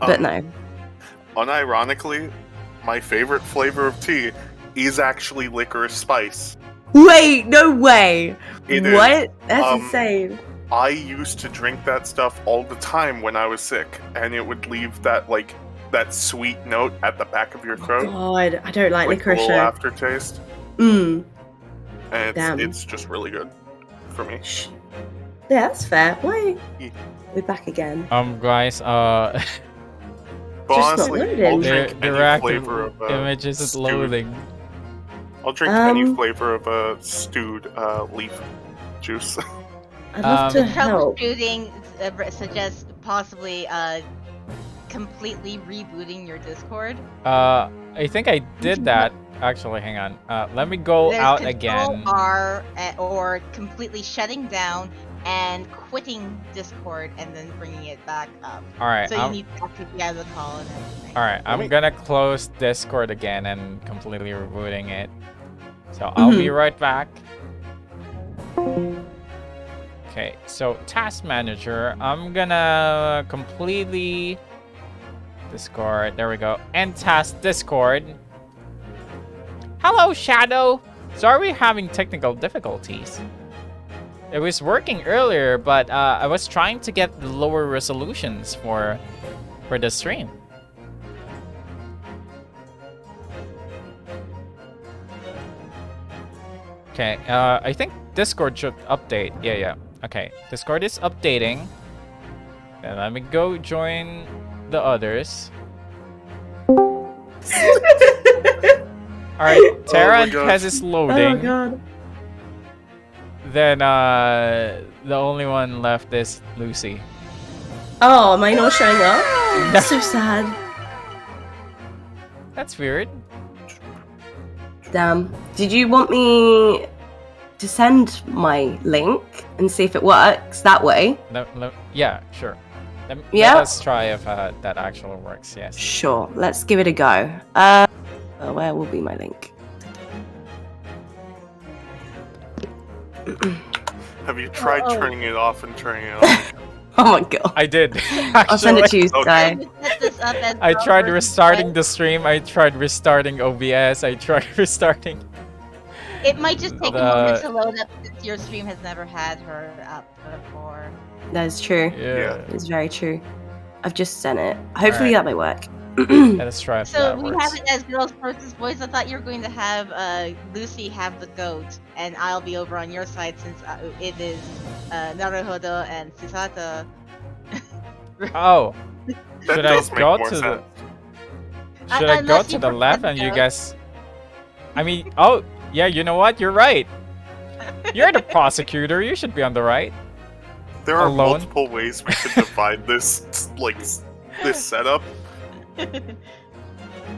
But no. Unironically, my favorite flavor of tea is actually licorice spice. Wait, no way! It what? is. That's insane. I used to drink that stuff all the time when I was sick, and it would leave that sweet note at the back of your throat. God, I don't like licorice. A little aftertaste. And it's just really good for me. Yeah, that's fair. Wait. We're back again. Guys, But honestly, I'll drink any flavor of image isn't loading. I'll drink any flavor of stewed leaf juice. I'd love to help. Troubleshooting suggests possibly completely rebooting your Discord. I think I did that. Actually, hang on. Let me go out again. R or completely shutting down and quitting Discord and then bringing it back up. Alright. So you need to actually have the call and everything. Alright, I'm gonna close Discord again and completely rebooting it. So I'll be right back. Okay, so Task Manager, I'm gonna completely Discord, there we go, and Task Discord. Hello, Shadow! Sorry we're having technical difficulties. It was working earlier, but I was trying to get the lower resolutions for the stream. Okay, I think Discord should update. Yeah. Okay, Discord is updating. Then let me go join the others. Alright, Terra and Pez is loading. Oh god. Then the only one left is Lucy. Oh, am I not showing up? That's so sad. That's weird. Damn. Did you want me to send my link and see if it works that way? Yeah, sure. Let us try if that actually works, yes. Sure, let's give it a go. Where will be my link? Have you tried turning it off and turning it on? Oh my god. I did. I'll send it to you, Sky. I tried restarting the stream, I tried restarting OBS, I tried restarting... It might just take a moment to load up since your stream has never had her up before. That is true. Yeah. It's very true. I've just sent it. Hopefully that might work. Let's try if so that we works. have it as girls versus boys. I thought you were going to have Lucy have the goat, and I'll be over on your side since it is Naruhodo and Sisata. Oh, That should I does make go more to sense. the? Should I go to the left and you guys? I mean, oh yeah, you know what? You're right. You're the prosecutor. You should be on the right. There are Alone? multiple ways we could divide this this setup.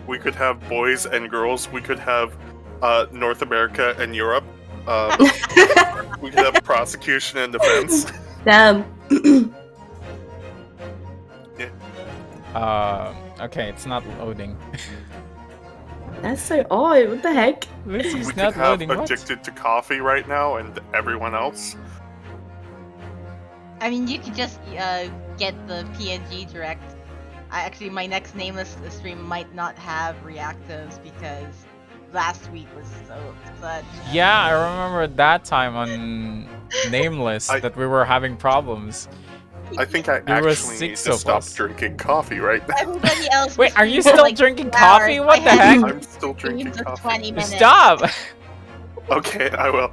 We could have boys and girls. We could have North America and Europe. We could have prosecution and defense. Damn. Okay, it's not loading. That's so odd. What the heck? This is We could not have loading. What? Addicted to Coffee right now and everyone else. I mean, you could just get the PNG direct. Actually, my next nameless stream might not have reactives because last week was such. Yeah, I remember that time on Nameless that we were having problems. I think I There was actually need 6 to of stop us. drinking coffee right now. Everybody else. Wait, are you was streaming still like drinking 2 hours. coffee? What I the had heck? I'm still drinking streams of coffee. 20 minutes. Stop! Okay, I will.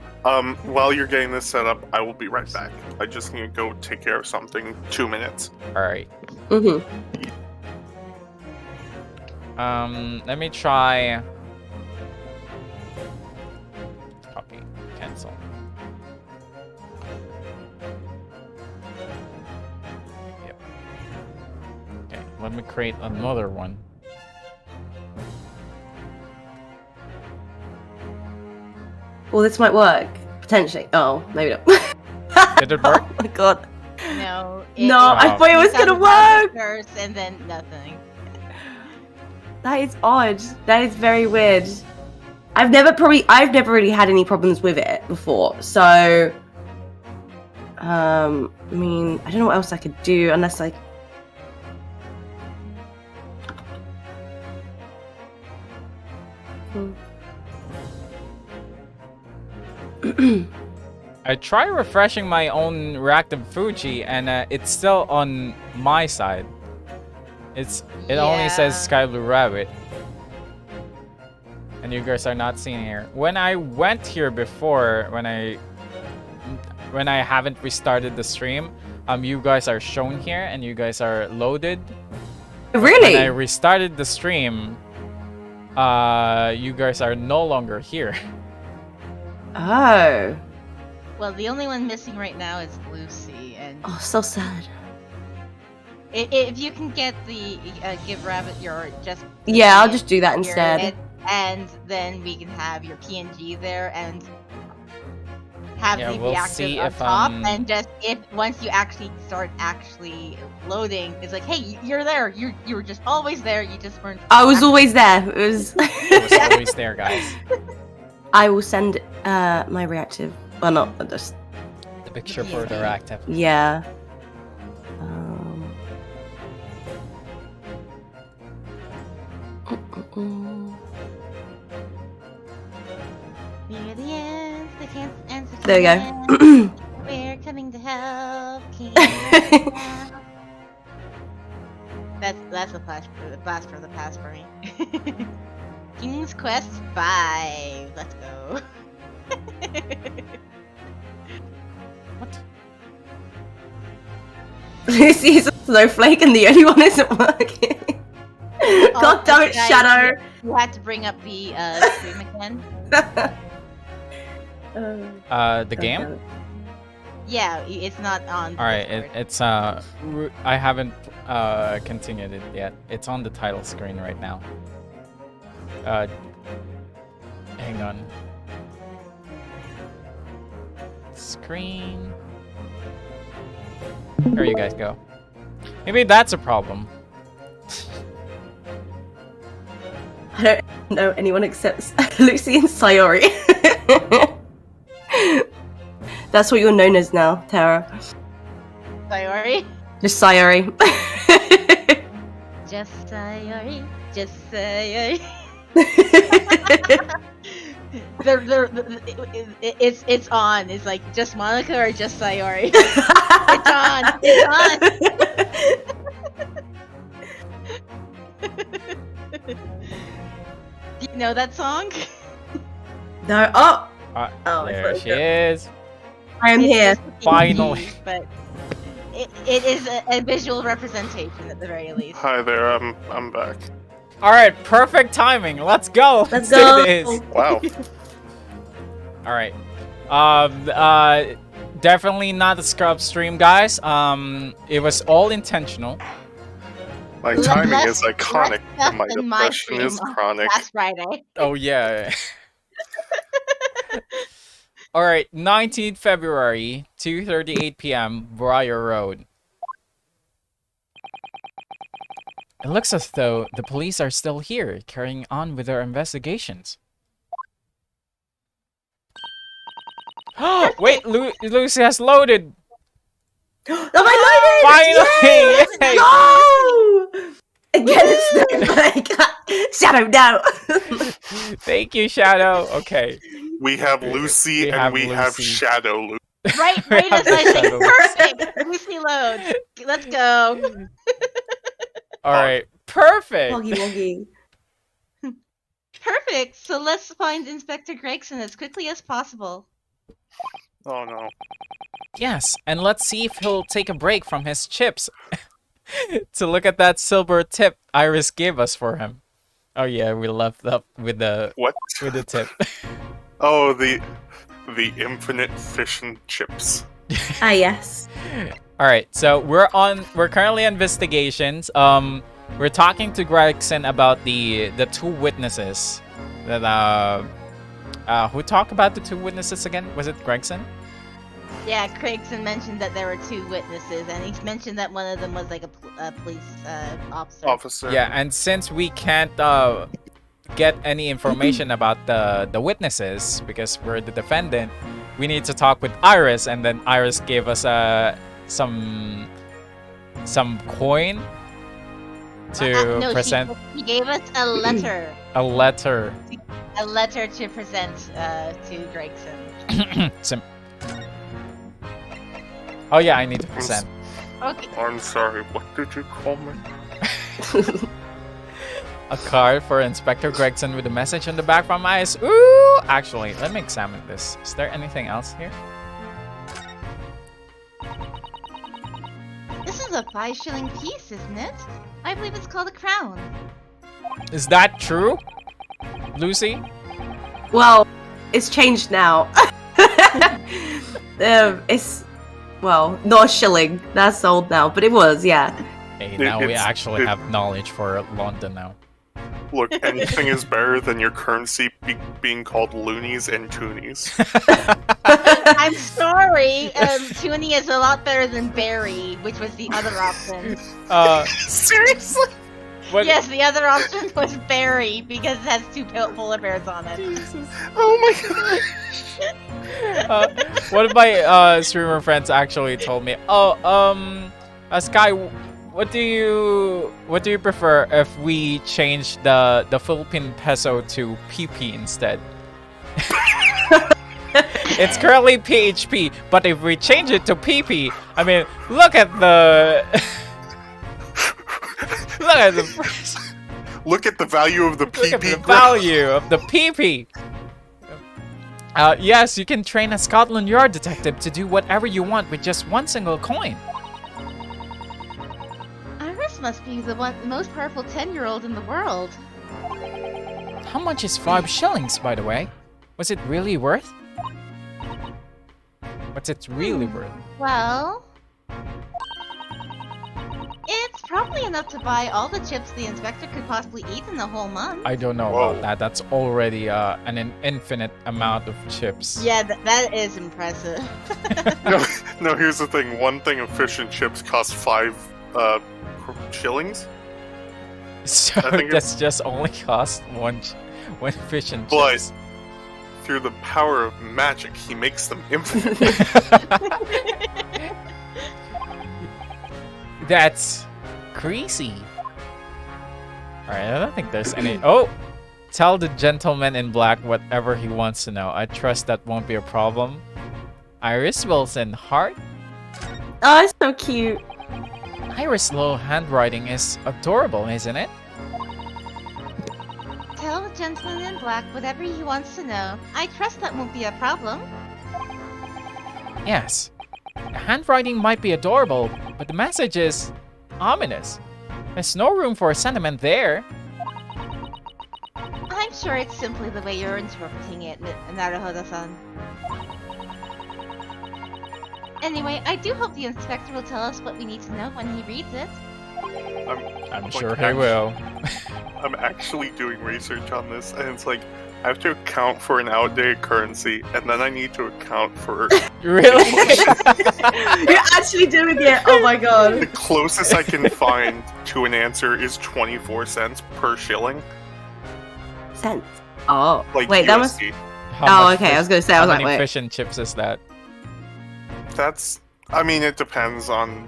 While you're getting this set up, I will be right back. I just need to go take care of something. 2 minutes. Alright. Mm-hmm. Let me try. Copy. Cancel. Yep. Okay, let me create another one. Well, this might work. Potentially. Oh, maybe not. Did it work? Oh my god. No. No, I thought it was gonna work! First and then nothing. That is odd. That is very weird. I've never really had any problems with it before. So, I mean, I don't know what else I could do unless I try refreshing my own reactive Fuji, and it's still on my side. It only says Sky Blue Rabbit. And you guys are not seeing here. When I went here before, when I haven't restarted the stream, you guys are shown here and you guys are loaded. Really? When I restarted the stream, you guys are no longer here. Oh. Well, the only one missing right now is Lucy, and Oh, so sad. if you can get the give Rabbit your just Yeah, I'll just do that here, instead. and then we can have your PNG there and have Yeah, the we'll reactive see up if, top, and just if once you actually start loading, it's like, hey, you're there. You were just always there. You just weren't. I was always there. It was. It was always there, guys. I will send my reactive. Well, not just. The picture for the reactive. Yeah. We're the ends, they can't answer. There we go. We're coming to help. That's a blast for the past for me. King's Quest 5. Let's go. What? Lucy's a snowflake and the only one isn't working. God damn it, guys, Shadow. You had to bring up the stream again. The game? Yeah, it's not on. All right, Discord. it's I haven't continued it yet. It's on the title screen right now. Hang on. Screen. There you guys go. Maybe that's a problem. I don't know anyone except Lucy and Sayori. That's what you're known as now, Tara. Sayori. Just Sayori. Just Sayori. Just Sayori. It's on. It's like just Monica or just Sayori. It's on. It's on. Do you know that song? No. Oh. There she is. I am here. It's just Finally. PNG, but it is a visual representation at the very least. Hi there, I'm back. All right, perfect timing. Let's go. Let's do go. this. Wow. All right. Definitely not a scrub stream, guys. It was all intentional. My Less- timing less- is iconic, less and my than my depression is stream chronic. Last Friday. Oh yeah. All right, 19th February, 2:38 p.m., Briar Road. It looks as though the police are still here, carrying on with their investigations. Wait, Lucy has loaded. Oh, I Finally! loaded! Yay! No! Again, it's the Shadow, no! Thank you, Shadow. Okay. We have Lucy We and have we have Lucy. Shadow Lucy. Right as I say, Shadow. perfect. Lucy loads. Let's go. All right. Perfect. Woggy woggy. Perfect. So let's find Inspector Gregson as quickly as possible. Oh no. Yes, and let's see if he'll take a break from his chips to look at that silver tip Iris gave us for him. Oh yeah, we left up with the What? tip. Oh, the infinite fish and chips. Ah, yes. All right, so we're currently on investigations. We're talking to Gregson about the two witnesses that who talked about the two witnesses again? Was it Gregson? Yeah, Gregson mentioned that there were two witnesses, and he mentioned that one of them was like a police officer. Yeah, and since we can't get any information about the witnesses because we're the defendant, we need to talk with Iris, and then Iris gave us some coin to No, present he gave us a letter. a letter. a letter to present to Gregson. Oh yeah, I need to present. Okay. I'm sorry, what did you call me? A card for Inspector Gregson with a message on the back from Ice. Ooh! Actually, let me examine this. Is there anything else here? This is a 5-shilling piece, isn't it? I believe it's called a crown. Is that true, Lucy? Well, it's changed now. It's, well, not a shilling. That's old now, but it was, yeah. Hey, now we It's- actually it- have knowledge for London now. Look, anything is better than your currency being called loonies and toonies. I'm sorry. Toonie is a lot better than Berry, which was the other option. Seriously? What? Yes, the other option was Berry because it has 2 polar bears on it. Oh my god. One of my streamer friends actually told me, "Oh, Sky, what do you prefer if we change the Philippine peso to PP instead?" It's currently PHP, but if we change it to PP, I mean, look at the look at the Look at the value of the look at the PP. value of the PP. Yes, you can train a Scotland Yard detective to do whatever you want with just one single coin. Iris must be the most powerful 10-year-old in the world. How much is 5 shillings, by the way? Was it really worth? What's it really worth? Well, it's probably enough to buy all the chips the inspector could possibly eat in the whole month. I don't know Whoa. about that. That's already an infinite amount of chips. Yeah, that is impressive. No, here's the thing. One thing of fish and chips costs 5 shillings. So I think that's just only cost one fish and But- chips. Through the power of magic, he makes them infinite. That's crazy. Alright, I don't think there's any. Oh! Tell the gentleman in black whatever he wants to know. I trust that won't be a problem. Iris Wilson, heart? Oh, it's so cute. Iris' little handwriting is adorable, isn't it? Tell the gentleman in black whatever he wants to know. I trust that won't be a problem. Yes. The handwriting might be adorable, but the message is ominous. There's no room for sentiment there. I'm sure it's simply the way you're interpreting it, Naruhodo-san. Anyway, I do hope the inspector will tell us what we need to know when he reads it. I'm Like, sure he actu- will. I'm actually doing research on this, and it's like I have to account for an outdated currency, and then I need to account for Really? You're actually doing it. Oh my the god. closest I can find to an answer is 24 cents per shilling. Cents. Oh, Like wait, that was. USD. How Oh, much okay. I fish- was gonna say. I How was like, many wait. fish and chips is that? That's. I mean, it depends on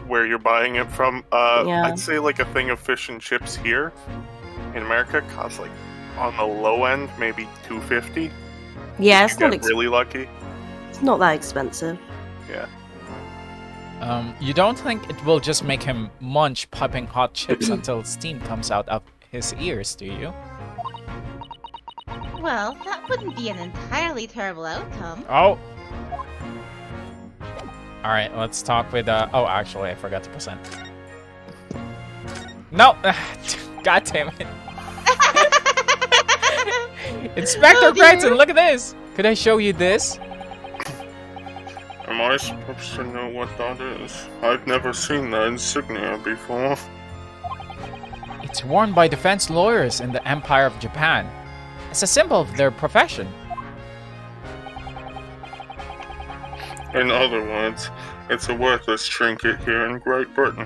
where you're buying it from. Yeah. I'd say like a thing of fish and chips here in America costs like on the low end maybe $2.50. Yeah, You it's not. get really lucky. It's not that expensive. You don't think it will just make him munch piping hot chips until steam comes out of his ears, do you? Well, that wouldn't be an entirely terrible outcome. Oh! Alright, let's talk with, oh, actually, I forgot to present. No! God damn it. Inspector Oh, dear. Gregson, look at this! Could I show you this? Am I supposed to know what that is? I've never seen the insignia before. It's worn by defense lawyers in the Empire of Japan. It's a symbol of their profession. In other words, it's a worthless trinket here in Great Britain.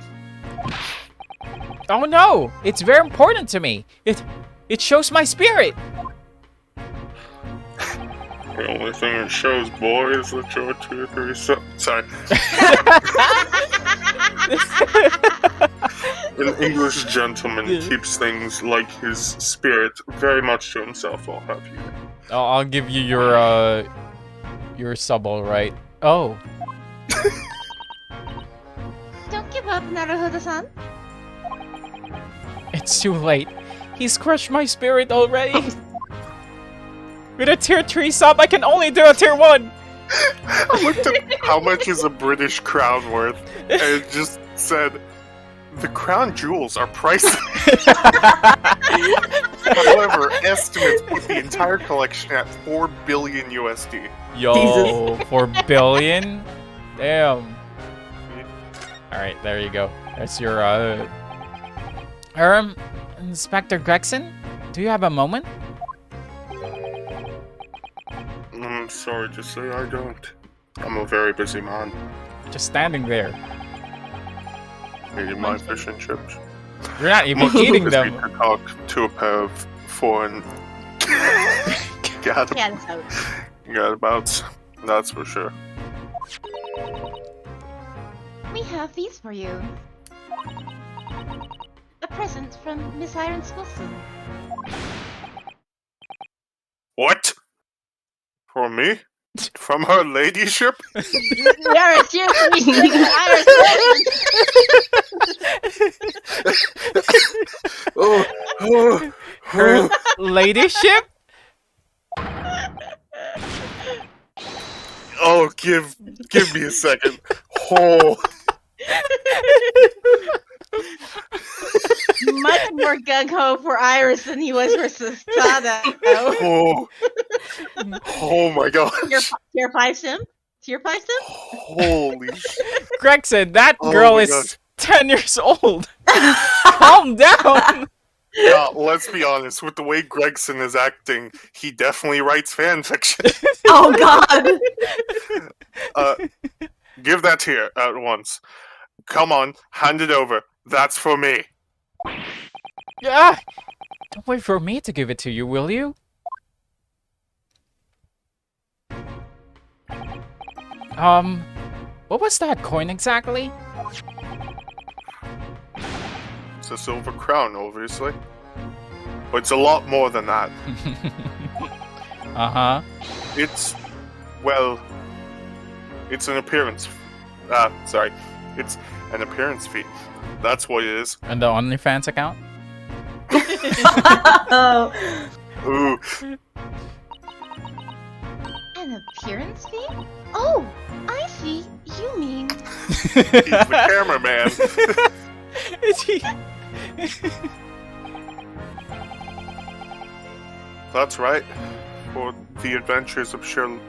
Oh no! It's very important to me! It shows my spirit! The only thing it shows, boy, is that you're 2 3 Sorry. An English gentleman keeps things like his spirit very much to himself, I'll have you. I'll give you your sub, all right. Oh, Don't give up, Naruhodo-san. it's too late. He's crushed my spirit already. With a tier 3 sub, I can only do a tier 1. I looked up how much is a British crown worth, and it just said, the crown jewels are pricey. However, estimates put the entire collection at 4 billion USD. Yo, Jesus. 4 billion? Damn. Alright, there you go. That's your, Inspector Gregson? Do you have a moment? I'm sorry to say I don't. I'm a very busy man. Just standing there. Eating my fish and chips. You're not even eating Busy them. to talk to a pair of foreign gadabouts. That's for sure. We have these for you. A present from Miss Irons Wilson. What? For me? From her ladyship? Yara, seriously, Irons Wilson! Oh, Her ladyship? oh, give me a second. Oh, Much more gung-ho for Iris than he was for Sada. oh, oh my gosh. Tier 5 sim? Tier 5 sim? Holy shit. Gregson, that Oh girl my is gosh. 10 years old. Calm down. Yeah, let's be honest, with the way Gregson is acting, he definitely writes fan fiction. Oh God! Give that here at once. Come on, hand it over. That's for me. Yeah. Don't wait for me to give it to you, will you? What was that coin exactly? It's a silver crown, obviously. But it's a lot more than that. Uh-huh. It's, well, it's an appearance. Sorry. It's an appearance fee. That's what it is. And the OnlyFans account? Oh. Ooh. An appearance fee? Oh, I see. You mean... He's the cameraman. Is he? That's right. For the adventures of Sherlock.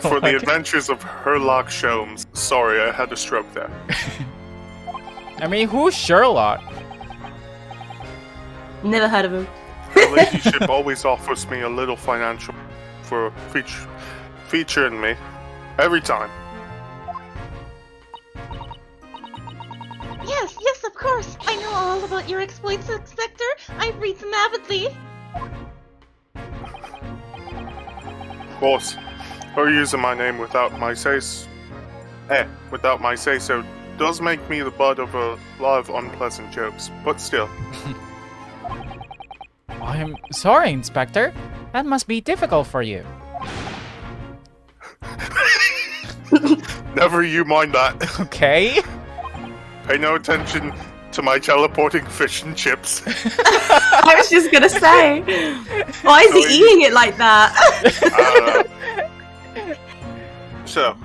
For the adventures of Herlock Sholmes. Sorry, I had a stroke there. I mean, who's Sherlock? Never heard of him. The ladyship always offers me a little financial for featuring me. Every time. Yes, of course. I know all about your exploits, Inspector. I read them avidly. Of course, her using my name without my say-so does make me the butt of a lot of unpleasant jokes, but still. I'm sorry, Inspector. That must be difficult for you. Never you mind that. Okay. Pay no attention to my teleporting fish and chips. I was just gonna say, why is he eating it like that? So,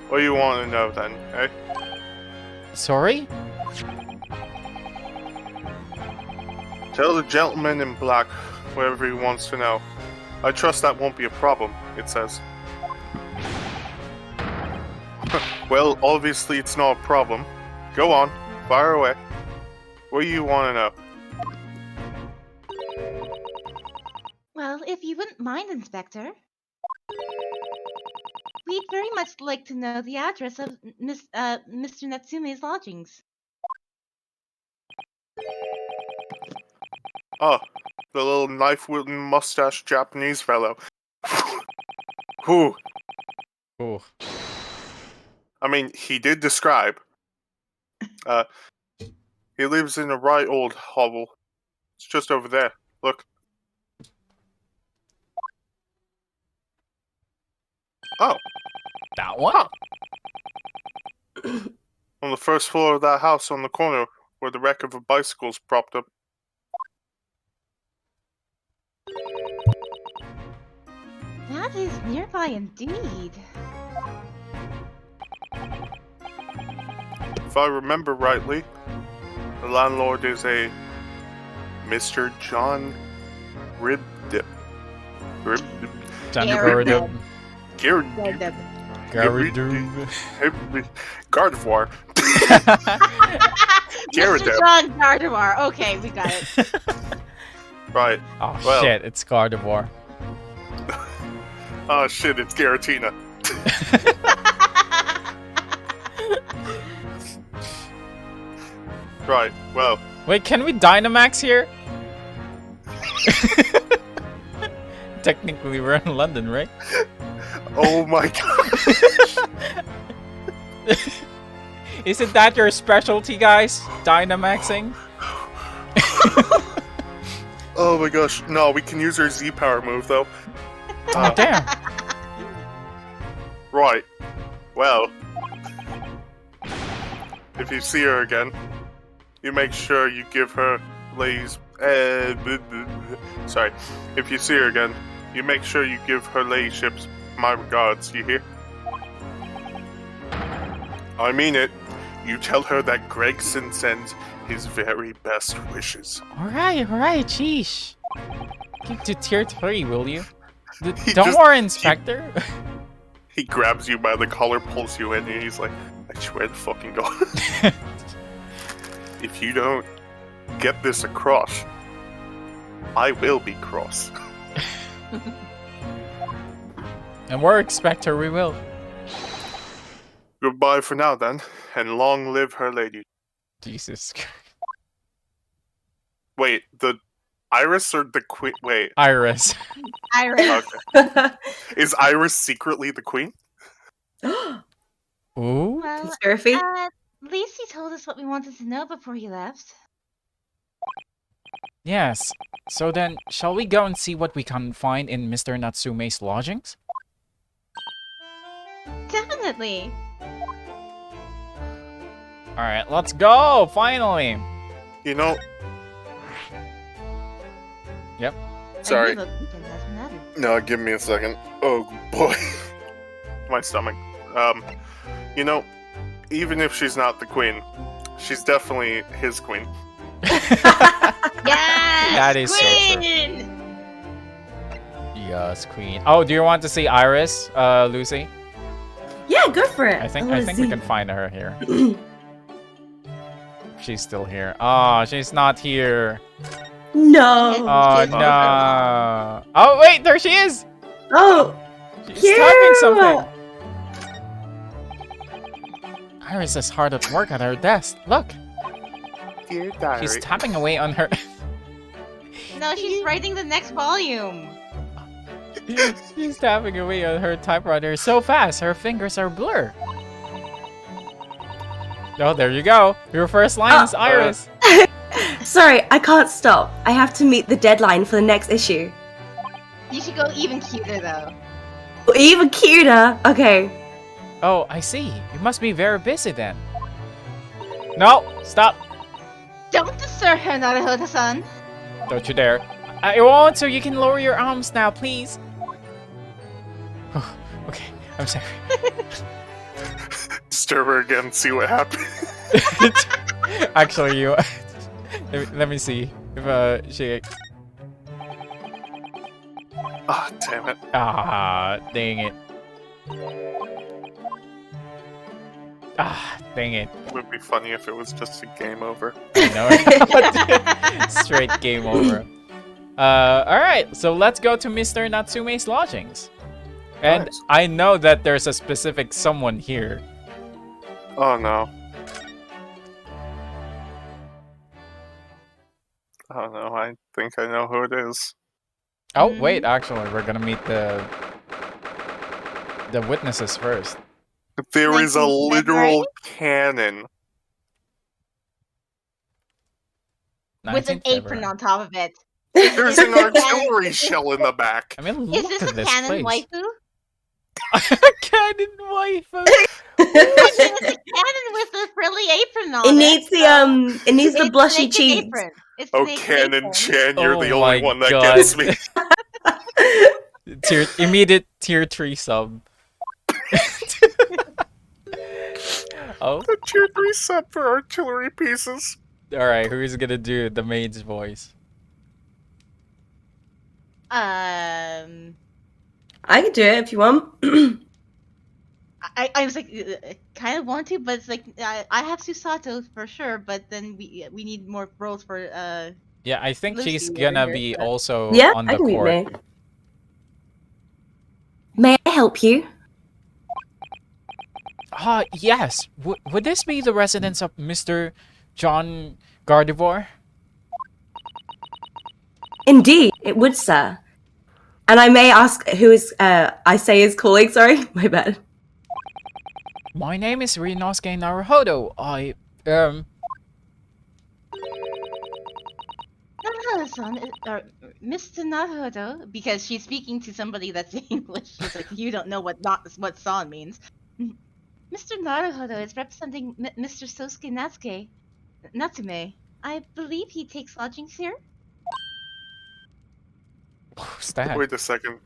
what do you want to know then, eh? Sorry? Tell the gentleman in black whatever he wants to know. I trust that won't be a problem, it says. Well, obviously it's not a problem. Go on, fire away. What do you want to know? Well, if you wouldn't mind, Inspector. We'd very much like to know the address of Mr. Natsume's lodgings. Oh, the little knife-wielding mustache Japanese fellow. Whew. Ooh. I mean, he did describe. He lives in a right old hovel. It's just over there. Look. Oh, That one? Huh. On the first floor of that house on the corner where the wreck of a bicycle's propped up. That is nearby indeed. If I remember rightly, the landlord is a Mr. John Ribdip. Ribdip. Gardevoir. Gardevoir. Mr. John Gardevoir. Okay, we got it. Right. Oh Well. shit, it's Gardevoir. Oh shit, it's Garatina. Right, well. Wait, can we Dynamax here? Technically, we're in London, right? Oh my god. Isn't that your specialty, guys? Dynamaxing? Oh my gosh. No, we can use our Z-Power move though. Oh, damn. Right. Well. If you see her again, you make sure you give her Lay's. Sorry. If you see her again, you make sure you give her Layships my regards, you hear? I mean it. You tell her that Gregson sends his very best wishes. Alright, sheesh. Keep to tier 3, will you? He Don't just- worry, Inspector. He grabs you by the collar, pulls you in, and he's like, I swear to fucking God. If you don't get this across, I will be cross. And we're Inspector, we will. Goodbye for now, then, and long live her lady. Jesus Christ. Wait, the Iris or the queen? Wait, Iris. Iris. okay. Is Iris secretly the queen? Ooh. Well, Conspiracy? at least he told us what we wanted to know before he left. Yes. So then, shall we go and see what we can find in Mr. Natsume's lodgings? Definitely. Alright, let's go! Finally! You know. Yep. Sorry. I knew the weekend doesn't matter. No, give me a second. Oh boy. My stomach. You know, even if she's not the queen, she's definitely his queen. Yes! That is so true. Queen! Yes, queen. Oh, do you want to see Iris, Lucy? Yeah, go for it. I think wanna we see. can find her here. She's still here. Oh, she's not here. No. Oh She's no. Oh wait, there she is. Oh, She's cute. typing something. Iris is hard at work at her desk. Look, Dear diary. she's tapping away on her. No, she's writing the next volume. She's tapping away on her typewriter so fast, her fingers are blur. Oh, there you go. Your first line is Iris. Sorry, I can't stop. I have to meet the deadline for the next issue. You should go even cuter though. Even cuter. Okay. Oh, I see. You must be very busy then. No, stop. Don't disturb her, Naruto-san. Don't you dare. I won't, so you can lower your arms now, please. Okay, I'm sorry. Disturb her again, see what happens. Actually, you. Let me see if she. Ah, damn it. Ah, dang it. Ah, dang it. It would be funny if it was just a game over. I know. Straight game over. Alright, so let's go to Mr. Natsume's lodgings. And Nice. I know that there's a specific someone here. Oh no. Oh no, I think I know who it is. Oh, wait, actually, we're gonna meet the witnesses first. There is a 19th literal cannon with an 19th apron February. on top of it. There's an Is this a artillery shell in the back. I mean, Is look this at a this canon place. waifu? Cannon waifu. I mean, it's a canon with a frilly apron on It it. needs the so it needs the it's blushy naked cheeks. apron. It's the Oh, naked Canon apron. Chan, you're Oh the only my one that God. gets me. Immediate tier 3 sub. Oh, The tier 3 set for artillery pieces. alright, who's gonna do the maid's voice? Um, I can do it if you want. I was like, kind of want to, but it's like I have Susato for sure, but then we need more roles for Yeah, I think Lucy she's over gonna here, be but- also Yeah, on I the can meet court. May. May I help you? Yes. Would this be the residence of Mr. John Gardevoir? Indeed, it would, sir. And I may ask who is I say is calling. Sorry, my bad. My name is Rinosuke Naruhodo. Naruhodo-san, or Mr. Naruhodo, because she's speaking to somebody that's English. She's like, you don't know what san means. Mr. Naruhodo is representing Mr. Sosuke Natsume. I believe he takes lodgings here. Who's that? Wait a second.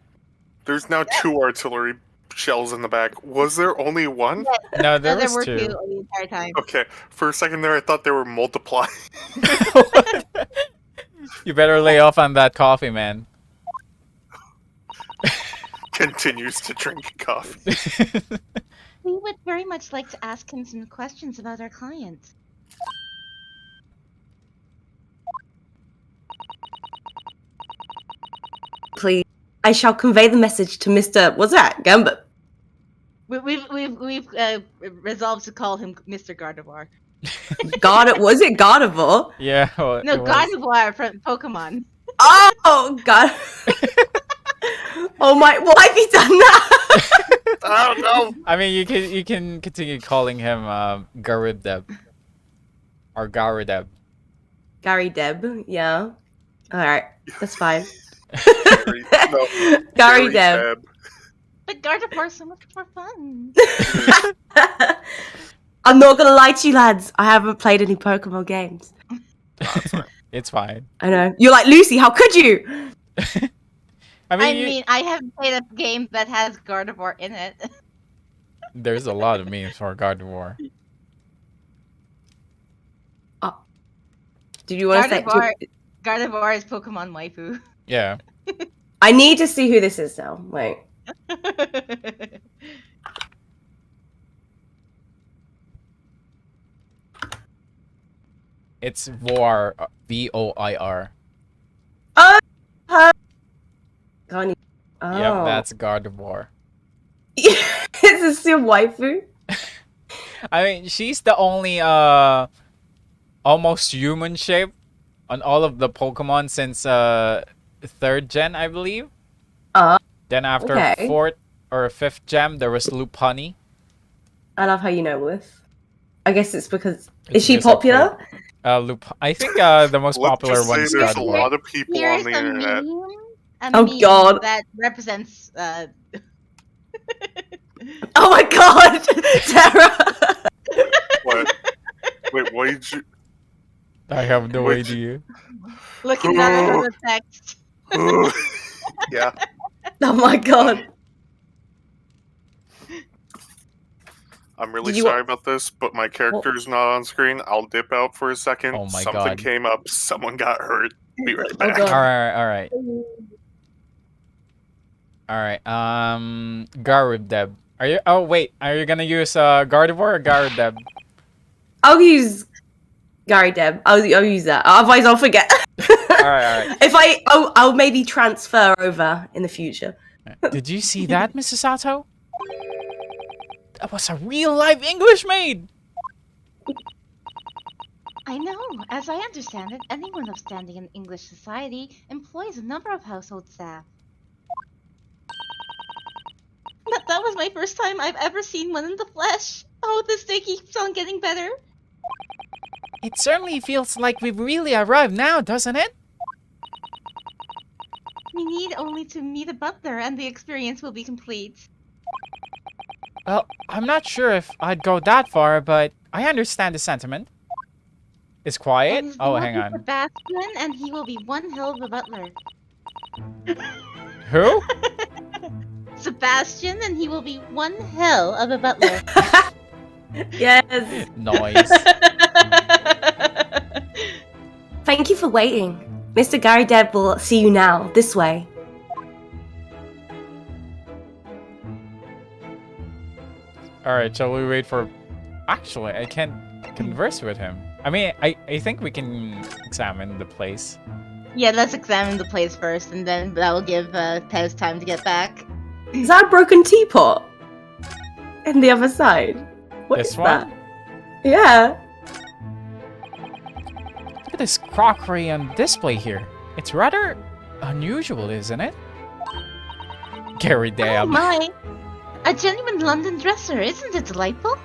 There's now 2 artillery shells in the back. Was there only one? No, there there was were 2. two the entire time. Okay, for a second there I thought they were multiplying. You better lay off on that coffee, man. Continues to drink coffee. We would very much like to ask him some questions about our client. Please, I shall convey the message to Mr. What's that? Gambit. We've resolved to call him Mr. Gardevoir. Was it Gardevoir? Yeah, well, No, it was. Gardevoir from Pokemon. Oh God! Oh my! Why have you done that? Oh no! I mean, you can continue calling him Garudeb or Garudeb. Gary Deb. Yeah. All right, that's fine. No, Gary Deb. But Gardevoir is so much more fun. I'm not gonna lie to you, lads. I haven't played any Pokemon games. It's fine. I know. You're like Lucy. How could you? I mean, I mean, I haven't played a game that has Gardevoir in it. there's a lot of memes for Gardevoir. Did you want to say? Gardevoir is Pokemon waifu. Yeah. I need to see who this is now. Wait. It's Voir, Voir. Oh. Can't even- Oh. Yep, that's Gardevoir. Is this still waifu? I mean, she's the only almost human shape on all of the Pokemon since 3rd gen, I believe. Then after Okay. 4th or 5th gem, there was Lopunny. I love how you know this. I guess it's because It's is she because I popular? I think the most Let's popular just one say is there's a Gardevoir. lot of people Here's on the a internet. Oh, meme God. that represents Oh my God, Sarah! What? Wait, what did you? I have no Which- idea. looking at the text. Yeah. Oh my God. I'm really Did you- sorry about this, but my character is not on screen. I'll dip out for a second. Oh my Something God. came up. Someone got hurt. Be right Oh back. God. Alright. Alright, Garudeb. Oh wait, are you gonna use Gardevoir or Garudeb? I'll use Gary Deb. I'll use that. Otherwise, I'll forget. Alright. If I'll maybe transfer over in the future. Did you see that, Mrs. Sato? That was a real life English maid! I know. As I understand it, anyone of standing in English society employs a number of household staff. That was my first time I've ever seen one in the flesh. Oh, this day keeps on getting better. It certainly feels like we've really arrived now, doesn't it? We need only to meet a butler and the experience will be complete. Well, I'm not sure if I'd go that far, but I understand the sentiment. It's quiet? And his Oh, name hang is on. Sebastian, and he will be one hell of a butler. Who? Sebastian, and he will be one hell of a butler. Yes. Noise. Thank you for waiting. Mr. Gary Deb will see you now, this way. Alright, shall we wait for... Actually, I can't converse with him. I mean, I think we can examine the place. Yeah, let's examine the place first, and then that will give Tez time to get back. Is that a broken teapot? And the other side? What This is one? that? Yeah. Look at this crockery on display here. It's rather unusual, isn't it? Gary Oh Dab. my! A genuine London dresser, isn't it delightful?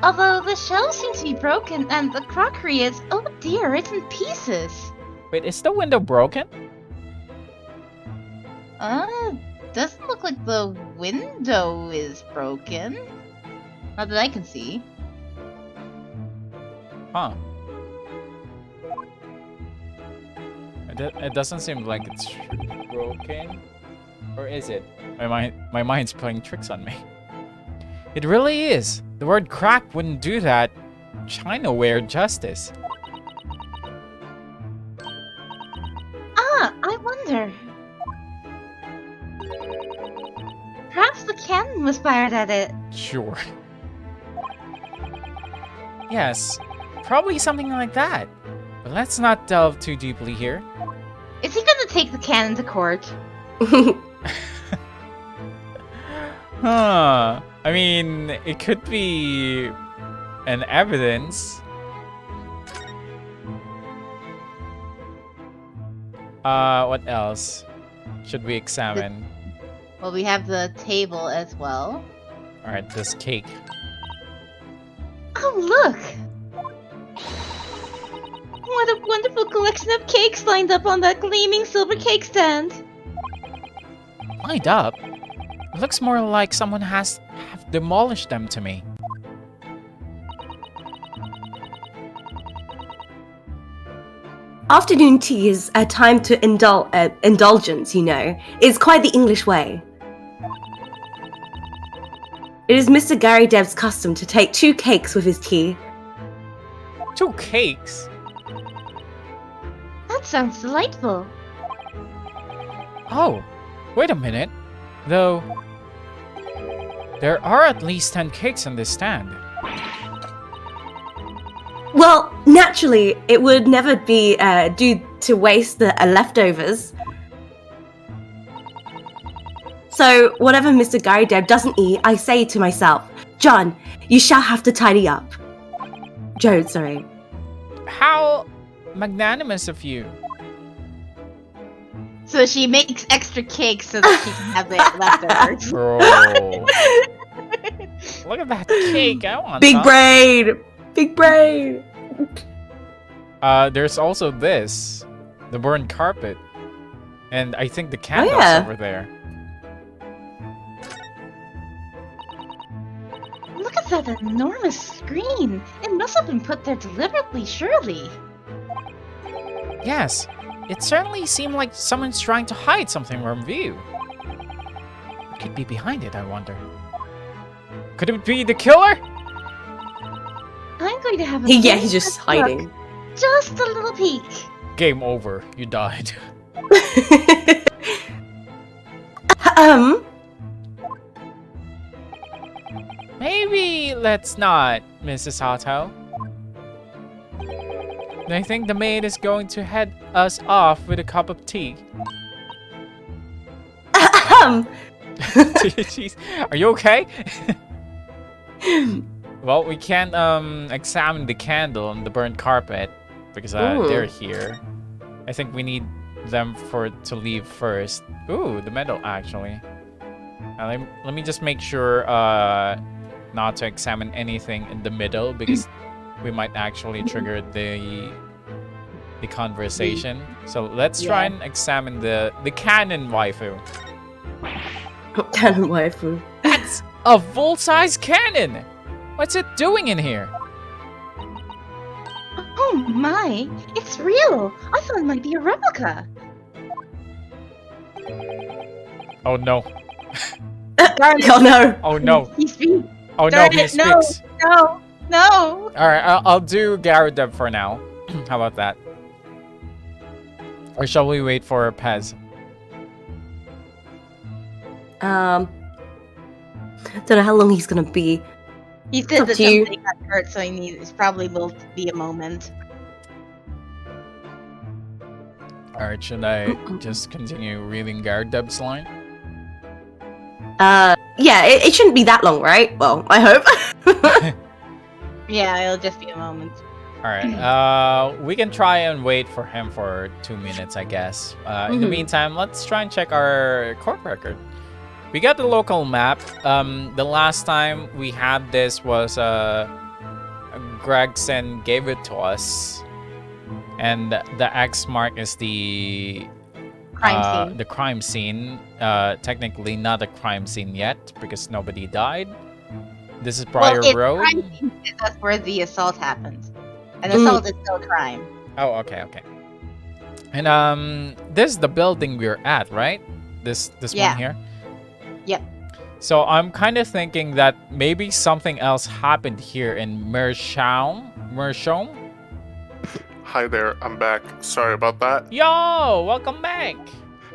Although the shelves seem to be broken and the crockery is, oh dear, it's in pieces. Wait, is the window broken? Doesn't look like the window is broken. Not that I can see. Huh. It doesn't seem like it's broken. Or is it? My mind's playing tricks on me. It really is. The word crack wouldn't do that Chinaware justice. Ah, I wonder. Perhaps the cannon was fired at it. Sure. Yes, probably something like that. But let's not delve too deeply here. Is he gonna take the cannon to court? Huh. I mean, it could be an evidence. What else should we examine? Well, we have the table as well. Alright, this cake. Oh, look! What a wonderful collection of cakes lined up on that gleaming silver cake stand! Lined up? It looks more like someone have demolished them to me. Afternoon tea is a time to indulgence, you know. It's quite the English way. It is Mr. Gary Deb's custom to take 2 cakes with his tea. 2 cakes? That sounds delightful. Oh, wait a minute. Though, there are at least 10 cakes on this stand. Well, naturally, it would never be due to waste the leftovers. So, whatever Mr. Gary Deb doesn't eat, I say to myself, John, you shall have to tidy up. Joe, sorry. How magnanimous of you. So she makes extra cakes so that she can have the leftovers. Bro. Look at that cake. I want Big some. brain! Big brain! There's also this. The burned carpet. And I think the candle's yeah. over there. Look at that enormous screen! It must have been put there deliberately, surely. Yes. It certainly seemed like someone's trying to hide something from view. What could be behind it, I wonder? Could it be the killer? I'm going to have a Yeah, very he's just quick look. hiding. Just a little peek. Game over. You died. Maybe let's not, Mrs. Otto. I think the maid is going to head us off with a cup of tea. Jeez, are you okay? Well, we can't examine the candle and the burnt carpet because they're here. I think we need them to leave first. Ooh, the medal actually. Let me just make sure not to examine anything in the middle because we might actually trigger the conversation. So let's try and examine the cannon waifu. Cannon waifu. That's a full-size cannon. What's it doing in here? Oh my, it's real. I thought it might be a replica. Oh no. Oh no. Oh no. He speaks. Oh no, Darn he it, no. speaks. No. Alright, I'll do Gyarados for now. How about that? Or shall we wait for Pez? Don't know how long he's gonna be. He said Up that to you. somebody got hurt, so it probably will be a moment. Alright, should I just continue reading Gyarados' line? Yeah, it shouldn't be that long, right? Well, I hope. Yeah, it'll just be a moment. Alright, we can try and wait for him for 2 minutes, I guess. In the meantime, let's try and check our court record. We got the local map. The last time we had this was Gregson gave it to us. And the X mark is the Crime scene. the crime scene. Technically not a crime scene yet because nobody died. This is Briar it's Road. crime scene because that's where the assault happened. An assault is still a crime. Oh, okay. And this is the building we're at, right? This Yeah. one here. Yep. So I'm kind of thinking that maybe something else happened here in Mershom. Hi there, I'm back. Sorry about that. Yo, welcome back.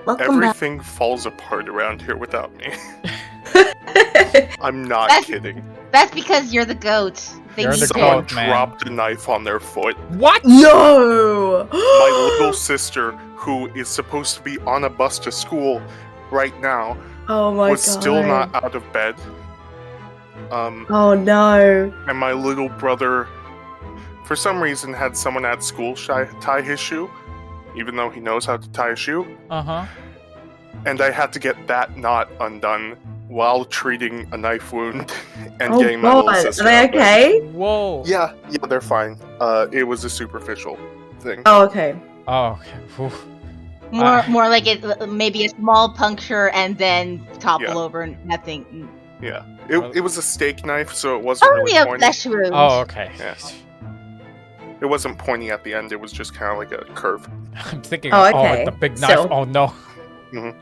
Welcome back. Everything falls apart around here without me. I'm not That's- kidding. That's because you're the goat. They You're need the to- Someone goat, man. dropped a knife on their foot. What? No! My little sister, who is supposed to be on a bus to school right now, Oh my was god. still not out of bed. Oh no. And my little brother, for some reason, had someone at school tie his shoe, even though he knows how to tie a shoe. Uh-huh. And I had to get that knot undone while treating a knife wound and Oh getting my little god. Are sister they out of bed. okay? Whoa. Yeah, they're fine. It was a superficial thing. Oh, okay. Oh, okay. Whew. More like it, maybe a small puncture and then topple Yeah. over and nothing. Yeah, it was a steak knife, so it wasn't Only really a pointy. flesh wound. Oh, okay. Yeah. It wasn't pointy at the end. It was just kind of like a curve. I'm thinking, Oh, oh, okay. the big knife. So- Oh, no. Mhm.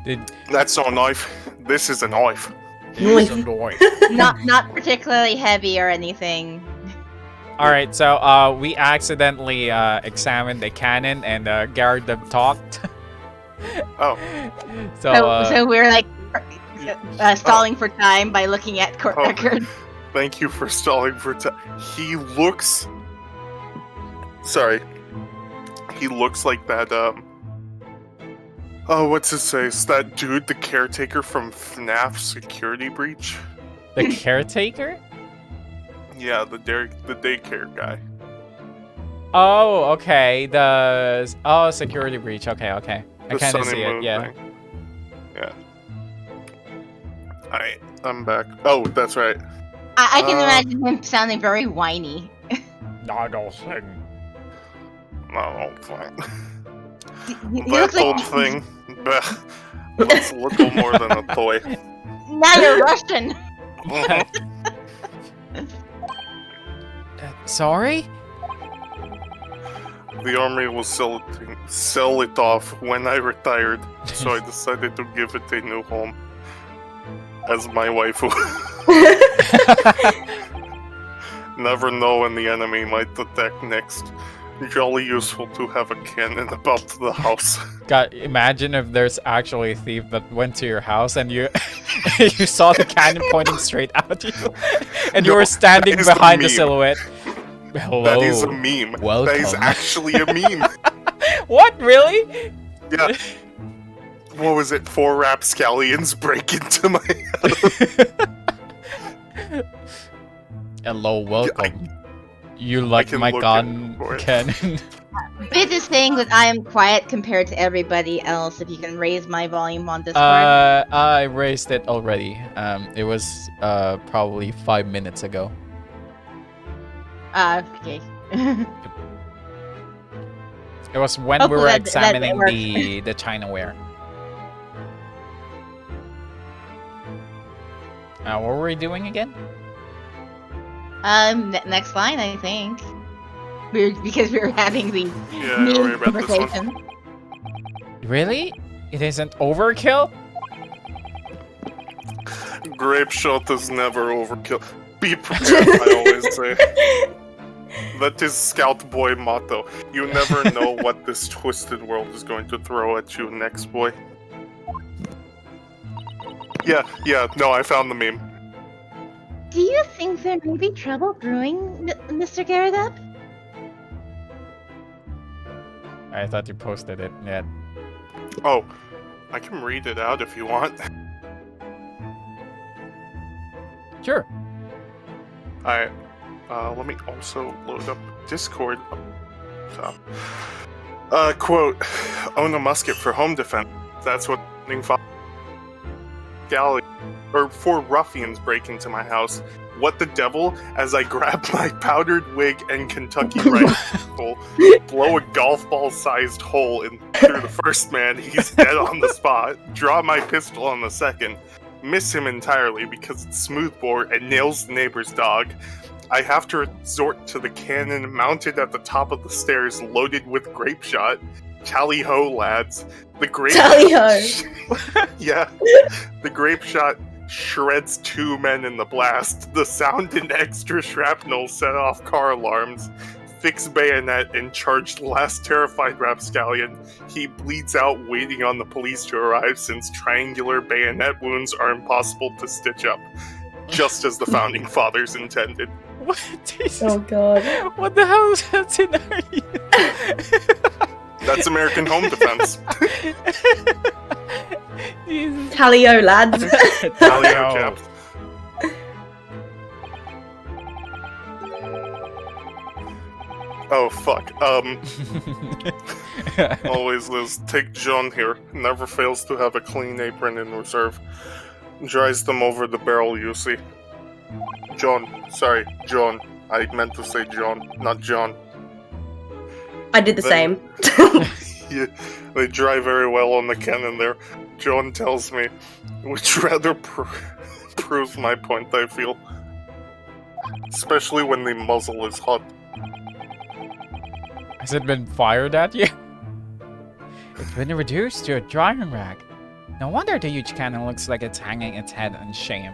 Did That's not a knife. This is a knife. Not particularly heavy or anything. All right, so we accidentally examined the cannon and Gyarados talked. Oh, So we're like stalling for time by looking at court Oh. record. thank you for stalling for time. He looks. Sorry. He looks like that. Oh, what's his face? That dude, the caretaker from FNAF Security Breach. The caretaker? Yeah, the daycare guy. Oh, okay. The security breach. Okay. I The kind of Sun see and it. Moon Yeah. thing. Yeah. Alright, I'm back. Oh, that's right. I can imagine him sounding very whiny. No, don't sing. No, fine. He That looks whole like thing was a little more than a toy. now you're Russian. Sorry? The army will sell it off when I retired, so I decided to give it a new home as my waifu. Never know when the enemy might attack next. Jolly useful to have a cannon about the house. God, imagine if there's actually a thief that went to your house and you you saw the cannon pointing straight at you, and you No, were standing that is the behind the meme. silhouette. Hello. That is a meme. That is Welcome. actually a meme. What? Really? Yeah. What was it? 4 rapscallions break into my house. Hello, welcome. You like can my look gun for it. cannon? Bit is saying that I am quiet compared to everybody else. If you can raise my volume on Discord. I raised it already. It was probably 5 minutes ago. Okay. It was when we Hopefully were that examining works. the Chinaware. What were we doing again? Next line, I think. Because we were having the Yeah, don't worry about this one. conversation. Really? It isn't overkill? Grape shot is never overkill. Be prepared, I always say. That is Scout Boy motto. You never know what this twisted world is going to throw at you next, boy. Yeah, no, I found the meme. Do you think there may be trouble brewing, Mr. Garrett? I thought you posted it. Yeah. Oh, I can read it out if you want. Sure. Alright, let me also load up Discord. Quote, own a musket for home defense. That's what galley or 4 ruffians break into my house. What the devil? As I grab my powdered wig and Kentucky rifle, blow a golf ball-sized hole in through the first man, he's dead on the spot. Draw my pistol on the second. Miss him entirely because it's smoothbore and nails the neighbor's dog. I have to resort to the cannon mounted at the top of the stairs, loaded with grape shot. Tally ho, lads! The grape Tally ho. Yeah, the grape shot shreds 2 men in the blast. The sound and extra shrapnel set off car alarms. Fix bayonet and charge the last terrified rapscallion. He bleeds out waiting on the police to arrive since triangular bayonet wounds are impossible to stitch up. Just as the founding fathers intended. What? Jesus. Oh god. What the hell is that scenario? That's American home defense. Jesus. Tally-o, lads. Tally-ho, chaps. Oh fuck. Always Liz. Take John here. Never fails to have a clean apron in reserve. Dries them over the barrel, you see. John. Sorry, John. I meant to say John, not John. I did the same. Yeah, they dry very well on the cannon there. John tells me, which rather proves my point, I feel. Especially when the muzzle is hot. Has it been fired at you? It's been reduced to a drying rack. No wonder the huge cannon looks like it's hanging its head in shame.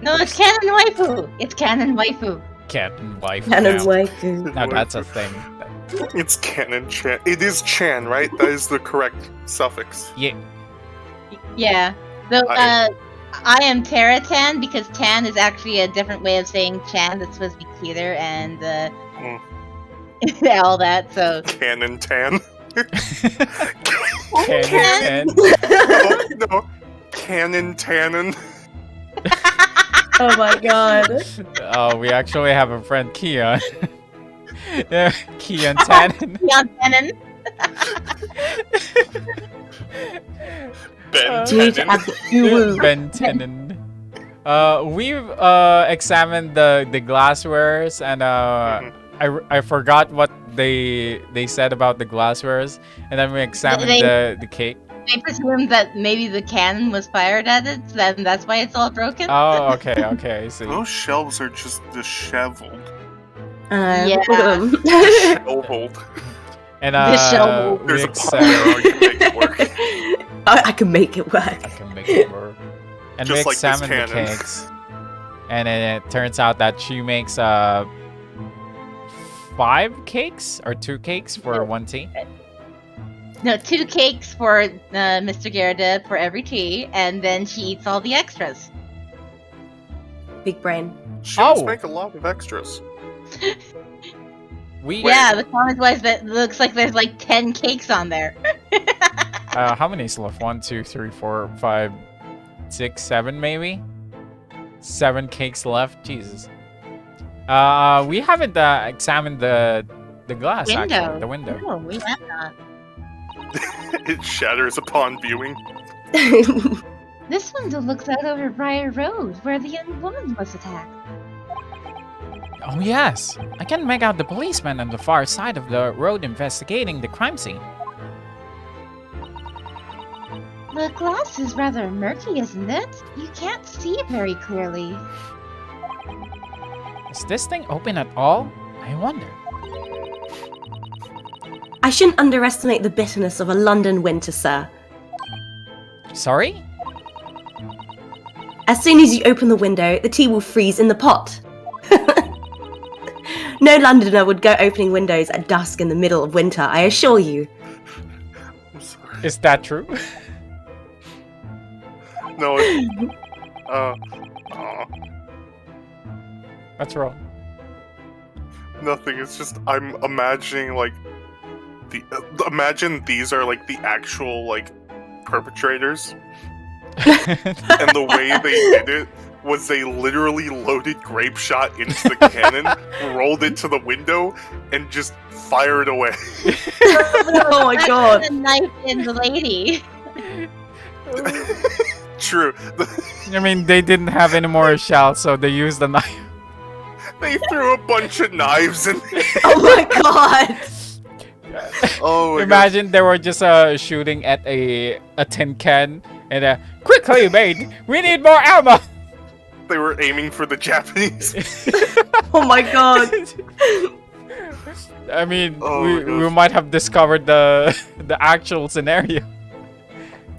No, it's Canon Waifu! It's Canon Waifu. Cannon wife. Cannon now. waifu. Now that's a thing. It's canon Chan. It is Chan, right? That is the correct suffix. Yeah. Yeah. So, I- I am Terratan because Tan is actually a different way of saying Chan that's supposed to be cuter and all that, so. Canon Tan. Cannon. Oh, no. Canon Tannen. Oh my god. Oh, we actually have a friend, Keon. Yeah, Keon Tannen. Keon Tannen. Ben Dude, Tannen. at the uwu. Ben Tannen. We've examined the glasswares, and I forgot what they said about the glasswares, and then we examined the cake. I presume that maybe the cannon was fired at it, then that's why it's all broken. Oh, okay, I see. Those shelves are just disheveled. Yeah. Look at them. Disheveled. And Disheveled. we There's a examined. power you can make it work. I can make it work. I can make it work. And Just we like this examined the cannon. cakes, and then it turns out that she makes 5 cakes or 2 cakes for 1 tea. No, 2 cakes for Mr. Gerda for every tea, and then she eats all the extras. Big brain. She does Oh. make a lot of extras. We Yeah, the comment was that looks like there's like 10 cakes on there. how many is left? 1, 2, 3, 4, 5, 6, 7 maybe? 7 cakes left. Jesus. We haven't examined the glass Window. actually. The window. No, we have not. It shatters upon viewing. This window looks out over Briar Road, where the young woman was attacked. Oh yes, I can make out the policeman on the far side of the road investigating the crime scene. The glass is rather murky, isn't it? You can't see very clearly. Is this thing open at all? I wonder. I shouldn't underestimate the bitterness of a London winter, sir. Sorry? As soon as you open the window, the tea will freeze in the pot. No Londoner would go opening windows at dusk in the middle of winter, I assure you. I'm sorry. Is that true? No. What's wrong? Nothing. It's just I'm imagining like imagine these are like the actual like perpetrators, and the way they did it was they literally loaded grape shot into the cannon, rolled it to the window, and just fired away. Oh my god. The knife in the lady. True. I mean, they didn't have any more shells, so they used the knife. They threw a bunch of knives in. Oh my god. Oh my Imagine they were just shooting at a tin can and quickly, mate, we need more ammo. God. They were aiming for the Japanese. Oh my god. I mean, Oh my we gosh. might have discovered the actual scenario.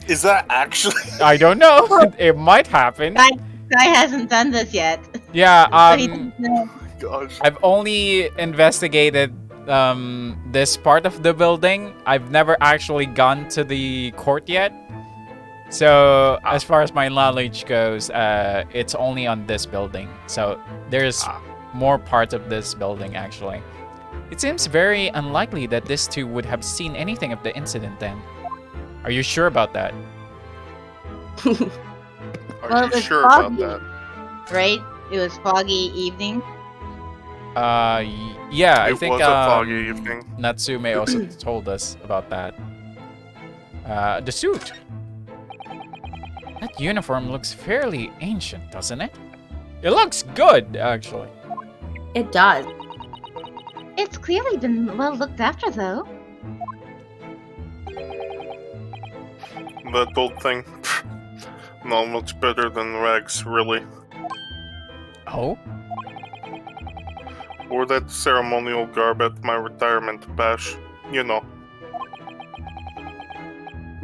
Is that actually? I don't know. It might happen. Guy hasn't done this yet. Yeah. So he doesn't know. Gosh. I've only investigated this part of the building. I've never actually gone to the court yet. So as far as my knowledge goes, it's only on this building. So there's more parts of this building actually. It seems very unlikely that these two would have seen anything of the incident then. Are you sure about that? Are Well, you it's sure about foggy. that? Right? It was foggy evening. Yeah, I It think was a foggy evening. Natsume also told us about that. The suit. That uniform looks fairly ancient, doesn't it? It looks good, actually. It does. It's clearly been well looked after, though. That old thing. Not much better than rags, really. Oh? Or that ceremonial garb at my retirement bash. You know.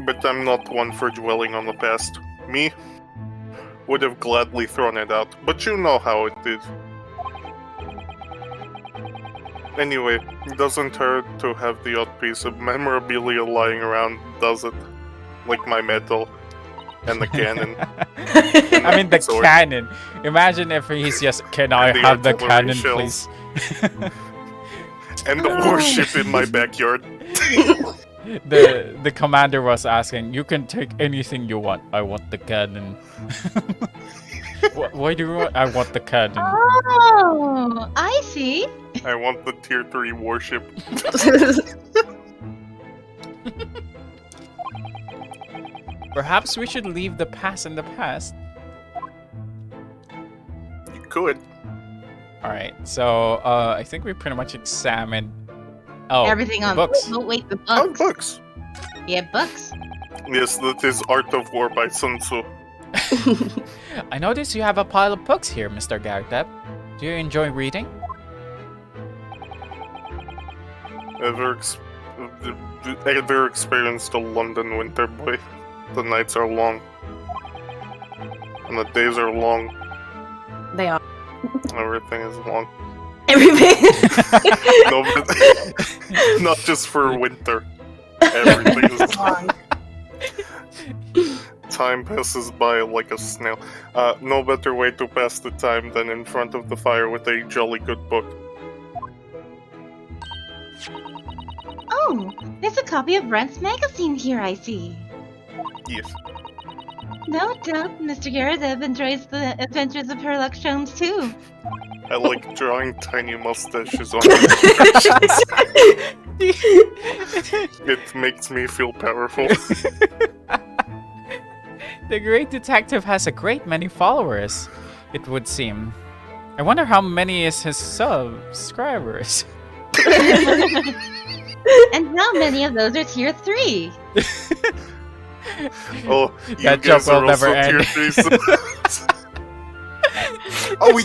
But I'm not one for dwelling on the past. Me? Would have gladly thrown it out, but you know how it is. Anyway, it doesn't hurt to have the odd piece of memorabilia lying around, does it? Like my medal and the cannon. I mean, the Sword. cannon. Imagine if he's just, can I the have the artillery cannon, shells. please? And the warship in my backyard. The commander was asking, you can take anything you want. I want the cannon. Why do you want? I want the cannon. Oh, I see. I want the tier 3 warship. Perhaps we should leave the past in the past. You could. Alright, so I think we pretty much examined Everything the on books. Oh, wait, the Oh, books. books. Yeah, books. Yes, that is Art of War by Sun Tzu. I notice you have a pile of books here, Mr. Gartep. Do you enjoy reading? Ever experienced a London winter, boy? The nights are long. And the days are long. They are. Everything is long. Everything. No, but not just for winter. Everything is long. Time passes by like a snail. No better way to pass the time than in front of the fire with a jolly good book. Oh, there's a copy of Brent's magazine here, I see. Yes. No doubt Mr. Garrett enjoys the adventures of Herlock Sholmes too. I like drawing tiny mustaches on it makes me feel powerful. The great detective has a great many followers, it would seem. I wonder how many is his subscribers. And how many of those are tier 3? Oh, you That guys joke are will never also end. tier 3. Oh, we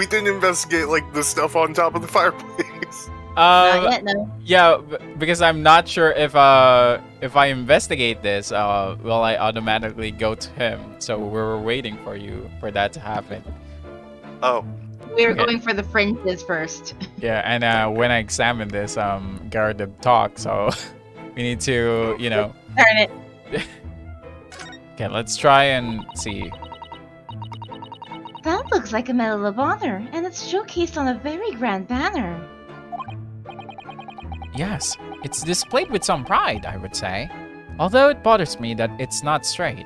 didn't investigate like the stuff on top of the fireplace. Not yet, no. Yeah, because I'm not sure if I investigate this, will I automatically go to him? So we're waiting for that to happen. Oh, We were Okay. going for the fringes first. Yeah, and when I examine this, Garrett talk, so we need to, Darn it. Okay, let's try and see. That looks like a Medal of Honor, and it's showcased on a very grand banner. Yes, it's displayed with some pride, I would say. Although it bothers me that it's not straight.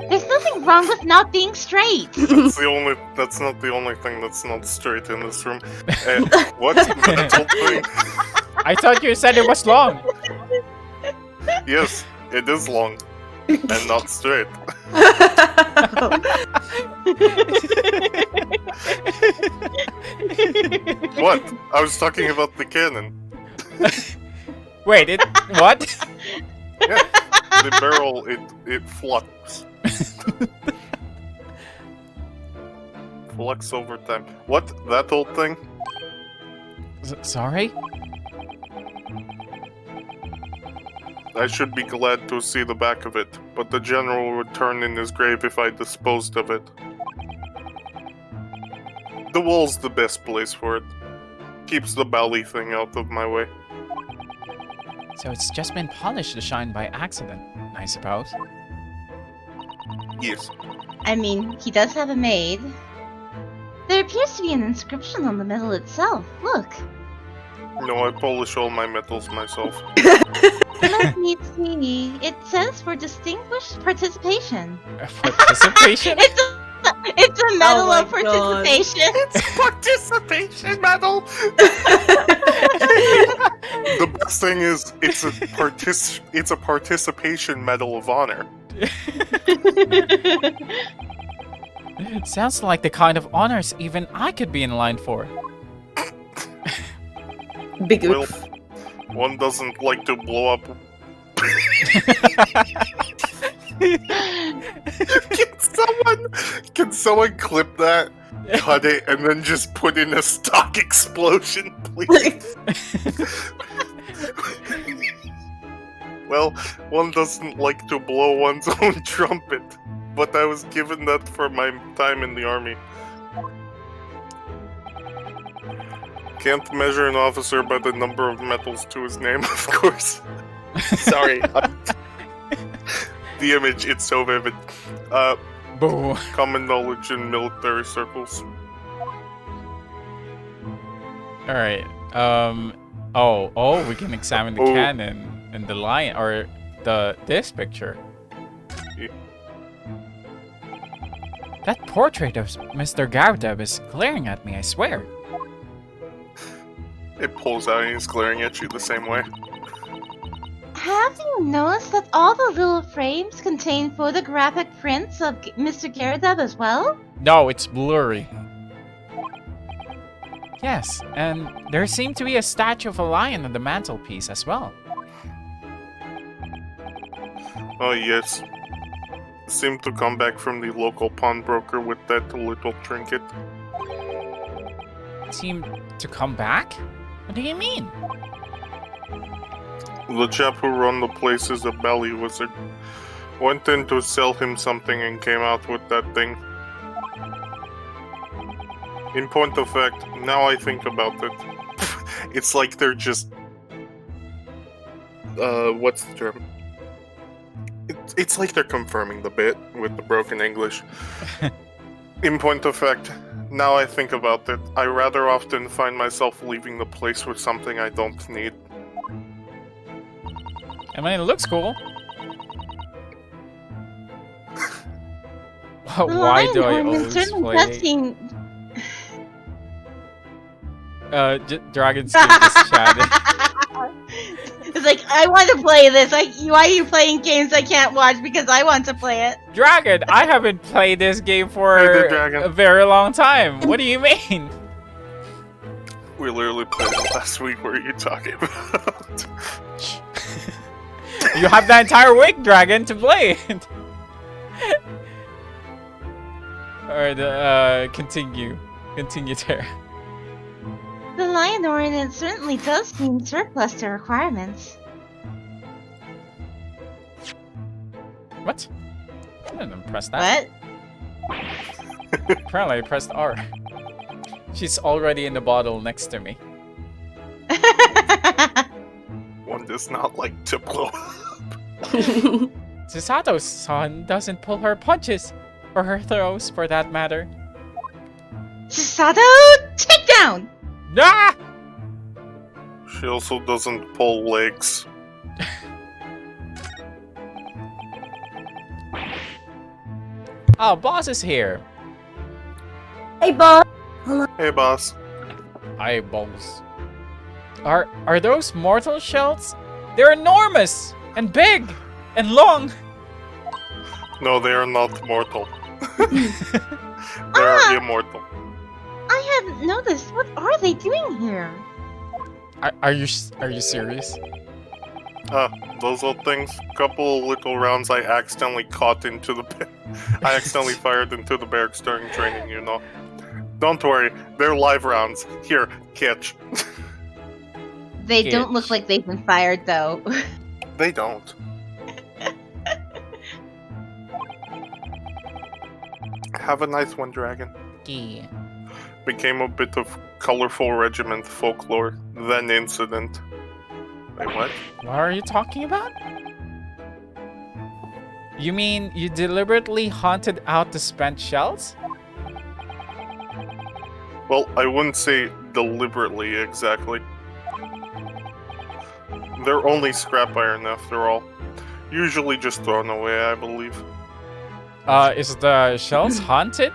There's nothing wrong with not being straight. that's not the only thing that's not straight in this room. What? Metal thing? I thought you said it was long. Yes, it is long and not straight. What? I was talking about the cannon. Wait, what? Yeah, the barrel it flux. Flux over time. What? That old thing? Sorry? I should be glad to see the back of it, but the general would turn in his grave if I disposed of it. The wall's the best place for it. Keeps the bally thing out of my way. So it's just been polished to shine by accident, I suppose. Yes. I mean, he does have a maid. There appears to be an inscription on the medal itself. Look. No, I polish all my metals myself. Let me see. It says for distinguished participation. Participation? It's a medal my of participation. Participation medal! The best thing is, it's a participation medal of honor. Sounds like the kind of honors even I could be in line for. Big Well, oof. one doesn't like to blow up. Can someone clip that, cut it, and then just put in a stock explosion, please? Well, one doesn't like to blow one's own trumpet, but I was given that for my time in the army. Can't measure an officer by the number of medals to his name, of course. Sorry. The image, it's so vivid. Boo. Common knowledge in military circles. Alright. Oh, we can examine the Oh. cannon and the lion, or this picture. Yeah. That portrait of Mr. Gardev is glaring at me, I swear. It pulls out and he's glaring at you the same way. Have you noticed that all the little frames contain photographic prints of Mr. Garrett as well? No, it's blurry. Yes, and there seemed to be a statue of a lion on the mantelpiece as well. Oh yes. Seemed to come back from the local pawnbroker with that little trinket. Seemed to come back? What do you mean? The chap who run the place is a belly wizard. Went in to sell him something and came out with that thing. In point of fact, now I think about it, it's like they're just... what's the term? It's like they're confirming the bit with the broken English. In point of fact, now I think about it, I rather often find myself leaving the place with something I don't need. I mean, it looks cool. Why do I lion ornament always certainly play? does seem. Dragon Skin just chatted. It's like, I want to play this. Why are you playing games I can't watch? Because I want to play it. Dragon, I haven't played this game for Hey there, Dragon. a very long time. What do you mean? We literally played it last week. What are you talking about? You have the entire week, Dragon, to play it. Alright, continue. Continue there. The lion ornament certainly does seem surplus to requirements. What? I didn't press that. What? Apparently I pressed R. She's already in the bottle next to me. One does not like to blow up. Susato's son doesn't pull her punches. Or her throws, for that matter. Susato, take down! Nah! She also doesn't pull legs. Oh, boss is here. Hey, boss. Hey, boss. Eyeballs. Are those mortal shells? They're enormous and big and long. No, they are not mortal. They are immortal. I hadn't noticed. What are they doing here? Are you serious? Those little things. Couple little rounds I accidentally caught into the I accidentally fired into the barracks during training, you know. Don't worry, they're live rounds. Here, catch. They don't look like they've been fired, though. They don't. Have a nice one, Dragon. Yeah. Became a bit of colorful regiment folklore, then incident. Wait, what? What are you talking about? You mean you deliberately hunted out the spent shells? Well, I wouldn't say deliberately exactly. They're only scrap iron after all. Usually just thrown away, I believe. Is the shells haunted?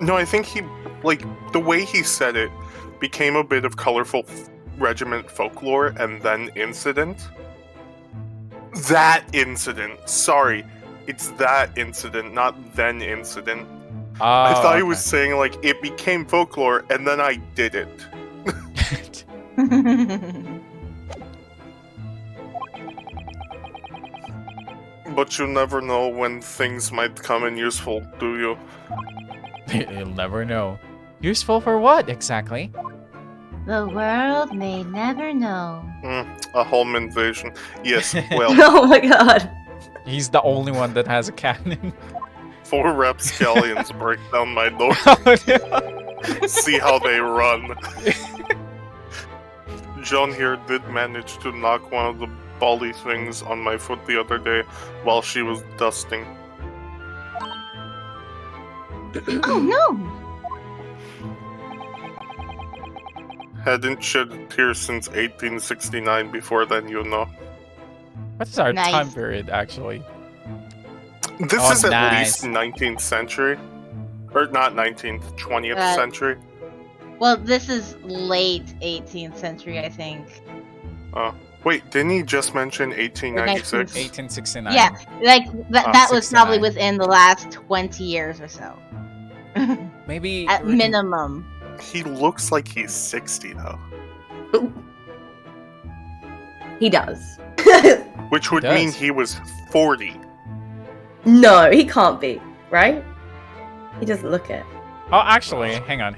No, I think he, like, the way he said it became a bit of colorful regiment folklore and then incident. That incident. Sorry. It's that incident, not then incident. I thought he was saying, like, it became folklore and then I did it. But you never know when things might come in useful, do you? You'll never know. Useful for what, exactly? The world may never know. A home invasion. Yes, well, Oh my god. He's the only one that has a cannon. 4 rapscallions break down my door. Oh, no. See how they run. John here did manage to knock one of the bally things on my foot the other day while she was dusting. Oh no! Hadn't shed a tear since 1869 before then, you know. What is our Nice. time period, actually? This Oh, is at nice. least 19th century. Or not 19th, 20th century. Well, this is late 18th century, I think. Wait, didn't he just mention 1896? 1869. Yeah, like that was 69. probably within the last 20 years or so. Maybe At minimum. He looks like he's 60 though. He does. Which would Does. mean he was 40. No, he can't be, right? He doesn't look it. Oh, actually, hang on.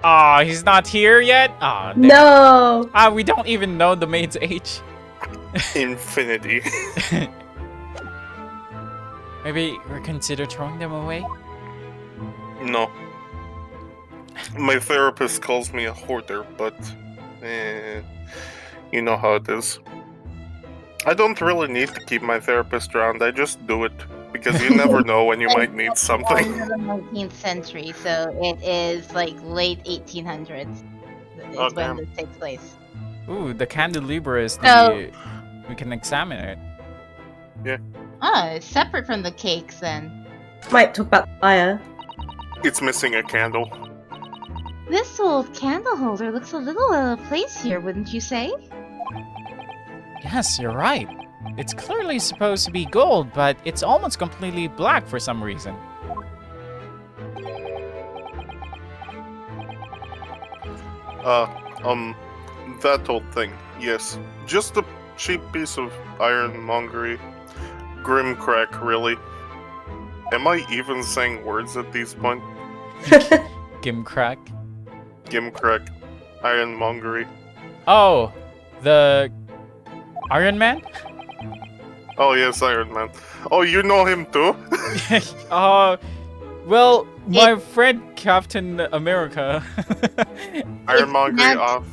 Oh, he's not here yet? Oh, No! we don't even know the maid's age. Infinity. Maybe reconsider throwing them away? No. My therapist calls me a hoarder, but you know how it is. I don't really need to keep my therapist around, I just do it. Because you never know when you might need something. Into the 19th century, so it is like late 1800s. Is Oh, when damn. this takes place. Ooh, the candelabra is So- we can examine it. Oh, it's separate from the cakes then. Might talk about the fire. It's missing a candle. This old candle holder looks a little out of place here, wouldn't you say? Yes, you're right. It's clearly supposed to be gold, but it's almost completely black for some reason. That old thing, yes. Just a cheap piece of ironmongery. Grimcrack, really. Am I even saying words at these points? Gimcrack. Gimcrack. Ironmongery. Oh, the Iron Man? Oh yes, Iron Man. Oh, you know him too? Well, my friend Captain America. Ironmongery not- off.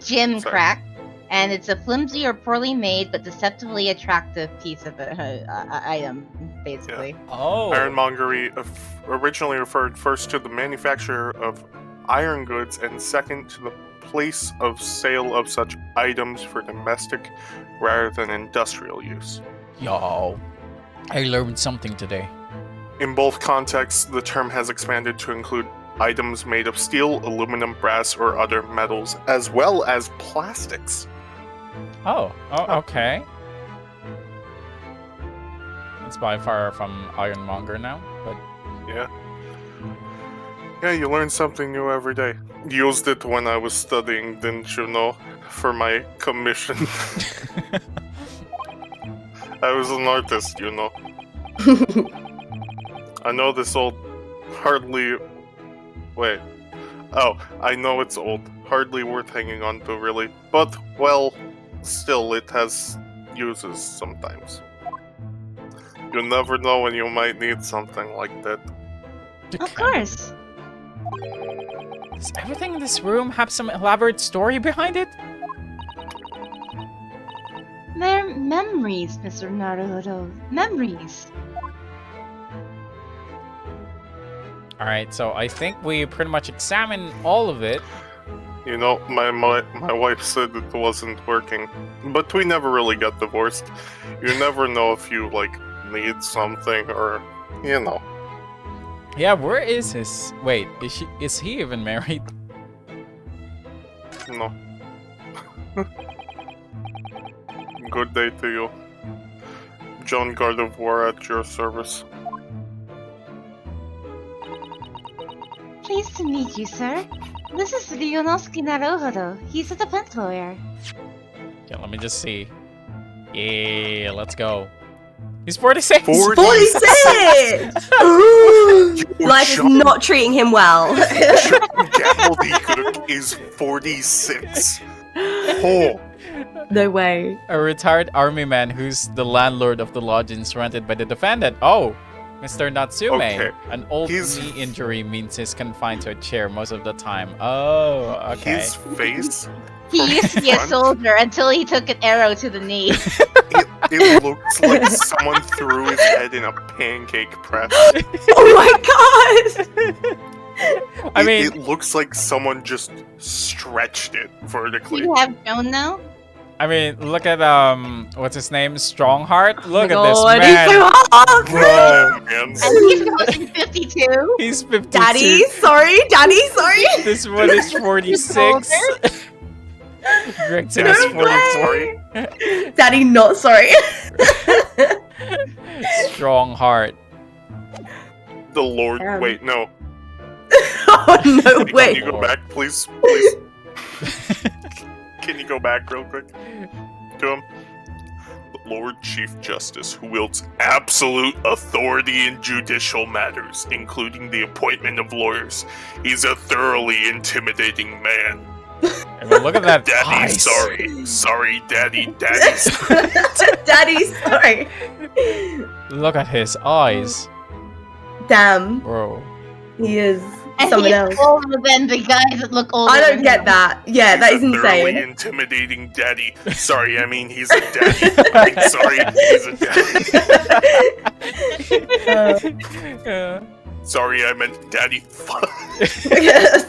Jim Sorry. crack, and it's a flimsy or poorly made but deceptively attractive piece of item, basically. Oh. Ironmongery originally referred first to the manufacture of iron goods and second to the place of sale of such items for domestic rather than industrial use. Yo, I learned something today. In both contexts, the term has expanded to include items made of steel, aluminum, brass, or other metals, as well as plastics. Oh, okay. It's by far from Ironmonger now, but Yeah. Yeah, you learn something new every day. Used it when I was studying, didn't you know? For my commission. I was an artist, you know. I know this old, hardly... Wait. Oh, I know it's old. Hardly worth hanging on to, really. But, well, still, it has uses sometimes. You never know when you might need something like that. Of course. Does everything in this room have some elaborate story behind it? They're memories, Mr. Naruto. Memories. Alright, so I think we pretty much examined all of it. You know, my wife said it wasn't working, but we never really got divorced. You never know if you, like, need something or, you know. Yeah, where is his... Wait, is he even married? No. Good day to you. John Guard of War at your service. Pleased to meet you, sir. This is Ryunosuke Naruhodo. He's a defense lawyer. Yeah, let me just see. Yeah, let's go. He's 46! 46! Ooh, life is John- not treating him well. Cook is 46. Oh, No way. A retired army man who's the landlord of the lodgings rented by the defendant. Oh, Mr. Natsume. Okay. An old He's- knee injury means he's confined to a chair most of the time. Oh, okay. his face, He used to be a Front? soldier until he took an arrow to the knee. it looks like someone threw his head in a pancake press. Oh my god! I mean, it looks like someone just stretched it Do vertically. you have Joan now? look at what's his name? Strongheart. Look at Oh, this man. he's so hot. Bro, man. And he's going 52. He's 52. Daddy, sorry. Daddy, sorry. This one is 46. Gregson is No 44. way. Daddy, not sorry. Strongheart. The Lord. Wait, no. Oh no, Can wait. you go back, please? Please. Can you go back real quick to him? The Lord Chief Justice, who wields absolute authority in judicial matters, including the appointment of lawyers. He's a thoroughly intimidating man. I mean, look at that Daddy, eyes. sorry. Sorry, Daddy. Daddy, sorry. Daddy, sorry. Look at his eyes, Damn, bro. he is And someone he's else. older than the guys that look older. I don't than get him. that. Yeah, that is He's a thoroughly insane. intimidating daddy. Sorry, I mean he's a daddy. Sorry, he's a daddy. Sorry, I meant daddy. Yes.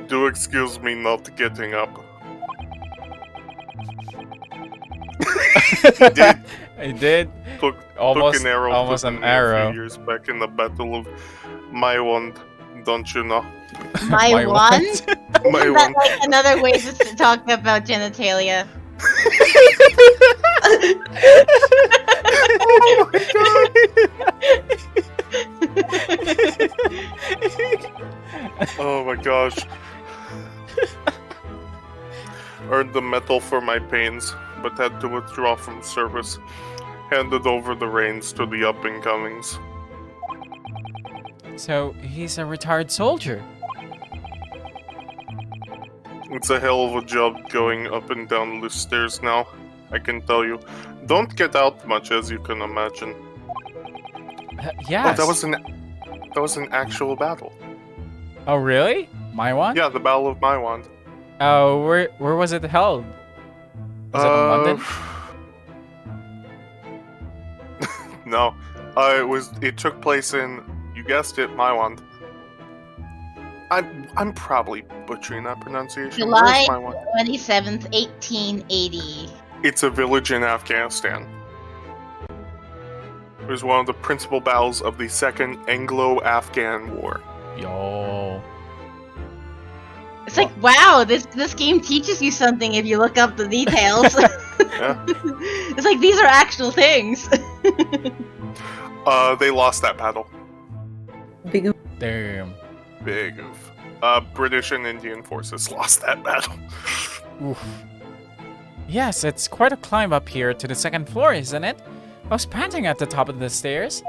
Do excuse me not getting up. He did. I did. Took Almost, an arrow almost to the an knee a arrow. few years back in the Battle of Maiwand. Don't you know? My My wand? wand. Isn't that Maiwand. like another way to talk about genitalia? Oh my god! Oh my gosh. Earned the medal for my pains, but had to withdraw from service. Handed over the reins to the up-and-comings. So he's a retired soldier. It's a hell of a job going up and down the stairs now, I can tell you. Don't get out much, as you can imagine. Yes. Oh, that was an actual battle. Oh, really? My one? Yeah, the Battle of Maiwand. Oh, where was it held? Was it in London? No, it took place in, you guessed it, Maiwand. I'm probably butchering that pronunciation. July Where's Maiwand? 27th, 1880. It's a village in Afghanistan. It was one of the principal battles of the Second Anglo-Afghan War. Yo. It's like, wow, this game teaches you something if you look up the details. Yeah. It's like, these are actual things. They lost that battle. Big Damn. Big oof. British and Indian forces lost that battle. Oof. Yes, it's quite a climb up here to the second floor, isn't it? I was panting at the top of the stairs.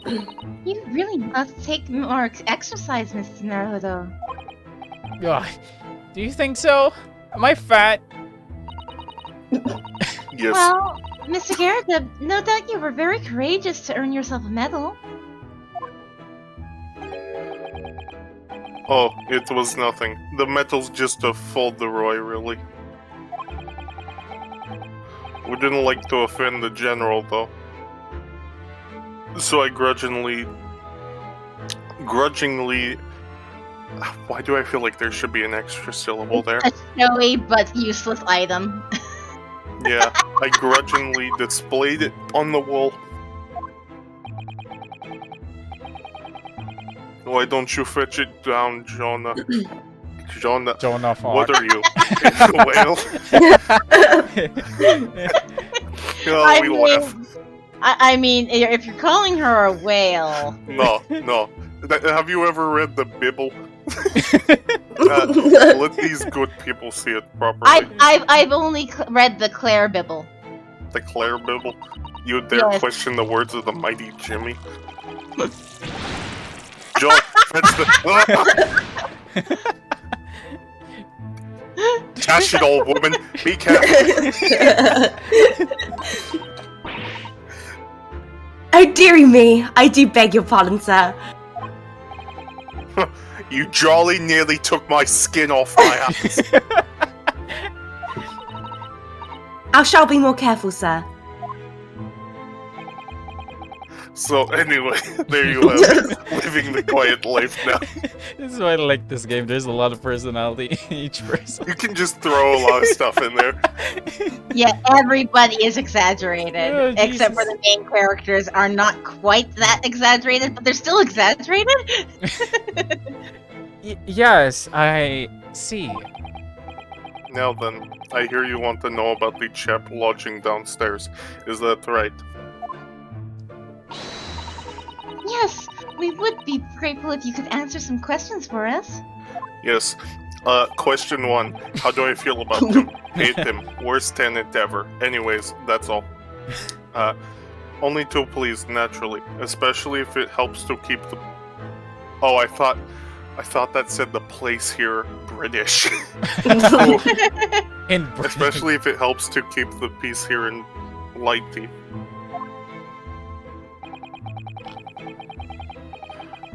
You really must take more exercise, Mr. Naruto. Ugh. Do you think so? Am I fat? Yes. Well, Mr. Garrett, no doubt you were very courageous to earn yourself a medal. Oh, it was nothing. The medal's just a folderoy, really. We didn't like to offend the general, though. So I grudgingly... Why do I feel like there should be an extra syllable there? A showy but useless item. Yeah, I grudgingly displayed it on the wall. Why don't you fetch it down, Jonah? Jonah, Jonah what Farr. are you? A whale? Oh, we laugh. I mean, if you're calling her a whale, No. Have you ever read the Bible? Let these good people see it properly. I've only read the Claire Bible. The Claire Bible? You dare Yes. question the words of the mighty Jimmy? John, fetch the... Dash it, old woman! Be careful! Oh, dearie me! I do beg your pardon, sir. You jolly nearly took my skin off my hands. I shall be more careful, sir. So anyway, there you have it. Living the quiet life now. This is why I like this game. There's a lot of personality in each person. You can just throw a lot of stuff in there. Yeah, everybody is exaggerated, Oh, except for Jesus. the main characters are not quite that exaggerated, but they're still exaggerated. Yes, I see. Now then, I hear you want to know about the chap lodging downstairs. Is that right? Yes, we would be grateful if you could answer some questions for us. Yes. Question 1. How do I feel about him? Hate him. Worst tenant ever. Anyways, that's all. Only to please, naturally. Especially if it helps to keep the... Oh, I thought that said the place here British. In Britain. Especially if it helps to keep the peace here in Lighty.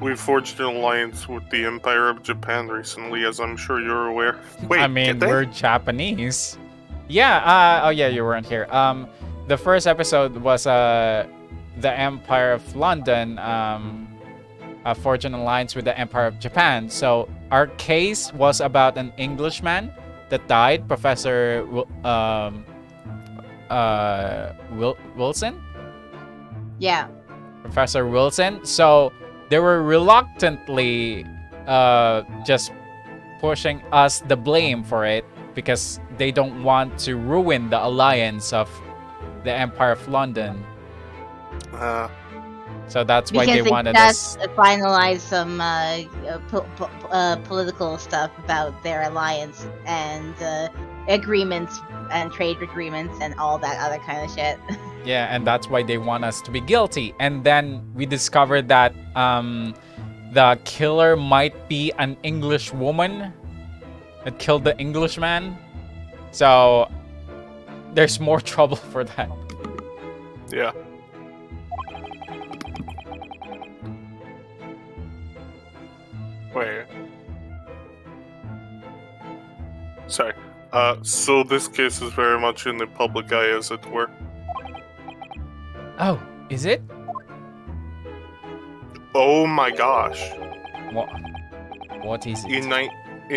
We forged an alliance with the Empire of Japan recently, as I'm sure you're aware. Wait, I mean, did they? we're Japanese. Yeah, oh yeah, you weren't here. The first episode was the Empire of London forged an alliance with the Empire of Japan. So our case was about an Englishman that died, Professor Wilson? Yeah. Professor Wilson. So they were reluctantly just pushing us the blame for it because they don't want to ruin the alliance of the Empire of London. So that's why Because they wanted just us. finalize some political stuff about their alliance and agreements and trade agreements and all that other kind of shit. Yeah, and that's why they want us to be guilty. And then we discovered that the killer might be an English woman that killed the Englishman. So there's more trouble for that. Yeah. Wait. Sorry. So this case is very much in the public eye, as it were. Oh, is it? Oh my gosh. What is it? In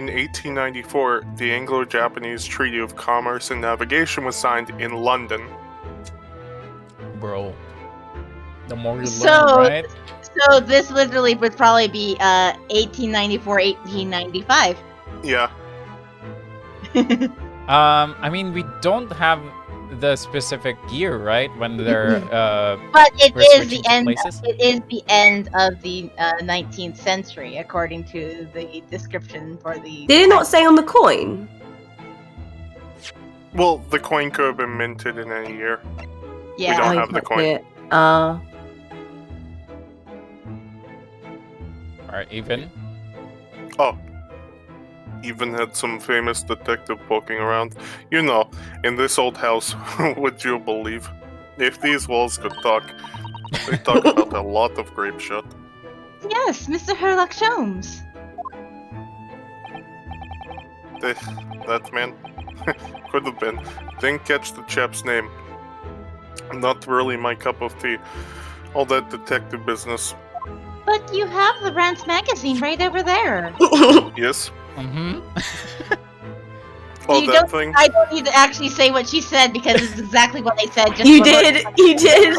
1894, the Anglo-Japanese Treaty of Commerce and Navigation was signed in London. Bro. The more you So- learn, right? So this literally would probably be 1894, 1895. Yeah. I mean, we don't have the specific year, right? When they're But it We're is switching the to end. places? It is the end of the 19th century, according to the description for the. Did it not say on the coin? Well, the coin could have been minted in any year. Yeah. don't Oh, you have the can't coin. see it. Alright, even. Oh. Even had some famous detective poking around. You know, in this old house, would you believe? If these walls could talk, they talk about a lot of grape shot. Yes, Mr. Herlock Sholmes. That man could have been. Didn't catch the chap's name. Not really my cup of tea. All that detective business. But you have the Rants magazine right over there. Yes? Mm-hmm. Oh, You that don't- thing? I don't need to actually say what she said because it's exactly what I said. Just You for her- did. You did.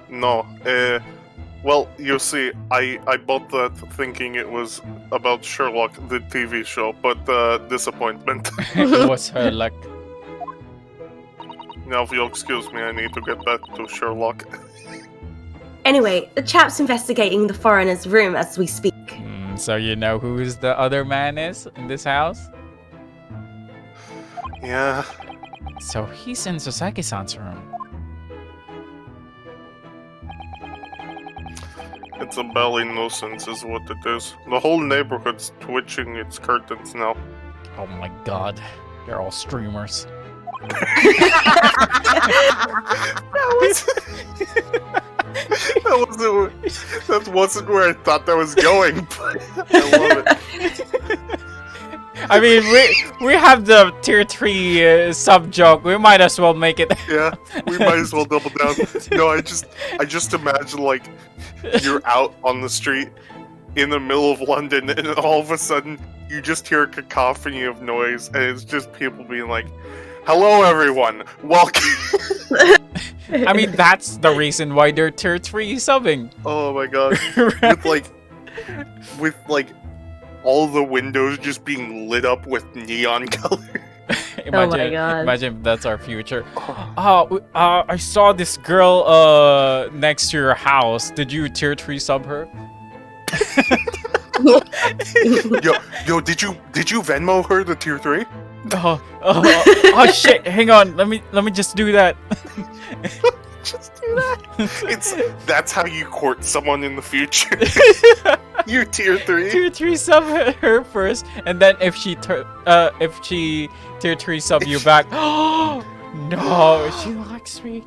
No. Well, you see, I bought that thinking it was about Sherlock, the TV show, but disappointment. It was her luck. Now, if you'll excuse me, I need to get back to Sherlock. Anyway, the chap's investigating the foreigner's room as we speak. So you know who the other man is in this house? Yeah. So he's in Sosaki-san's room. It's a belly nuisance is what it is. The whole neighborhood's twitching its curtains now. Oh my god. They're all streamers. That wasn't where I thought that was going, but I love it. I mean, we have the tier 3 sub joke. We might as well make it. Yeah, we might as well double down. No, I just imagine like you're out on the street in the middle of London, and all of a sudden you just hear a cacophony of noise, and it's just people being like, "Hello, everyone, welcome." I mean, that's the reason why they're tier 3 subbing. Oh my god, with like all the windows just being lit up with neon color. Oh my god. Imagine if that's our future. I saw this girl next to your house. Did you tier 3 sub her? Yo, did you Venmo her the tier 3? Oh shit! Hang on. Let me just do that. Just do that. That's how you court someone in the future. You tier 3. Tier 3 sub her first, and then if she tier 3 sub you back, oh no, she likes me.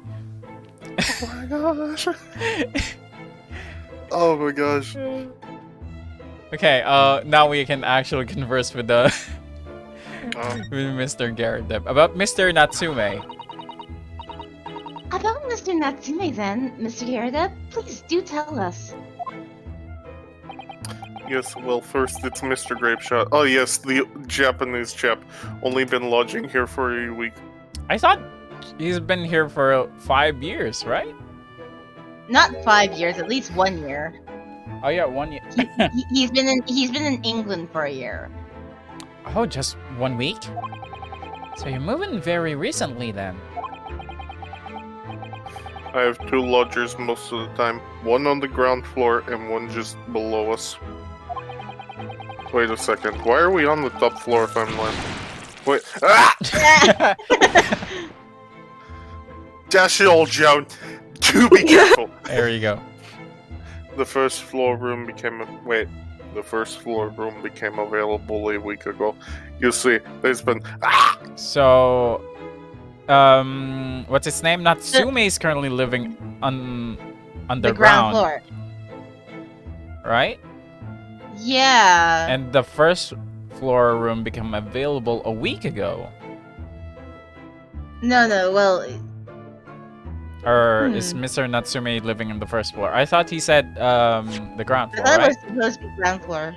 Oh my gosh. Oh my gosh. Okay, now we can actually converse with the with Mr. Garrett about Mr. Natsume. About Mr. Natsume, then, Mr. Garrett, please do tell us. Yes, well, first it's Mr. Grapeshot. Oh, yes, the Japanese chap. Only been lodging here for a week. I thought he's been here for 5 years, right? Not 5 years, at least 1 year. Oh yeah, 1 year. He's been in England for a year. Oh, just 1 week? So you're moving very recently then. I have 2 lodgers most of the time. One on the ground floor and one just below us. Wait a second. Why are we on the top floor if I'm landing? Wait. Ah! Dash it all, Joan. Do be careful. There you go. The first floor room became available a week ago. You see, there's been So, what's his name? Natsume is currently living underground, The ground floor. right? Yeah. And the first floor room became available a week ago. No, well, Or is Mr. Natsume living in the first floor? I thought he said the ground I floor, thought right? it was supposed to be ground floor.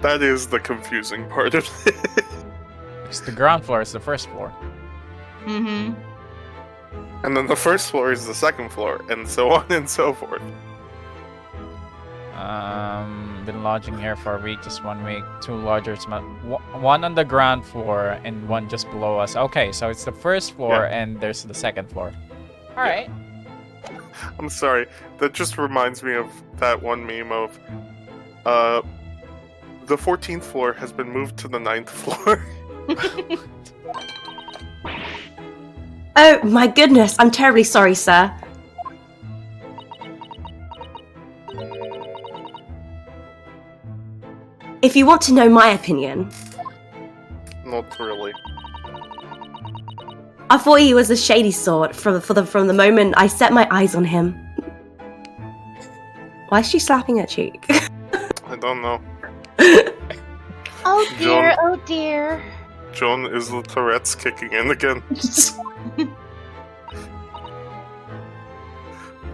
that is the confusing part of it. Because the ground floor is the first floor. Mm-hmm. And then the first floor is the second floor, and so on and so forth. Been lodging here for a week, just 1 week. 2 lodgers, one on the ground floor and one just below us. Okay, so it's the first floor and there's the second floor. All right. I'm sorry, that just reminds me of that one meme of, the 14th floor has been moved to the 9th floor. Oh my goodness, I'm terribly sorry, sir. If you want to know my opinion, Not really. I thought he was a shady sort from the moment I set my eyes on him. Why is she slapping her cheek? I don't know. Oh dear, John. oh dear. John, is the Tourette's kicking in again?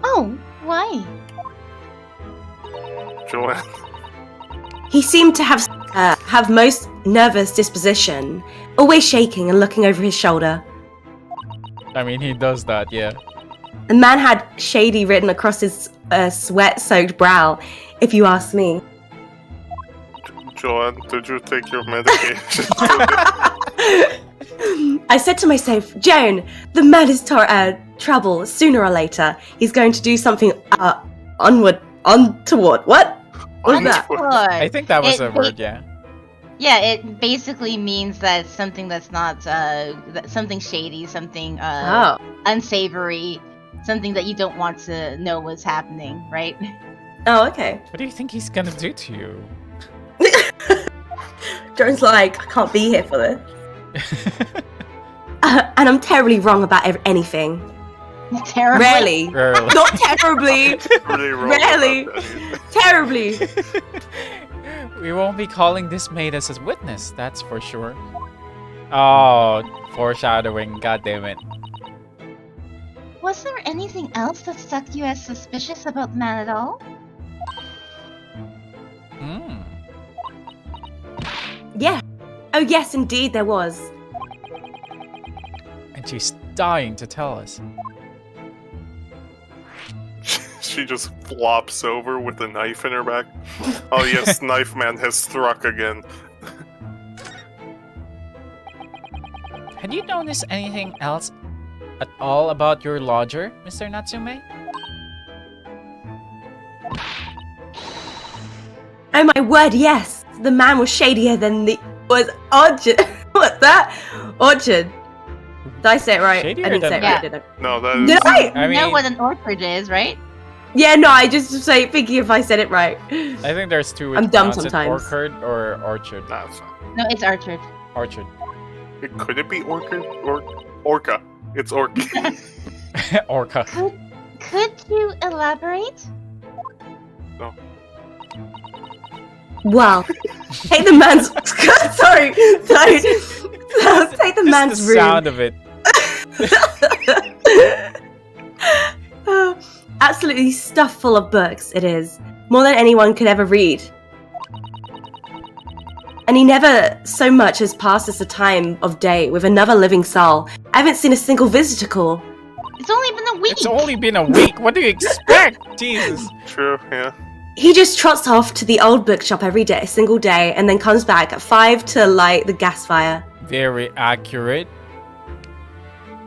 Oh, why? Joanne? He seemed to have most nervous disposition, always shaking and looking over his shoulder. I mean, he does that, yeah. The man had shady written across his sweat-soaked brow, if you ask me. Joanne, did you take your medication? I said to myself, Joan, the man is trouble. Sooner or later, he's going to do something untoward. What? What was that? I think that was It- a word, yeah. Yeah, it basically means that something that's not something shady, something Oh. unsavory, something that you don't want to know what's happening, right? Oh, okay. What do you think he's gonna do to you? Joan's like, I can't be here for this. And I'm terribly wrong about anything. Terrible. Rarely. Rarely. Not terribly. Really wrong Really? about that. Terribly. We won't be calling this maid as a witness, that's for sure. Oh, foreshadowing, god damn it. Was there anything else that struck you as suspicious about the man at all? Hmm. Yeah. Oh, yes, indeed, there was. And she's dying to tell us. She just flops over with a knife in her back. Oh yes, Knife Man has struck again. Had you noticed anything else at all about your lodger, Mr. Natsume? Oh my word, yes. The man was shadier than the was Orchard. What's that? Orchard. Did I say it right? Shadier I didn't than say it that. right, did I? No, that is. Did I? I You know mean, what an orchard is, right? Yeah, no, I just say thinking if I said it right. I think there's two ways I'm to dumb pronounce it, sometimes. orchard or orchard. Nah, it's not. No, it's orchard. Orchard. Could it be orchid or orca? It's orca. Orca. Could you elaborate? Well, take the man's sorry. Take the Just man's the room. sound of it. Absolutely stuffed full of books, it is. more than anyone could ever read. And he never so much as passes a time of day with another living soul. I haven't seen a single visitor call. It's only been a week. It's only been a week. What do you expect? Jesus. True, yeah. He just trots off to the old bookshop every day, single day, and then comes back at 5 to light the gas fire. Very accurate.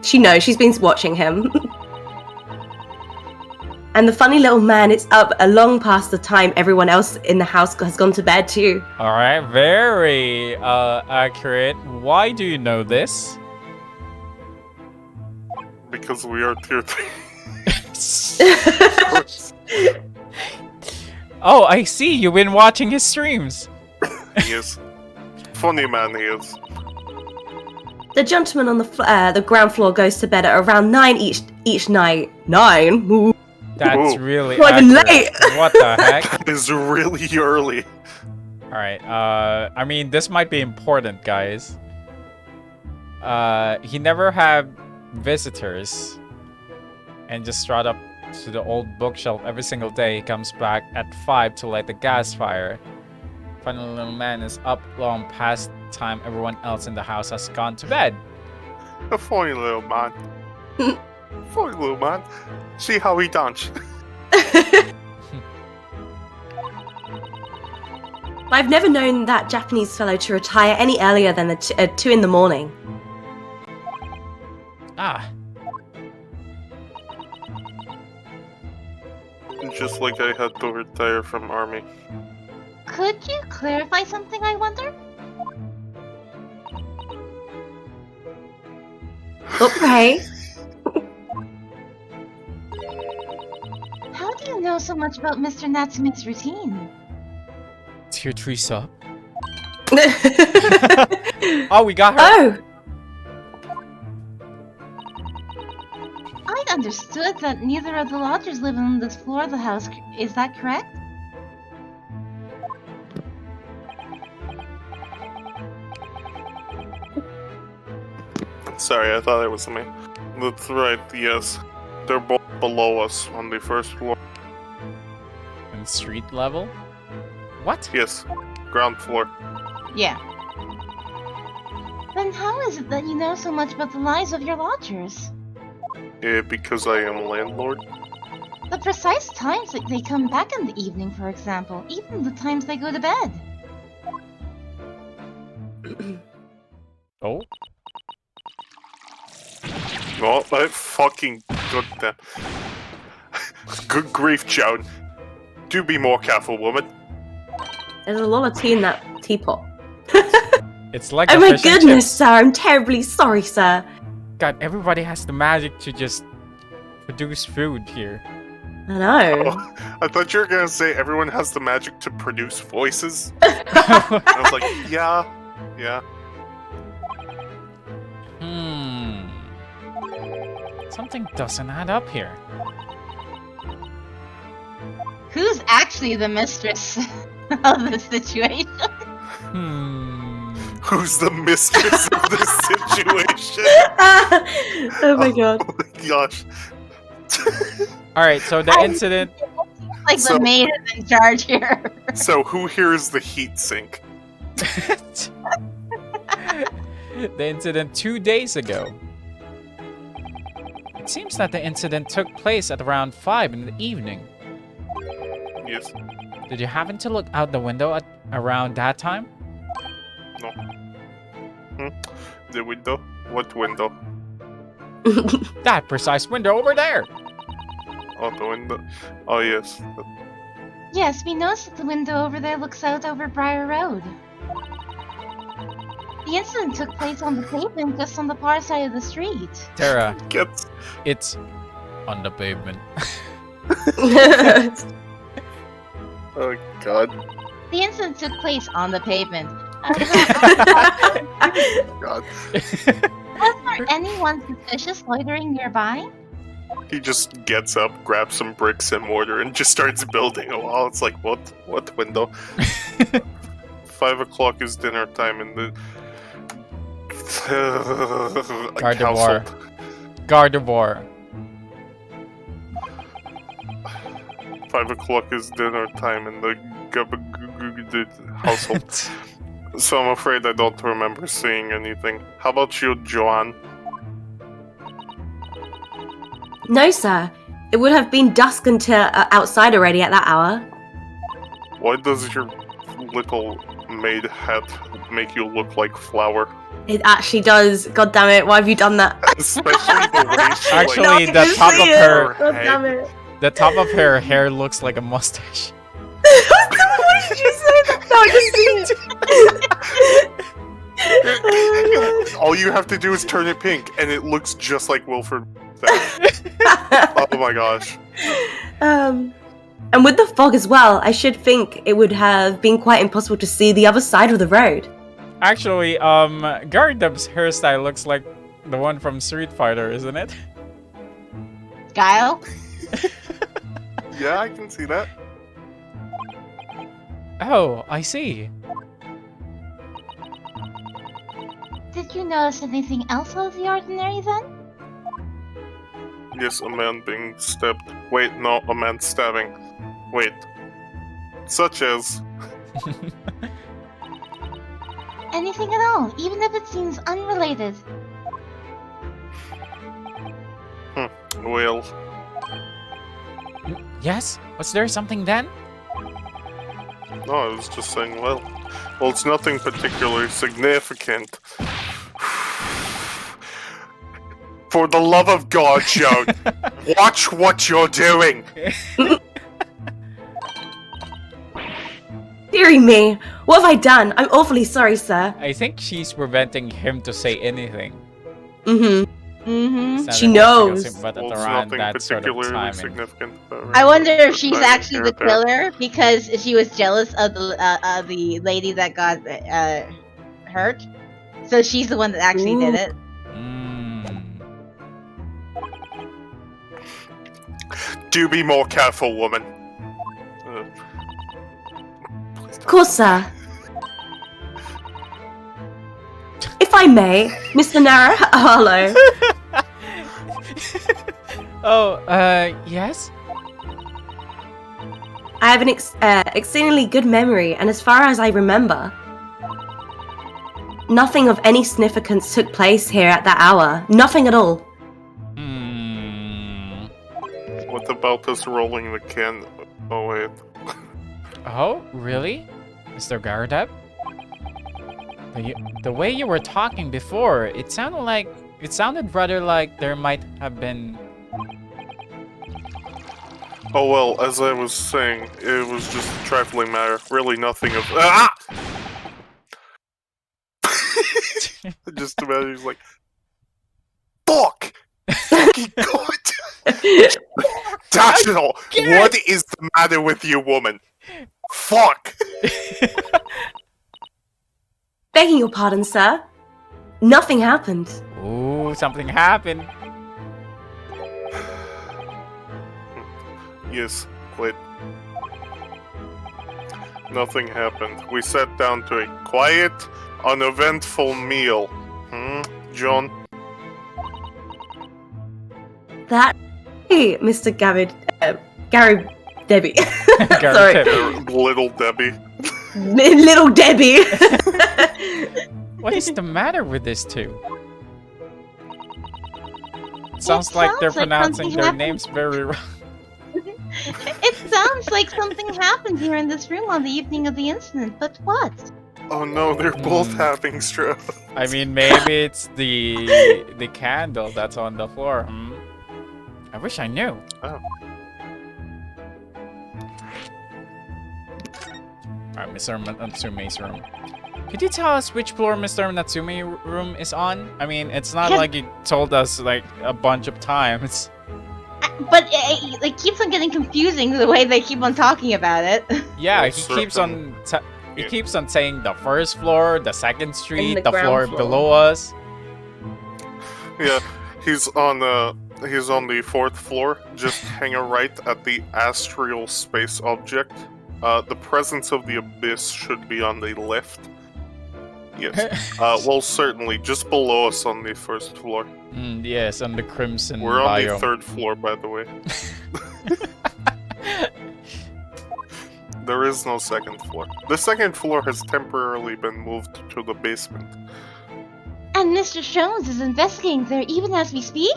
She knows, she's been watching him. And the funny little man is up a long past the time everyone else in the house has gone to bed too. All right, very accurate. Why do you know this? Because we are tier 3. Oh, I see. You've been watching his streams. He is. Funny man he is. The gentleman on the ground floor goes to bed at around 9 each night. 9? Ooh. That's Ooh. really Not even accurate. late. What the heck? That is really early. All right. I mean, this might be important, guys. He never had visitors, and just trot up to the old bookshelf every single day. He comes back at 5 to light the gas fire. Funny little man is up long past the time everyone else in the house has gone to bed. A funny little man. Funny little man. See how he dance. I've never known that Japanese fellow to retire any earlier than 2 in the morning. Ah, Just like I had to retire from army. Could you clarify something, I wonder? Okay. How do you know so much about Mr. Natsume's routine? tier 3 sub. Oh, we got her. Oh! I understood that neither of the lodgers live on this floor of the house. Is that correct? Sorry, I thought it was me. That's right, yes. They're both below us on the first floor. And street level? What? Yes, ground floor. Yeah. Then how is it that you know so much about the lives of your lodgers? Because I am a landlord. The precise times that they come back in the evening, for example, even the times they go to bed. Oh? Oh, I fucking goddamn. Good grief, Joan. Do be more careful, woman. There's a lot of tea in that teapot. It's like Oh a my fish and goodness, chips. sir. I'm terribly sorry, sir. God, everybody has the magic to just produce food here. I know. Oh, I thought you were gonna say everyone has the magic to produce voices. I was like, yeah. Something doesn't add up here. Who's actually the mistress of the situation? Who's the mistress of this situation? Oh my god. Oh my gosh. Alright, so the incident... Like So- the maid is in charge here. So who here is the heat sink? The incident 2 days ago. It seems that the incident took place at around 5 in the evening. Yes. Did you happen to look out the window at around that time? No. The window? What window? That precise window over there! Oh, the window. Oh, yes. Yes, we noticed that the window over there looks out over Briar Road. The incident took place on the pavement just on the far side of the street. Tara, Gets. it's on the pavement. Oh, God. The incident took place on the pavement. God. Was there anyone suspicious loitering nearby? He just gets up, grabs some bricks and mortar, and just starts building a wall. It's like, what? What window? 5 o'clock is dinner time in the Gardevoir. Gardevoir. 5 o'clock is dinner time in the household. So I'm afraid I don't remember seeing anything. How about you, Joanne? No, sir. It would have been dusk until outside already at that hour. Why does your little maid hat make you look like Flower? It actually does. God damn it! Why have you done that? Especially the way she Actually, No, I the can top see of it. her God damn it! the top of her hair looks like a mustache. Why did you say that? No, I can see it. All you have to do is turn it pink, and it looks just like Wilford. Oh Oh my gosh. And with the fog as well, I should think it would have been quite impossible to see the other side of the road. Actually, Gardeb's hairstyle looks like the one from Street Fighter, isn't it? Guile? Yeah, I can see that. Oh, I see. Did you notice anything else out of the ordinary then? Yes, a man being stabbed. Wait, no, a man stabbing. Wait. Such as... Anything at all, even if it seems unrelated. Well... Yes? Was there something then? No, I was just saying, well... Well, it's nothing particularly significant. For the love of God, Joan, watch what you're doing! Dearie me, what have I done? I'm awfully sorry, sir. I think she's preventing him to say anything. Mm-hmm. Sounded She like knows. was but Well, it's around nothing that sort of particularly timing. significant about her. I wonder if she's But actually the here, there. killer because she was jealous of the lady that got hurt. So she's the one that actually did it. Do be more careful, woman. Of course, sir. If I may, Mr. Harlow. Oh, yes? I have an exceedingly good memory, and as far as I remember, nothing of any significance took place here at that hour. Nothing at all. What about us rolling the can? Oh, wait. Oh, really? Mr. Gardeb? The way you were talking before, it sounded rather like there might have been... Oh, well, as I was saying, it was just a trifling matter. Really nothing of... Ah! Just imagine he's like... Fuck! Fucking God! National! What is the matter with you, woman? Fuck! Begging your pardon, sir. Nothing happened. Ooh, something happened. Yes, wait. Nothing happened. We sat down to a quiet, uneventful meal. John? That... Hey, Mr. Gary Debbie. Gary Sorry. Debbie. Little Debbie. Little Debbie. What is the matter with this two? Sounds like they're sounds like pronouncing something their happened. names very wrong. It sounds like something happened here in this room on the evening of the incident, but what? Oh no, they're both having stroke. I mean, maybe it's the candle that's on the floor. I wish I knew. Oh. Alright, Mr. Natsume's room. Could you tell us which floor Mr. Natsume's room is on? I mean, it's not like you told us like a bunch of times. But it keeps on getting confusing the way they keep on talking about it. Yeah, Well, he keeps on he Yeah. keeps on saying the first floor, the second street, the the ground floor floor. below us. Yeah, he's on the 4th floor, just hanging right at the astral space object. The presence of the abyss should be on the left. Yes. Well, certainly, just below us on the 1st floor. Yes, on the crimson We're on biome. the 3rd floor, by the way. There is no second floor. The second floor has temporarily been moved to the basement. And Mr. Jones is investigating there even as we speak?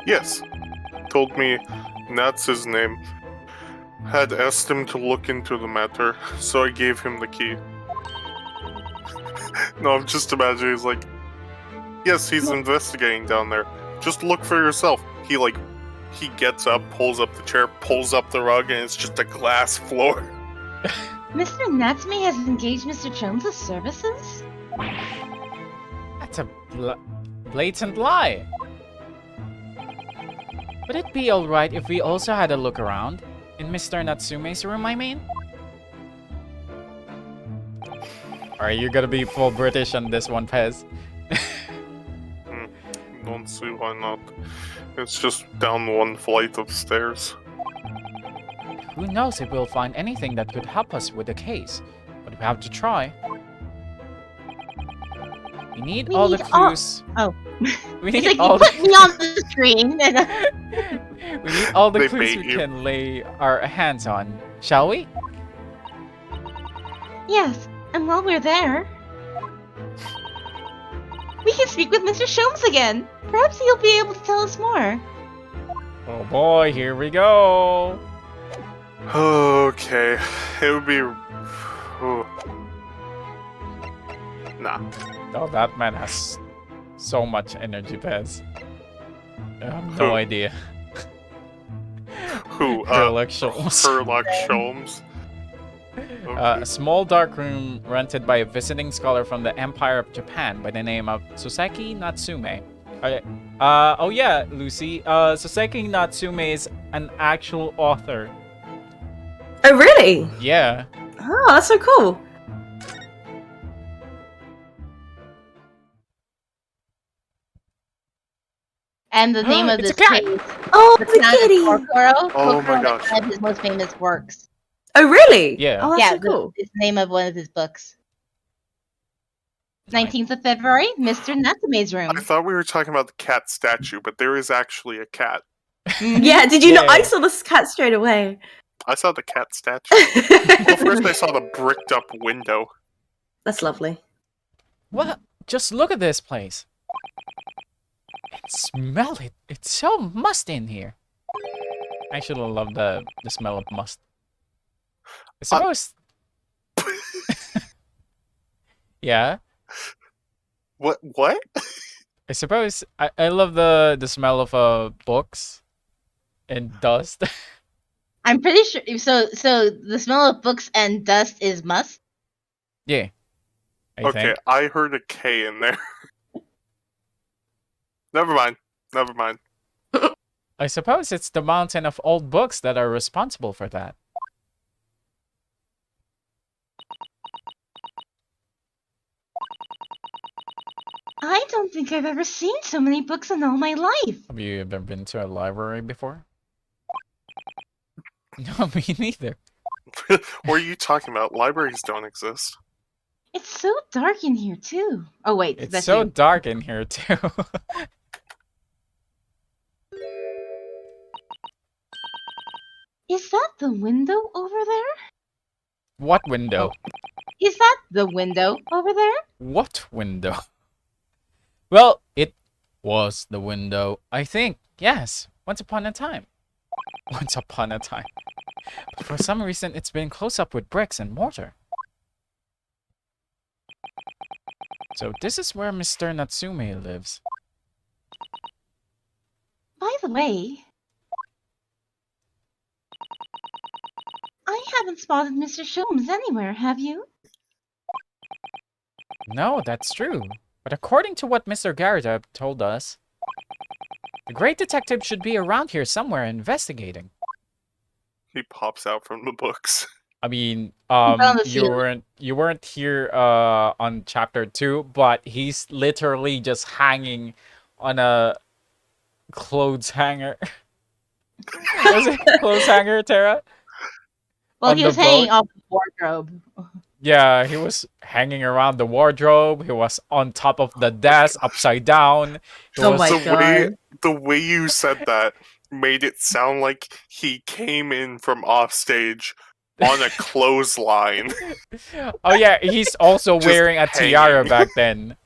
Yes. Told me Nat's his name. Had asked him to look into the matter, so I gave him the key. No, I'm just imagining he's like, yes, he's investigating down there. Just look for yourself. He gets up, pulls up the chair, pulls up the rug, and it's just a glass floor. Mr. Natsume has engaged Mr. Jones' services? That's a blatant lie. Would it be alright if we also had a look around? In Mr. Natsume's room, I mean? Are you gonna be full British on this one, Pez? Don't see why not. It's just down one flight of stairs. Who knows if we'll find anything that could help us with the case. But we have to try. We need all the clues. We It's need like, all you put me on the screen and We need all the They clues bait we you. can lay our hands on. Shall we? Yes, and while we're there, we can speak with Mr. Sholmes again. Perhaps he'll be able to tell us more. Oh boy, here we go. Okay, it would be. Ooh. Nah. Oh, that man has so much energy, Pez. I have Who? no idea. Who? Sherlock Sholmes. Sherlock Sholmes. A small dark room rented by a visiting scholar from the Empire of Japan by the name of Soseki Natsume. Okay. Oh yeah, Lucy. Soseki Natsume is an actual author. Oh, really? Yeah. Oh, that's so cool. And the name of It's this a cat! case, Oh, the the Town of kitty. Kokoro. Oh my Kokoro is gosh. one of his most famous works. Oh, really? Yeah. Oh, that's Yeah, so cool. it's the name of one of his books. 19th of February, Mr. Natsume's room. I thought we were talking about the cat statue, but there is actually a cat. Yeah, did you know? I Yeah. saw this cat straight away. I saw the cat statue. Well, first I saw the bricked up window. That's lovely. What? Just look at this place. And smell it. It's so musty in here. I actually love the smell of must. I suppose. Yeah. What? I suppose I love the smell of books and dust. I'm pretty sure. So the smell of books and dust is must. Yeah. I Okay, think. I heard a K in there. Never mind. I suppose it's the mountain of old books that are responsible for that. I don't think I've ever seen so many books in all my life. Have you ever been to a library before? No, me neither. What are you talking about? Libraries don't exist. It's so dark in here too. Oh wait, It's that's so you. dark in here too. Is that the window over there? What window? Is that the window over there? What window? Well, it was the window, I think. Yes, once upon a time. Once upon a time. But for some reason, it's been closed up with bricks and mortar. So this is where Mr. Natsume lives. By the way, I haven't spotted Mr. Sholmes anywhere, have you? No, that's true. But according to what Mr. Garrett told us, the great detective should be around here somewhere investigating. He pops out from the books. I mean, on the you ceiling. weren't here on chapter 2, but he's literally just hanging on a clothes hanger. Was it clothes hanger, Tara? Well, On he the was hanging boat? off the wardrobe. Yeah, he was hanging around the wardrobe. He was on top of the desk, upside down. He Oh was, my the way God. the way you said that, made it sound like he came in from off stage on a clothesline. Oh yeah, he's also Just wearing a tiara hanging. back then.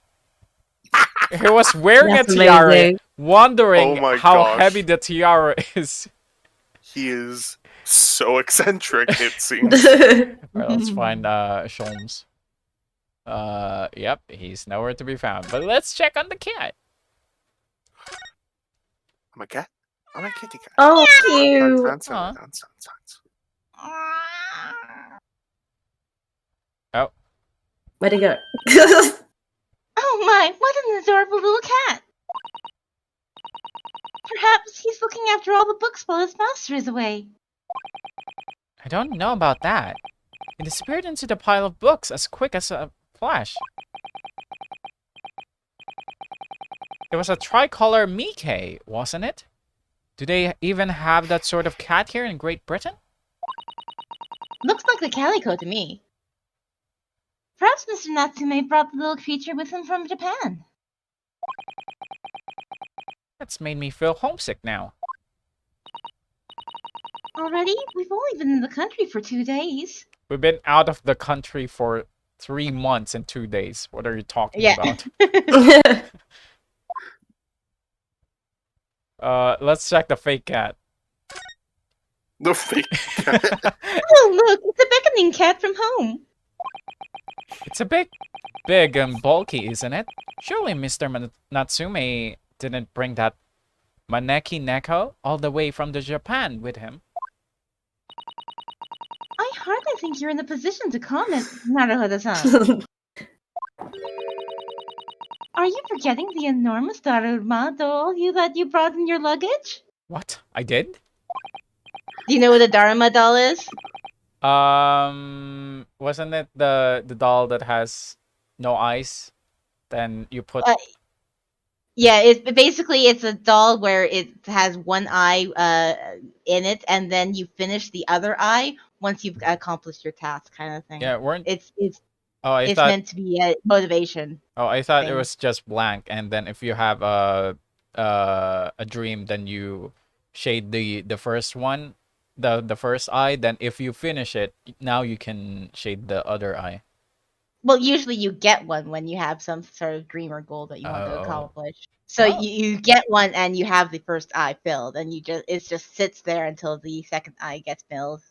He was wearing That's a tiara, amazing. wondering Oh my how gosh. heavy the tiara is. He is so eccentric, it seems. Alright, let's find Sholmes. Yep, he's nowhere to be found. But let's check on the cat. I'm a cat. I'm a kitty cat. Oh, cute. Aw. Where'd he go? Oh my, what an adorable little cat! Perhaps he's looking after all the books while his master is away. I don't know about that. He disappeared into the pile of books as quick as a flash. It was a tricolor Mickey, wasn't it? Do they even have that sort of cat here in Great Britain? Looks like the calico to me. Perhaps Mr. Natsume brought the little creature with him from Japan. That's made me feel homesick now. Already? We've only been in the country for 2 days. We've been out of the country for 3 months and 2 days. What are you talking about? Let's check the fake cat. The fake cat. Oh, look, it's a beckoning cat from home. It's a big and bulky, isn't it? Surely Mr. Natsume didn't bring that Maneki Neko all the way from the Japan with him. I hardly think you're in the position to comment, Naruhodo-san. Are you forgetting the enormous Daruma doll that you brought in your luggage? What? I did? Do you know what a Daruma doll is? Wasn't it the doll that has no eyes? Then you put Yeah, it's a doll where it has one eye in it, and then you finish the other eye once you've accomplished your task, kind of thing. yeah, weren't It's I thought meant to be a motivation. I thought it thing. was just blank, and then if you have a dream, then you shade the first one, the first eye. Then if you finish it, now you can shade the other eye. Well, usually you get one when you have some sort of dream or goal that you want to Oh. accomplish. So Oh. you get one and you have the first eye filled, and it just sits there until the second eye gets filled.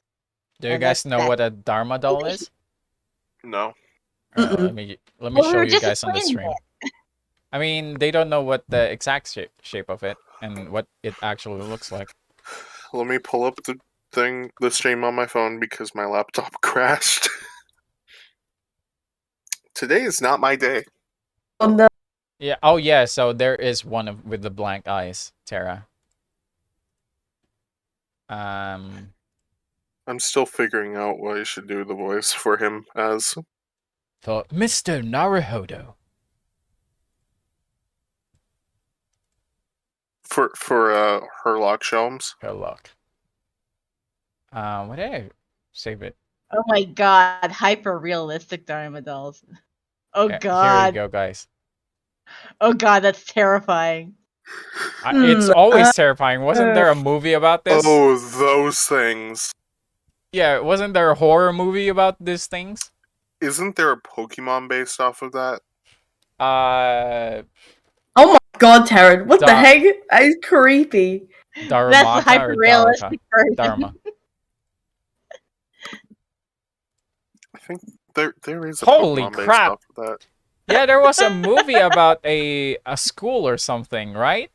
Do you And guys that's know that. what a Dharma doll is? No. Let me Well, show we were you just guys on the explaining stream. I mean, they don't know what the exact shape of it and what it actually looks like. Let me pull up the stream on my phone because my laptop crashed. Today is not my day. Oh no. Yeah. Oh yeah. So there is one with the blank eyes, Tara. I'm still figuring out what I should do the voice for him as. So Mr. Naruhodo. For Herlock Shelms. Herlock. What did I save it? Oh my god, hyper realistic Dharma dolls. Oh Yeah, god. here you go, guys. Oh god, that's terrifying. It's always terrifying. Wasn't there a movie about this? Oh, those things. Yeah, wasn't there a horror movie about these things? Isn't there a Pokemon based off of that? Oh my god, Taryn, what the heck? That is creepy. Dharmata That's the or hyper realistic version. Dharma. I think there is a Holy Pokemon crap. based off of that. Yeah, there was a movie about a school or something, right?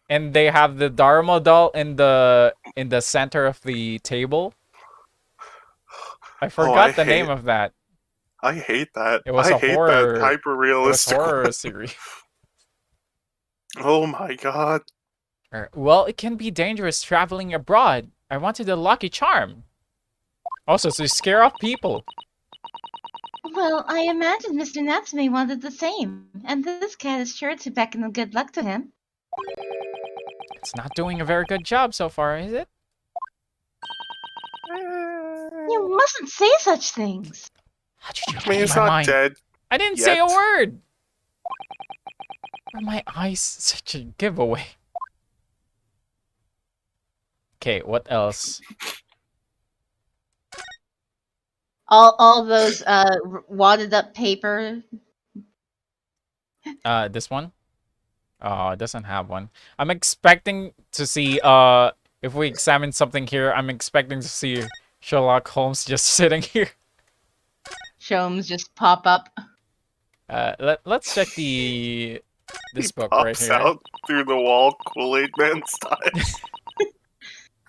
And they have the Dharma doll in the center of the table. I forgot the name of that. I hate that. It was I a hate horror. that hyper realistic horror series. Oh my god. Well, it can be dangerous traveling abroad. I wanted a lucky charm. Also, to scare off people. Well, I imagine Mr. Natsume wanted the same, and this cat is sure to beckon good luck to him. It's not doing a very good job so far, is it? You mustn't say such things. How did you I mean, read it's my not mind? dead. I didn't say a yet. word. Are my eyes such a giveaway? Okay, what else? All those wadded up paper. This one? Oh, it doesn't have one. I'm expecting to see, if we examine something here, I'm expecting to see Sherlock Holmes just sitting here. Shows just pop up. Let's check this He book right pops here. out through the wall, Kool-Aid Man style.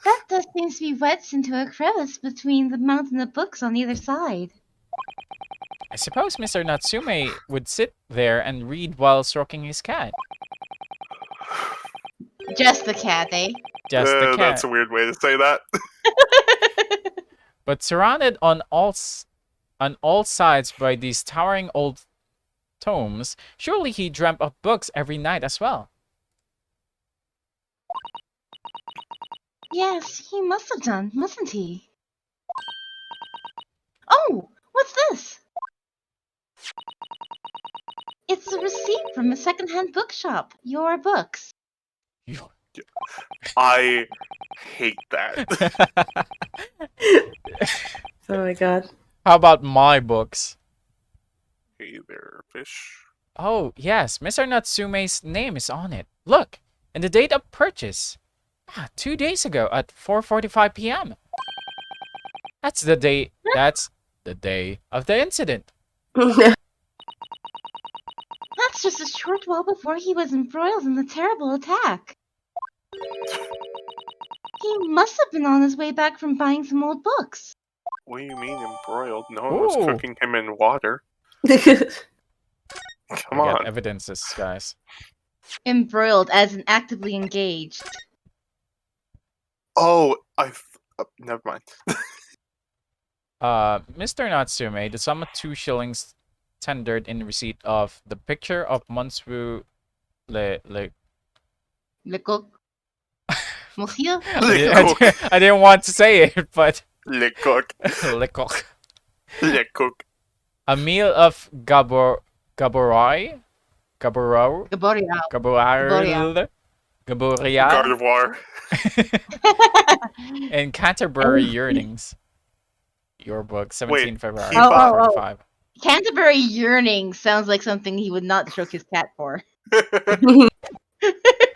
That does seems to be wedged into a crevice between the mountain of books on either side. I suppose Mr. Natsume would sit there and read while stroking his cat. Just the cat, eh? Just the cat. That's a weird way to say that. But surrounded on all sides by these towering old tomes, surely he dreamt of books every night as well. Yes, he must have done, mustn't he? Oh, what's this? It's a receipt from a second-hand bookshop. Your books. I hate that. Oh my god. How about my books? Hey there, fish. Oh, yes, Mr. Natsume's name is on it. Look, and the date of purchase. 2 days ago at 4:45 p.m. That's the day of the incident. That's just a short while before he was embroiled in the terrible attack. He must have been on his way back from buying some old books. What do you mean embroiled? No one was Ooh. cooking him in water. We Come got on. evidences, guys. Embroiled as in actively engaged. Oh, never mind. Mr. Natsume, the sum of 2 shillings tendered in receipt of the picture of Monswu Le Le coq. Monsieur? I didn't want to say it, but Le coq. Le coq. Le coq. A meal of gaborai? Gaborau? Gaboriao. Gaboral? Gaboria? Gardevoir. And Canterbury Yearnings. Your book, 17 Wait, February he bought- 1945. Canterbury yearning sounds like something he would not stroke his cat for.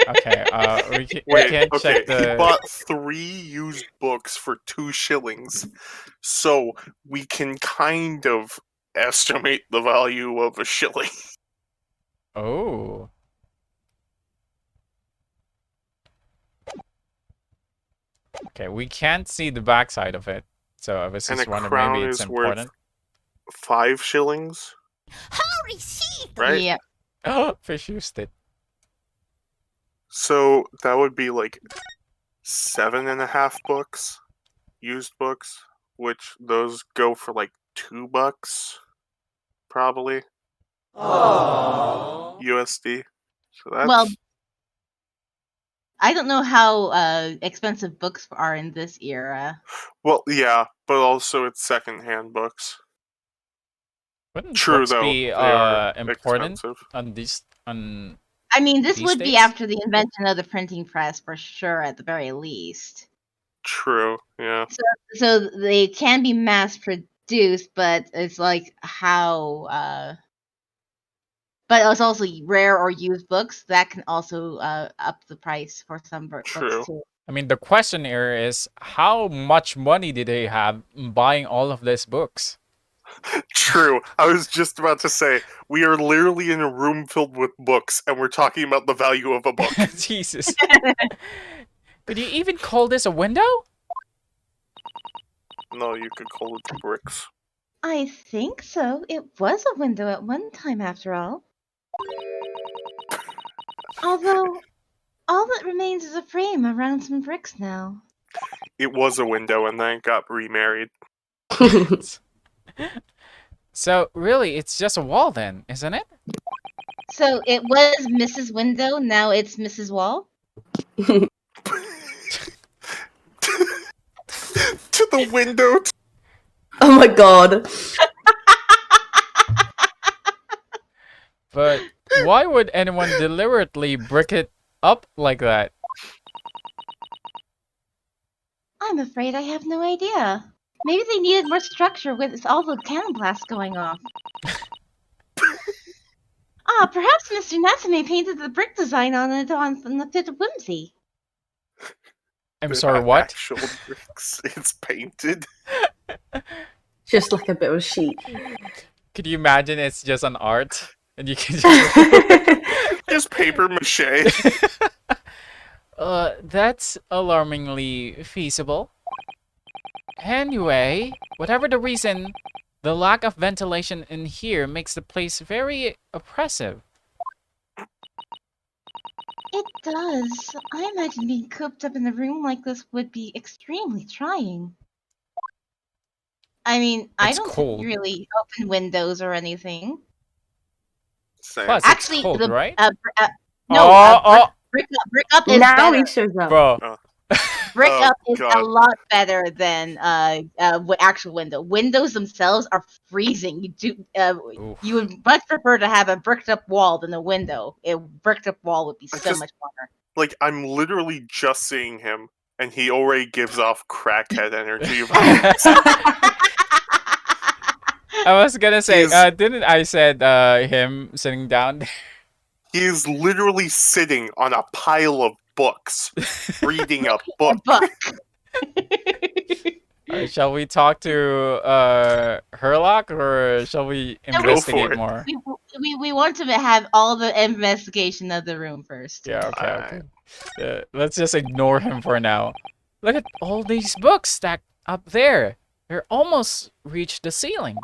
Okay, we Wait, can't okay, check he the... bought 3 used books for 2 shillings. So we can kind of estimate the value of a shilling. Oh. Okay, we can't see the backside of it. So I was And just a wondering, crown maybe it's is worth important. 5 shillings? Right? Yeah. Oh, Fish used it. So that would be like 7.5 books, used books, which those go for like $2, probably. USD. So that's Well, I don't know how expensive books are in this era. well, yeah, but also it's secondhand books. Wouldn't True books though, be they are important expensive. on this on I mean, this These would be days? after the invention of the printing press for sure, at the very least. True, yeah. So they can be mass produced, but it's like how. But it's also rare or used books that can also up the price for some True. books too. I mean, the question here is how much money did they have buying all of these books? True. I was just about to say, we are literally in a room filled with books, and we're talking about the value of a book. Jesus. Could you even call this a window? No, you could call it bricks. I think so. It was a window at one time, after all. Although, all that remains is a frame around some bricks now. It was a window, and then it got remarried. So really, it's just a wall then, isn't it? So it was Mrs. Window, now it's Mrs. Wall? To the window. Oh my god. But why would anyone deliberately brick it up like that? I'm afraid I have no idea. Maybe they needed more structure with all the cannon blasts going off. Perhaps Mr. Natsume painted the brick design on it on the fit of whimsy. I'm They're sorry, not what? actual bricks. It's painted. Just like a bit of a sheet. Could you imagine it's just an art? And you can just... Just paper mache. That's alarmingly feasible. Anyway, whatever the reason, the lack of ventilation in here makes the place very oppressive. It does. I imagine being cooped up in a room like this would be extremely trying. I mean, I It's don't cold. really open windows or anything. Same. Plus, it's Actually, cold, the right? no, Oh, brick up is Now better. he shows up. bro. Brick Oh, up is a God. lot better than actual window. Windows themselves are freezing. Oof. You would much prefer to have a bricked up wall than a window. A bricked up wall would be I so just- much better. Like, I'm literally just seeing him, and he already gives off crackhead energy. I was gonna say, He's- didn't I said him sitting down there? He is literally sitting on a pile of books, reading a book. But Alright, shall we talk to Herlock, or shall we No, investigate it. more? we want to have all the investigation of the room first. Yeah, okay. Let's just ignore him for now. Look at all these books stacked up there. They're almost reached the ceiling.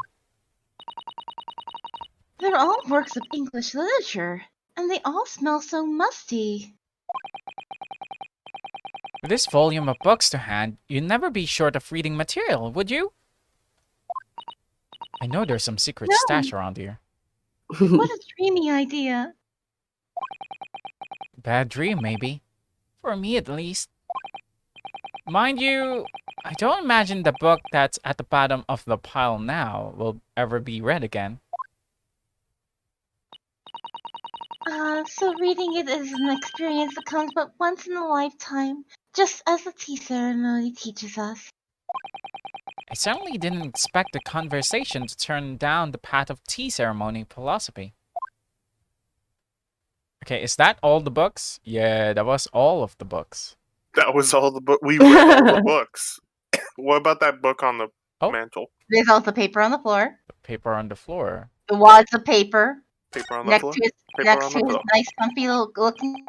They're all works of English literature, and they all smell so musty. With this volume of books to hand, you'd never be short of reading material, would you? I know there's some secret No. stash around here. What a dreamy idea. Bad dream, maybe. For me, at least. Mind you, I don't imagine the book that's at the bottom of the pile now will ever be read again. So reading it is an experience that comes but once in a lifetime, just as the tea ceremony teaches us. I certainly didn't expect the conversation to turn down the path of tea ceremony philosophy. Okay, is that all the books? Yeah, that was all of the books. That was all the book. We read all the books. What about that book on the mantle? There's also paper on the floor. Paper on the floor. The wads of paper. Paper on the Next floor? to his, Paper next on to the his floor. nice, comfy looking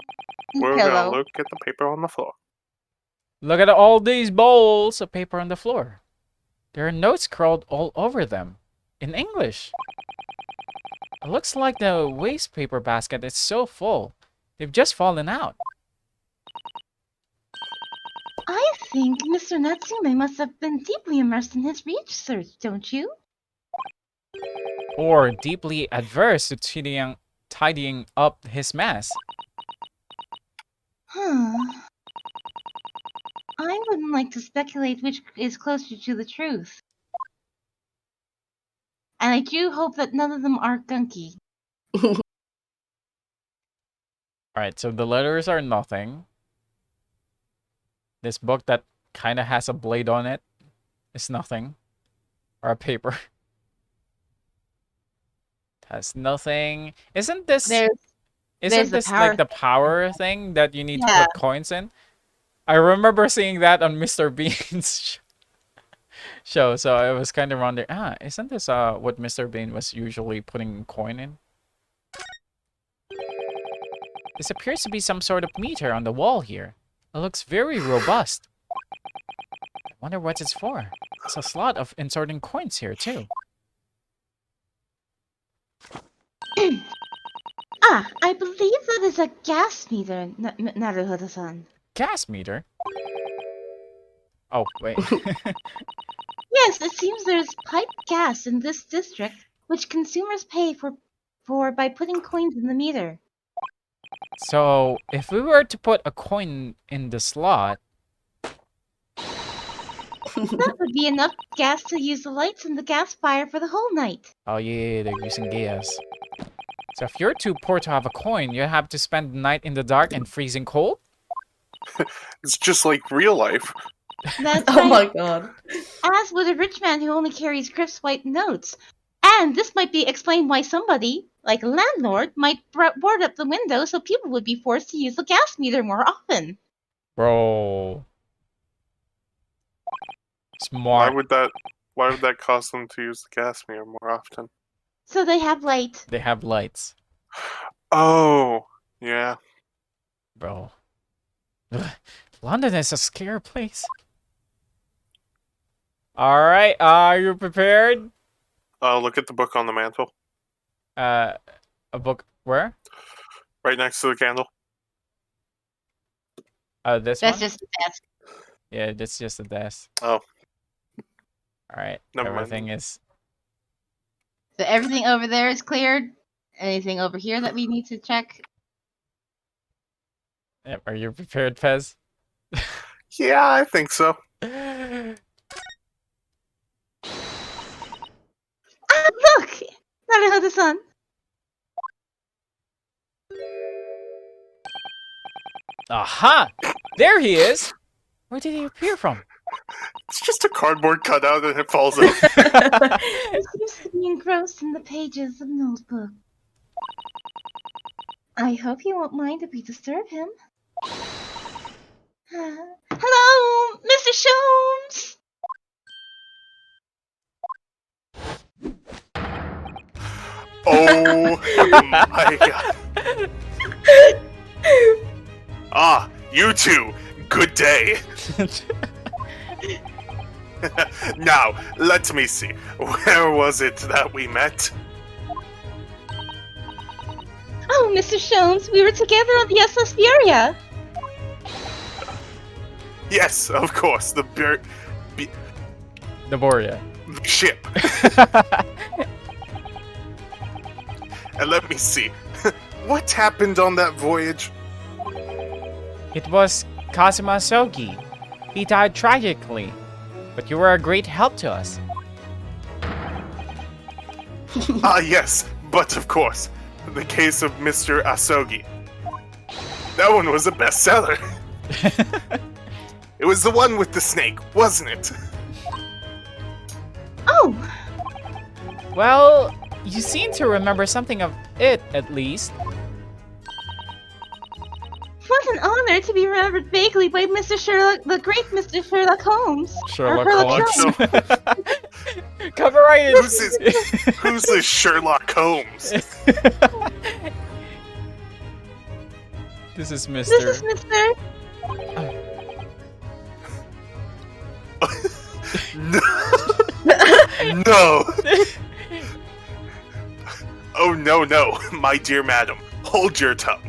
We're pillow. gonna look at the paper on the floor. Look at all these bowls of paper on the floor. There are notes scrawled all over them. In English. It looks like the waste paper basket is so full. They've just fallen out. I think Mr. Natsume must have been deeply immersed in his research, don't you? Or deeply adverse to tidying up his mess. Huh. I wouldn't like to speculate which is closer to the truth. And I do hope that none of them are gunky. Alright, so the letters are nothing. This book that kind of has a blade on it is nothing. Or a paper. Has nothing. Isn't this there's the power like the power thing that you need to Yeah. put coins in? I remember seeing that on Mr. Bean's show, so I was kind of wondering, isn't this what Mr. Bean was usually putting coin in? This appears to be some sort of meter on the wall here. It looks very robust. I wonder what it's for. There's a slot of inserting coins here too. I believe that is a gas meter, Naruhodo-san. Gas meter? Oh, wait. Yes, it seems there's piped gas in this district, which consumers pay for by putting coins in the meter. So, if we were to put a coin in the slot, That would be enough gas to use the lights in the gas fire for the whole night. oh yeah, they're using gas. So if you're too poor to have a coin, you have to spend the night in the dark and freezing cold? It's just like real life. That's Oh my right. god. As would a rich man who only carries crisp white notes. And this might be explained why somebody, like a landlord, might board up the window so people would be forced to use the gas meter more often. Bro. Why Smart. would that cause them to use the gas meter more often? So they have light. They have lights. Oh, yeah. Bro. Ugh. London is a scary place. Alright, are you prepared? Look at the book on the mantle, A book where? right next to the candle. This That's one? just the desk. Yeah, that's just a desk. Oh. Alright, Never mind. everything is... So everything over there is cleared. Anything over here that we need to check? Yep, are you prepared, Pez? Yeah, I think so. Ah, look! Naruhodo-san. Aha! There he is! Where did he appear from? It's just a cardboard cutout and it falls out. He seems to be engrossed in the pages of notebook. I hope you won't mind if we disturb him. Hello, Mr. Sholmes! Oh my god. Ah, you two. Good day. Now, let me see. Where was it that we met? Oh, Mr. Sholmes, we were together on the SS Furia. Yes, of course, the The Borea. ship. And let me see. What happened on that voyage? It was Kazuma Sogi. He died tragically, but you were a great help to us. Ah, yes, but of course, the case of Mr. Asogi. That one was a bestseller. It was the one with the snake, wasn't it? Oh, Well, you seem to remember something of it, at least. what an honor to be remembered vaguely by Mr. Sherlock, the great Mr. Sherlock Holmes. Sherlock Sherlock Holmes. So, Copyrighted. who's this Sherlock Holmes? This is Mr. This is Mr. No. No. Oh, no, my dear madam. Hold your tongue.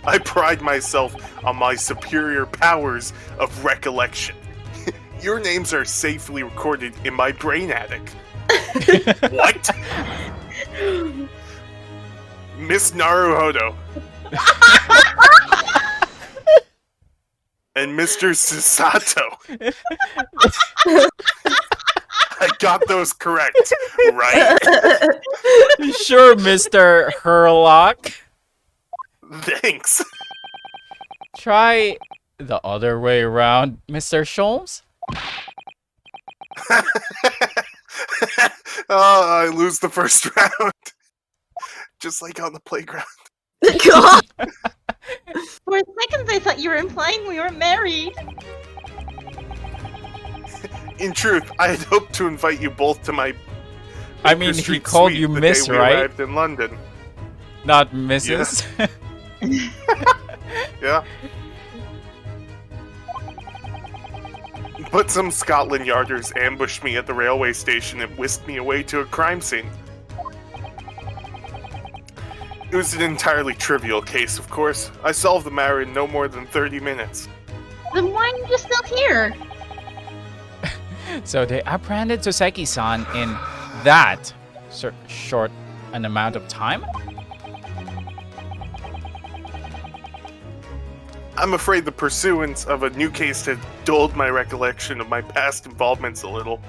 I pride myself on my superior powers of recollection. Your names are safely recorded in my brain attic. What? Miss Naruhodo. And Mr. Sasato. I got those correct, right? Sure, Mr. Herlock. Thanks. Try the other way around, Mr. Sholmes. Oh, I lose the first round. Just like on the playground. God. For seconds, I thought you were implying we were married. In truth, I had hoped to invite you both to my I Baker mean, he Street called suite you the Miss, day we right? arrived in London. Not Mrs. Yeah. But some Scotland Yarders ambushed me at the railway station and whisked me away to a crime scene. It was an entirely trivial case, of course. I solved the matter in no more than 30 minutes. Then why are you still here? So they apprehended Toseki-san in that short an amount of time? I'm afraid the pursuance of a new case had dulled my recollection of my past involvements a little.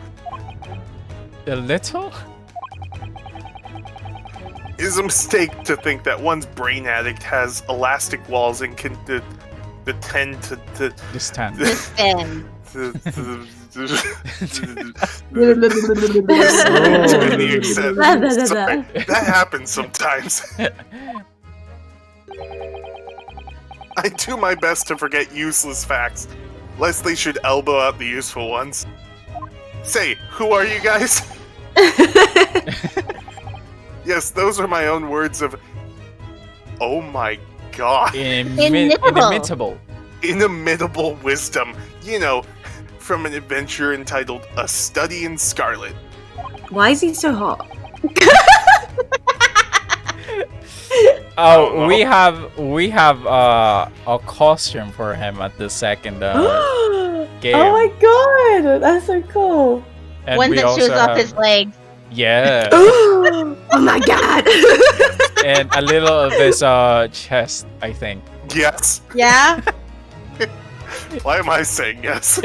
A little? It is a mistake to think that one's brain addict has elastic walls and can the 10 to This 10. This then. the Oh. except- Blah, blah, blah, Sorry, blah. that happens sometimes. I do my best to forget useless facts, lest they should elbow out the useful ones. Say, who are you guys? Yes, those are my own words of... Oh my god. Inimitable. Inimitable wisdom. You know, from an adventure entitled A Study in Scarlet. Why is he so hot? Oh, we have a costume for him at the second game. Oh my god, that's so cool. And One we that also shows off have- his legs. Yeah. Oh my god. And a little of his chest, I think. Yes. Yeah? Why am I saying yes?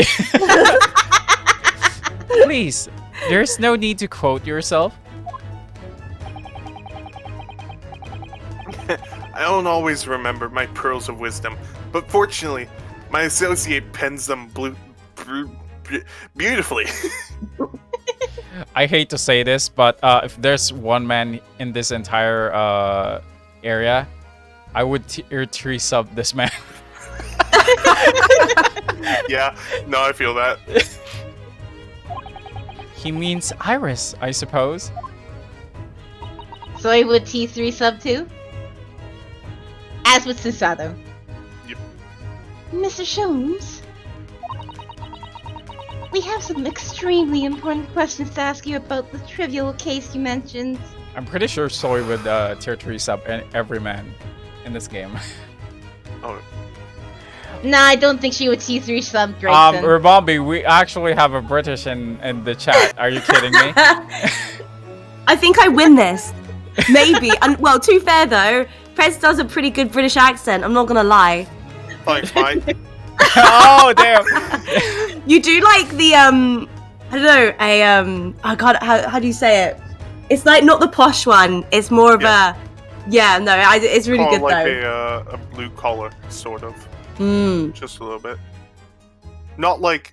Please, there's no need to quote yourself. I don't always remember my pearls of wisdom, but fortunately, my associate pens them beautifully. I hate to say this, but if there's one man in this entire area, I would tier 3 sub this man. Yeah, no, I feel that. He means Iris, I suppose. So I would T3 sub too? As with Susato. Yep. Mr. Sholmes, we have some extremely important questions to ask you about the trivial case you mentioned. I'm pretty sure Soy would tier 3 sub every man in this game. Oh, Nah, I don't think she would T3 sub Grayson. Rubombi, we actually have a British in the chat. Are you kidding me? I think I win this. Maybe. And well, to be fair though, Prez does a pretty good British accent, I'm not gonna lie. fine. Oh, damn. You do like the I don't know, oh god, how do you say it? It's like not the posh one, it's more of Yeah. it's really Call good like though. a blue collar, sort of. Mm. Just a little bit. Not like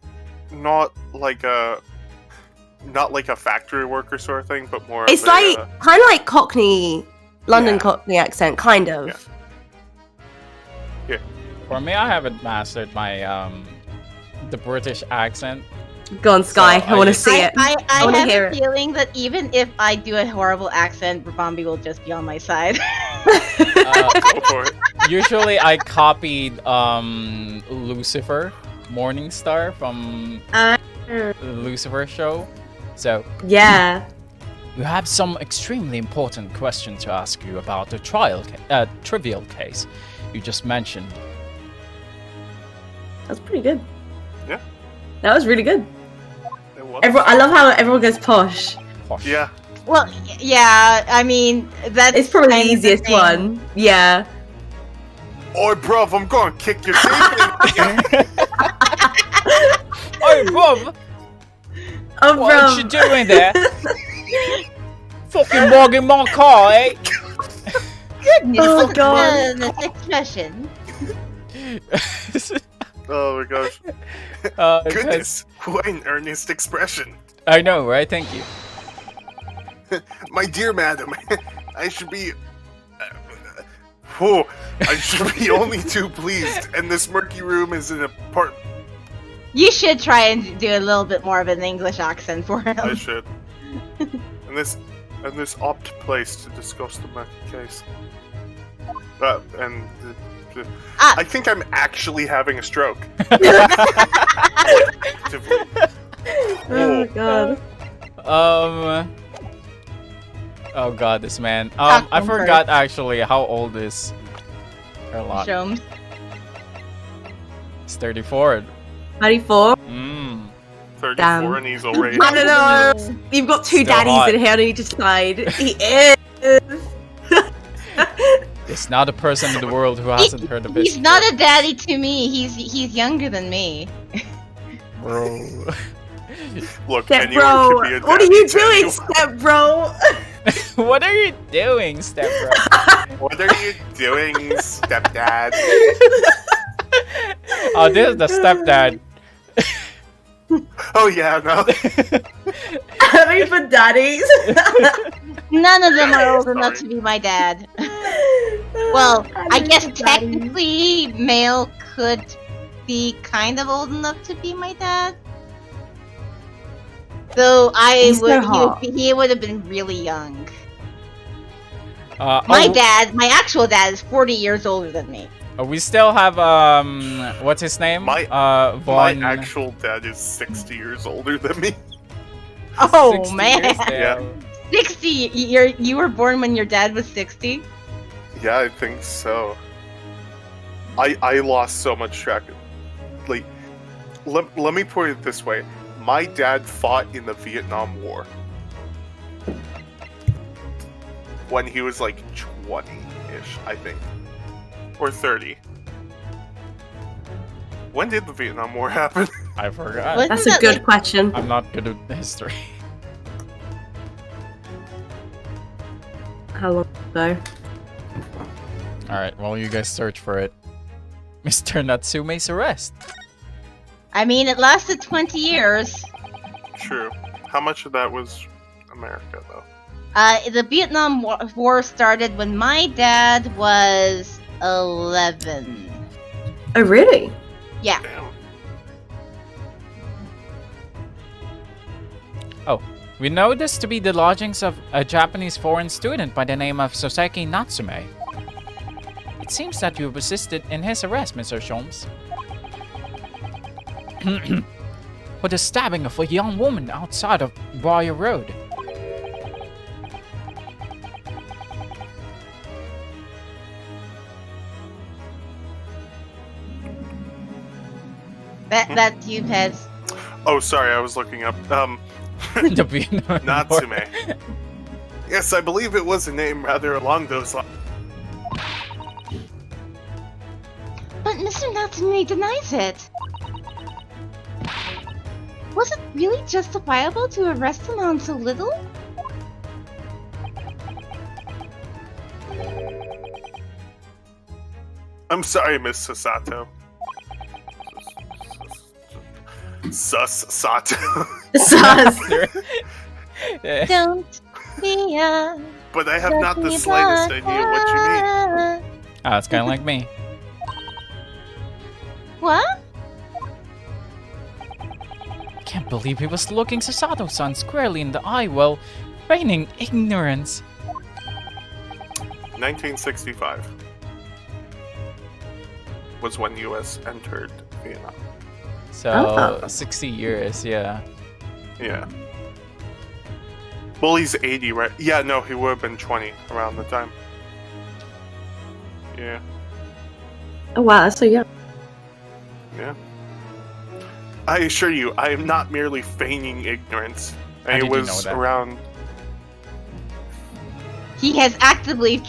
a factory worker sort of thing, but more. It's of a, like kind of like Cockney, London Yeah. Cockney accent, kind of. Yeah. For me, I haven't mastered my the British accent. Go on, Sky. So I want I- to see it. I wanna have hear a it. feeling that even if I do a horrible accent, Rabambi will just be on my side. Go for it. Usually, I copied Lucifer, Morningstar from the Lucifer show. So Yeah. we have some extremely important questions to ask you about the trivial case you just mentioned. That's pretty good. Yeah. That was really good. It was. I love how everyone goes posh. Posh. Yeah. Well, yeah, I mean, that's It's probably the kind of easiest thing. one. Yeah. Oi, bruv, I'm gonna kick your teeth in. Hey, Bob, Oh, what are you bro. doing there? Fucking mugging my car, eh? Goodness, Oh, what's God. this expression? Oh my gosh. Because- Goodness, what an earnest expression. I know, right? Thank you. My dear madam, I should be... I should be only too pleased, and this murky room is an apartment. You should try and do a little bit more of an English accent for him. I should. And this opt place to discuss the murky case. I think I'm actually having a stroke. Actively. Oh, God. Oh god, this man. Talk I from forgot actually how old is Erlot. Shomes. It's 34. 34? Mmm. 34 Damn. and he's already. I don't know. You've got two Still daddies hot. in here. How do you decide? He is. It's not a person in the world who hasn't heard of it. He's not a daddy to me. He's younger than me. Bro. Look, Step anyone bro. could be a What are daddy you to doing, anyone. step bro? What are you doing, step bro? What are you doing, stepdad? Oh, this is the stepdad. Oh yeah, no. I mean, for daddies. None of them are old Sorry. enough to be my dad. Well, I guess technically male could be kind of old enough to be my dad. Though He's so hot. he would have been really young. Oh, My actual dad is 40 years older than me. we still have what's his name? My Vaughn. actual dad is 60 years older than me. Oh 60 man, years, Yeah. damn. 60. You were born when your dad was 60. Yeah, I think so. I lost so much track of, like, let me put it this way. My dad fought in the Vietnam War when he was like 20-ish, I think. Or 30. When did the Vietnam War happen? I forgot. What? That's a Isn't that good like- question. I'm not good at history. How long ago? Alright, while you guys search for it. Mr. Natsume's arrest. I mean, it lasted 20 years. True. How much of that was America, though? The Vietnam War started when my dad was 11. Oh, really? Yeah. Damn. We know this to be the lodgings of a Japanese foreign student by the name of Soseki Natsume. It seems that you assisted in his arrest, Mr. Sholmes. For the stabbing of a young woman outside of Briar Road. That you has. Oh, sorry, I was looking up. The Vietnam War. Natsume. Yes, I believe it was a name rather along those lines. But Mr. Natsume denies it. Was it really justifiable to arrest him on so little? I'm sorry, Miss Sasato. Sato. Sus. Don't be a But I have not the slightest idea what you mean. Ah, it's kind of like me. What? Can't believe he was looking Sasato-san squarely in the eye while feigning ignorance. 1965 was when U.S. entered Vietnam. So, Oh. 60 years, yeah. Yeah. Well, he's 80, right? Yeah, no, he would have been 20 around the time. Yeah, Oh, wow, that's so young. yeah. I assure you, I am not merely feigning ignorance. How I did you was know that? around. He has actively,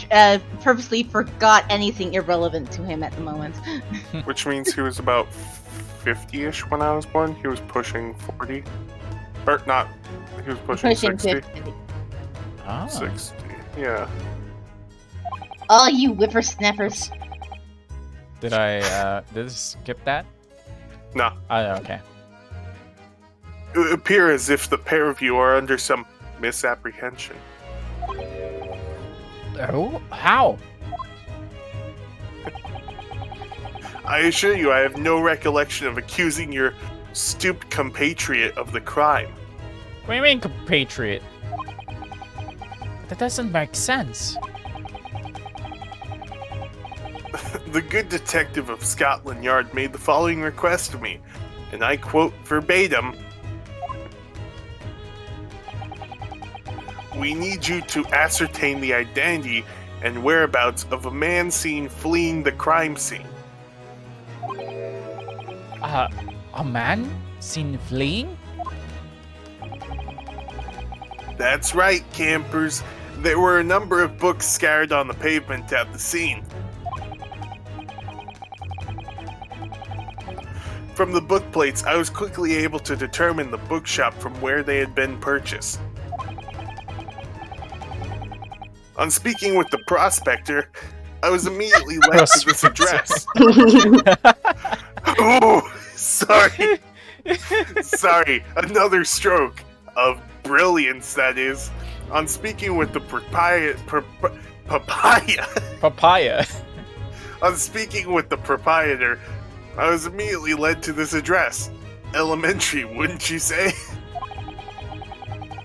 purposely forgot anything irrelevant to him at the moment. Which means he was about 50-ish when I was born. He was pushing 40. Or not, he was pushing 60. 50. Ah. 60, yeah. Oh, you whippersnappers. Did I skip that? No. Oh, okay. It would appear as if the pair of you are under some misapprehension. Oh, how? I assure you, I have no recollection of accusing your stooped compatriot of the crime. What do you mean, compatriot? That doesn't make sense. The good detective of Scotland Yard made the following request of me, and I quote verbatim: "We need you to ascertain the identity and whereabouts of a man seen fleeing the crime scene." A man seen fleeing? That's right, campers. There were a number of books scattered on the pavement at the scene. From the book plates, I was quickly able to determine the bookshop from where they had been purchased. On speaking with the prospector, I was immediately led to this address. Oh, sorry. Sorry, another stroke of brilliance, that is. On speaking with the Papaya. On speaking with the proprietor, I was immediately led to this address. Elementary, wouldn't you say?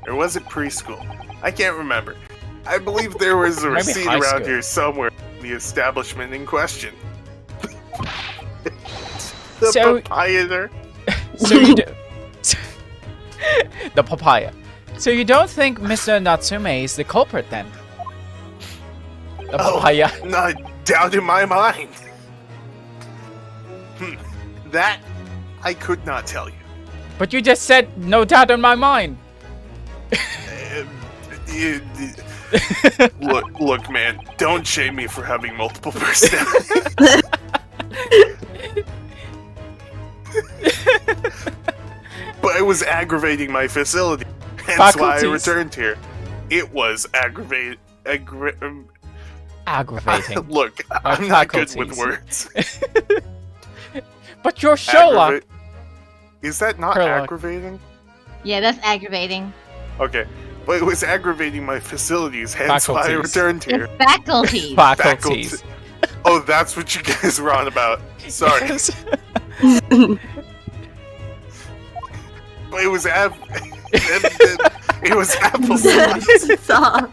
Or was it preschool? I can't remember. I believe there was a Maybe receipt high around school. here somewhere in the establishment in question. The So- proprietor? So you do. The papaya. So you don't think Mr. Natsume is the culprit then? The papaya. Not doubt in my mind. That I could not tell you. But you just said no doubt in my mind. Look, man, don't shame me for having multiple personalities. But it was aggravating my facility, hence why I Faculties. returned here. It was aggravating. Aggravating. Look, I'm not good with words. But you're Sherlock. Is that not Sherlock. aggravating? Yeah, that's aggravating. Okay, but it was aggravating my facilities, hence why I Faculties. returned here. It's faculties. Faculties. Oh, that's what you guys were on about. Sorry. Yes. But it was it was applesauce. Stop.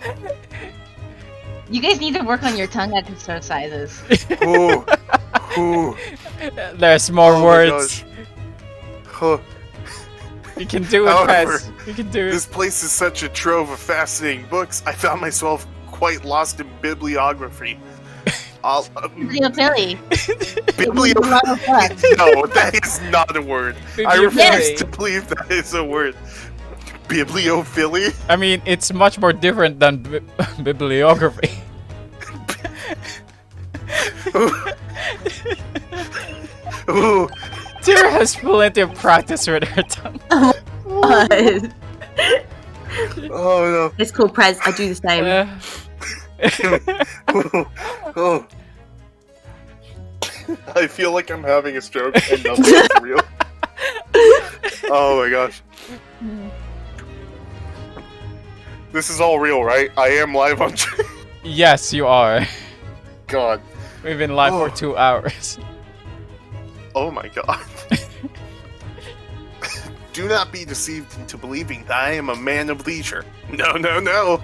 You guys need to work on your tongue exercises. Ooh, ooh, There's more oh my words. gosh. Huh. You can do it, However, Pez. You can do it. This place is such a trove of fascinating books. I found myself quite lost in bibliography. Bibliophilia. No, that is not a word. I refuse Bibliophilia. to believe that is a word. Bibliophilia? I mean, it's much more different than bibliography. Ooh, Tira has plenty of practice with her tongue. God. oh It's called Prez. I do the same. no. Oh. I feel like I'm having a stroke and nothing's real. Oh my gosh. This is all real, right? I am live on Yes, you are. God. We've been live Oh. for 2 hours. Oh my god. Do not be deceived into believing that I am a man of leisure. No, no, no.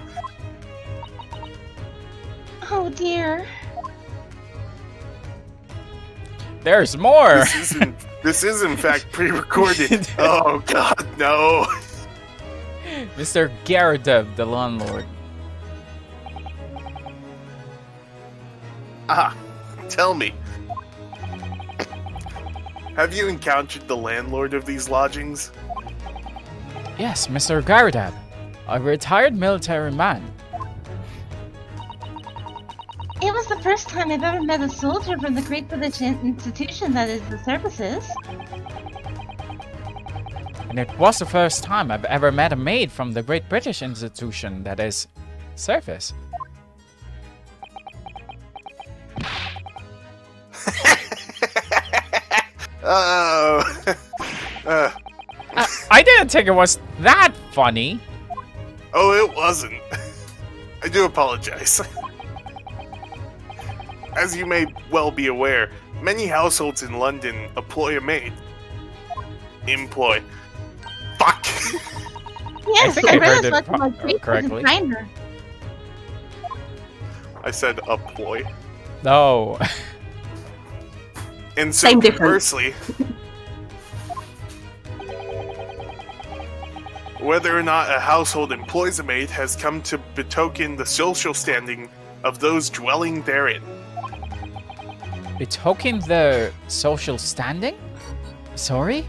Oh dear. There's more. This is in fact pre-recorded. Oh god, no. Mr. Garadev, the landlord. Ah, tell me. Have you encountered the landlord of these lodgings? Yes, Mr. Garadev, a retired military man. It was the first time I've ever met a soldier from the Great British institution that is the services. And it was the first time I've ever met a maid from the Great British institution that is service. Oh. I didn't think it was that funny. Oh, it wasn't. I do apologize. As you may well be aware, many households in London employ a maid. Employ. Fuck! Yes, think I heard British it like my Great correctly. British diner. I said employ. No. And so Same difference. conversely, whether or not a household employs a maid has come to betoken the social standing of those dwelling therein. Betoken the social standing? Sorry?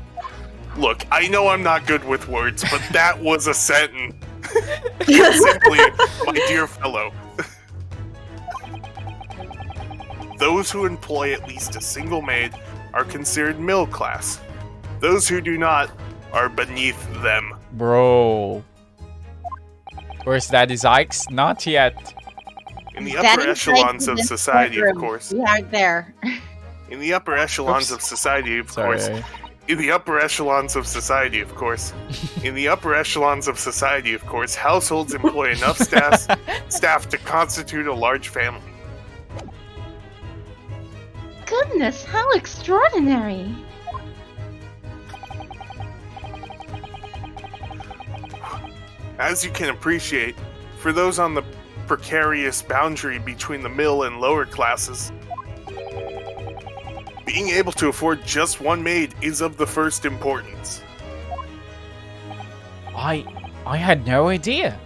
Look, I know I'm not good with words, but that was a sentence. Simply, my dear fellow. Those who employ at least a single maid are considered middle class. Those who do not are beneath them. Bro. Where's Daddy Zykes? Not yet. In the Daddy upper echelons Sykes of is in society, of courtroom. course. We aren't there. In the upper echelons of society, of course. In the upper echelons of society, of course. In the upper echelons of society, of course, households employ enough staff to constitute a large family. Goodness, how extraordinary! As you can appreciate, for those on the precarious boundary between the middle and lower classes, being able to afford just one maid is of the first importance. I had no idea.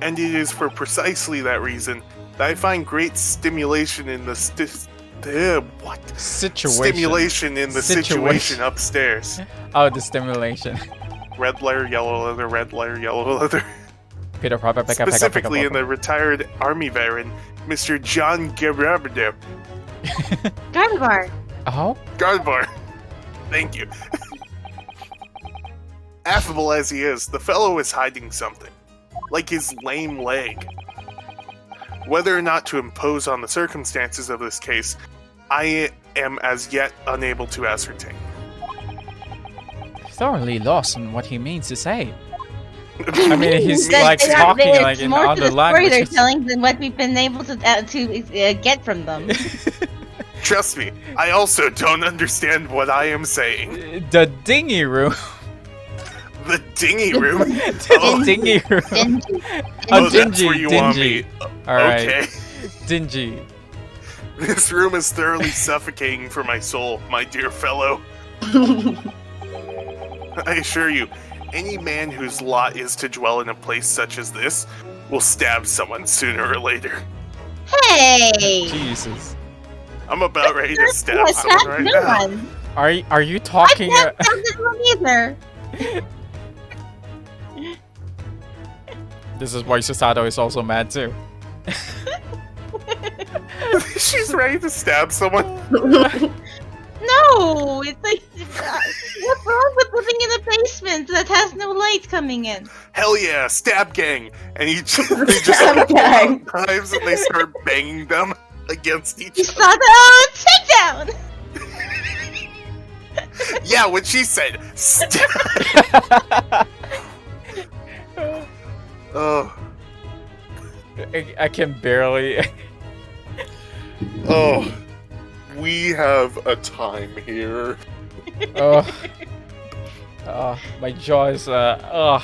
And it is for precisely that reason that I find great stimulation in the stimulation in the situation upstairs. Oh, the stimulation. Red letter, yellow letter, red letter, yellow letter. Peter Piper, pick up, Specifically in the retired army veteran, Mr. John Garabado. Gardevoir. Oh? Gardevoir. Thank you. Affable as he is, the fellow is hiding something. Like his lame leg. Whether or not to impose on the circumstances of this case, I am as yet unable to ascertain. Thoroughly lost on what he means to say. I mean, he's That like they are- talking it's like in more to other the story they're languages. telling than what we've been able to get from them. Trust me, I also don't understand what I am saying. The dinghy room. The dinghy room? The dinghy room. Dingy. Oh, dingy, that's where you want dingy. me. Alright. Okay. Dingy. This room is thoroughly suffocating for my soul, my dear fellow. I assure you, any man whose lot is to dwell in a place such as this will stab someone sooner or later. Hey! Jesus. I'm about ready to stab Yes, someone that's right no now. one. Are you talking? I can't stab this one either. This is why Susato is also mad too. She's ready to stab someone. No, it's like, what's wrong with living in a basement that has no light coming in? Hell yeah, stab gang! And they just Stab gang. pull out knives and they start banging them against each other. Susato, takedown! Yeah, what she said. Stab. Oh, I can barely. oh. We have a time here. Oh, my jaw is. Oh.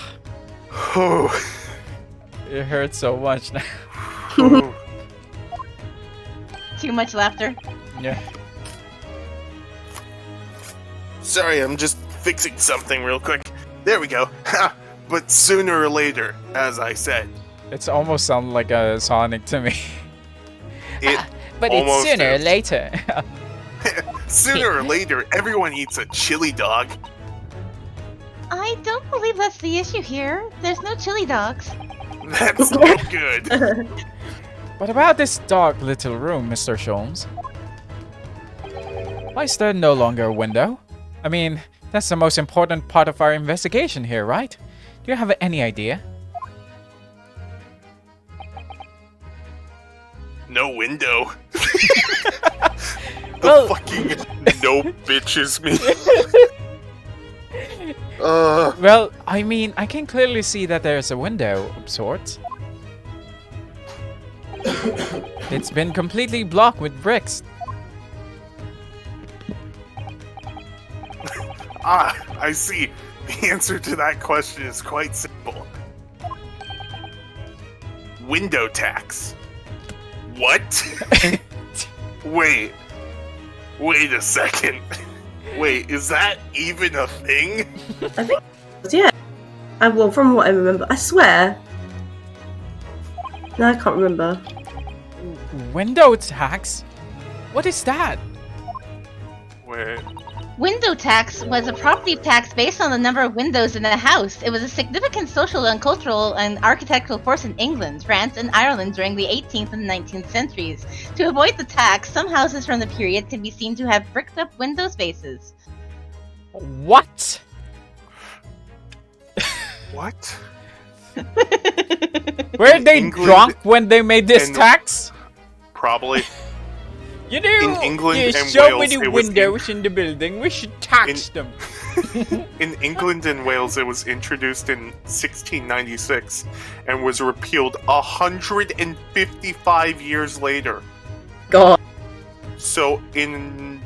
It hurts so much now. Oh. Too much laughter. Yeah. Sorry, I'm just fixing something real quick. There we go. Ha! But sooner or later, as I said. It's almost sounds like a Sonic to me. It But it's almost sooner or is. later. Sooner or later, everyone eats a chili dog. I don't believe that's the issue here. There's no chili dogs. That's no good. What about this dark little room, Mr. Sholmes? Why is there no longer a window? I mean, that's the most important part of our investigation here, right? Do you have any idea? No window. The Well- fucking no bitches me. Well, I mean, I can clearly see that there's a window of sorts. It's been completely blocked with bricks. I see. The answer to that question is quite simple. Window tax. What? Wait a second. Wait, is that even a thing? I think, yeah. Well, from what I remember, I swear. No, I can't remember. Window tax? What is that? Wait. Window tax was a property tax based on the number of windows in a house. It was a significant social and cultural and architectural force in England, France, and Ireland during the 18th and 19th centuries. To avoid the tax, some houses from the period can be seen to have bricked up window spaces. What? What? Were they England drunk when they made this and- tax? Probably. You know, In England there's and so Wales, many it was windows in the building. We should tax them. In England and Wales, it was introduced in 1696 and was repealed 155 years later. God. So in...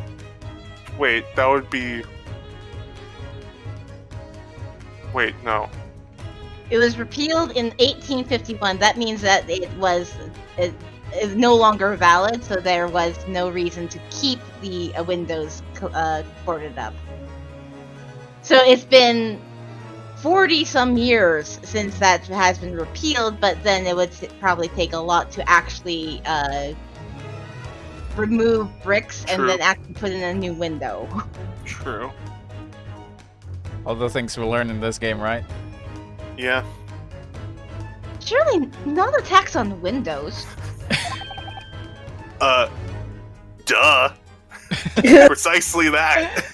Wait, that would be... Wait, no. It was repealed in 1851. That means that it is no longer valid, so there was no reason to keep the windows corded up. So it's been 40 some years since that has been repealed, but then it would probably take a lot to actually remove bricks and True. then actually put in a new window. True. All the things we learn in this game, right? Yeah. Surely not a tax on windows. Duh. Precisely that.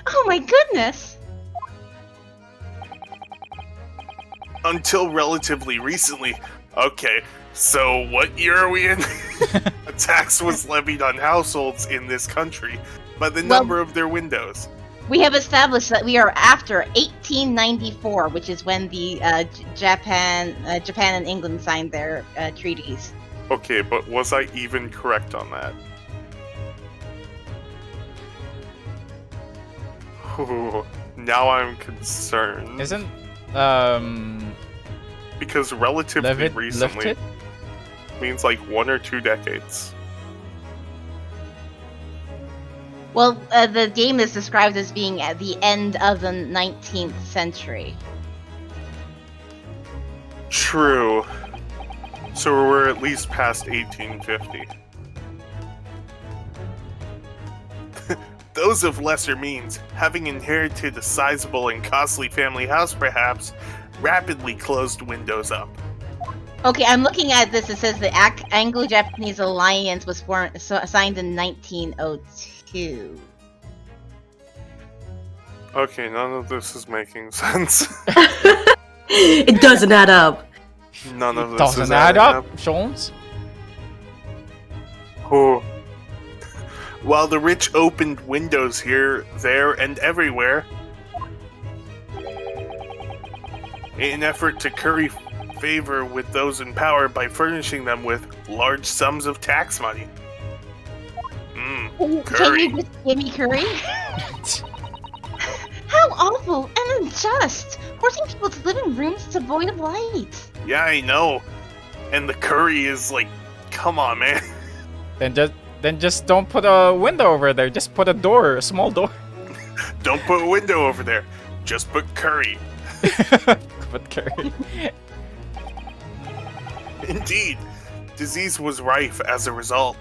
Oh my goodness! Until relatively recently. Okay, so what year are we in? A tax was levied on households in this country by the number of their windows. We have established that we are after 1894, which is when the Japan and England signed their treaties. Okay, but was I even correct on that? Ooh, now I'm concerned. Isn't Because relatively recently lifted? means like 1 or 2 decades. Well, the game is described as being at the end of the 19th century. True. So we're at least past 1850. Those of lesser means, having inherited a sizable and costly family house perhaps, rapidly closed windows up. Okay, I'm looking at this. It says the Anglo-Japanese Alliance was signed in 1902. Okay, none of this is making sense. It doesn't add up. None of this Doesn't is add adding up, Jones. Oh. While the rich opened windows here, there, and everywhere, in an effort to curry favor with those in power by furnishing them with large sums of tax money. Can Curry. you just give me curry? How awful and unjust! Forcing people to live in rooms devoid of light. Yeah, I know. And the curry is like, come on, man. Then just don't put a window over there. Just put a door, a small door. Don't put a window over there. Just put curry. Put curry. Indeed, disease was rife as a result.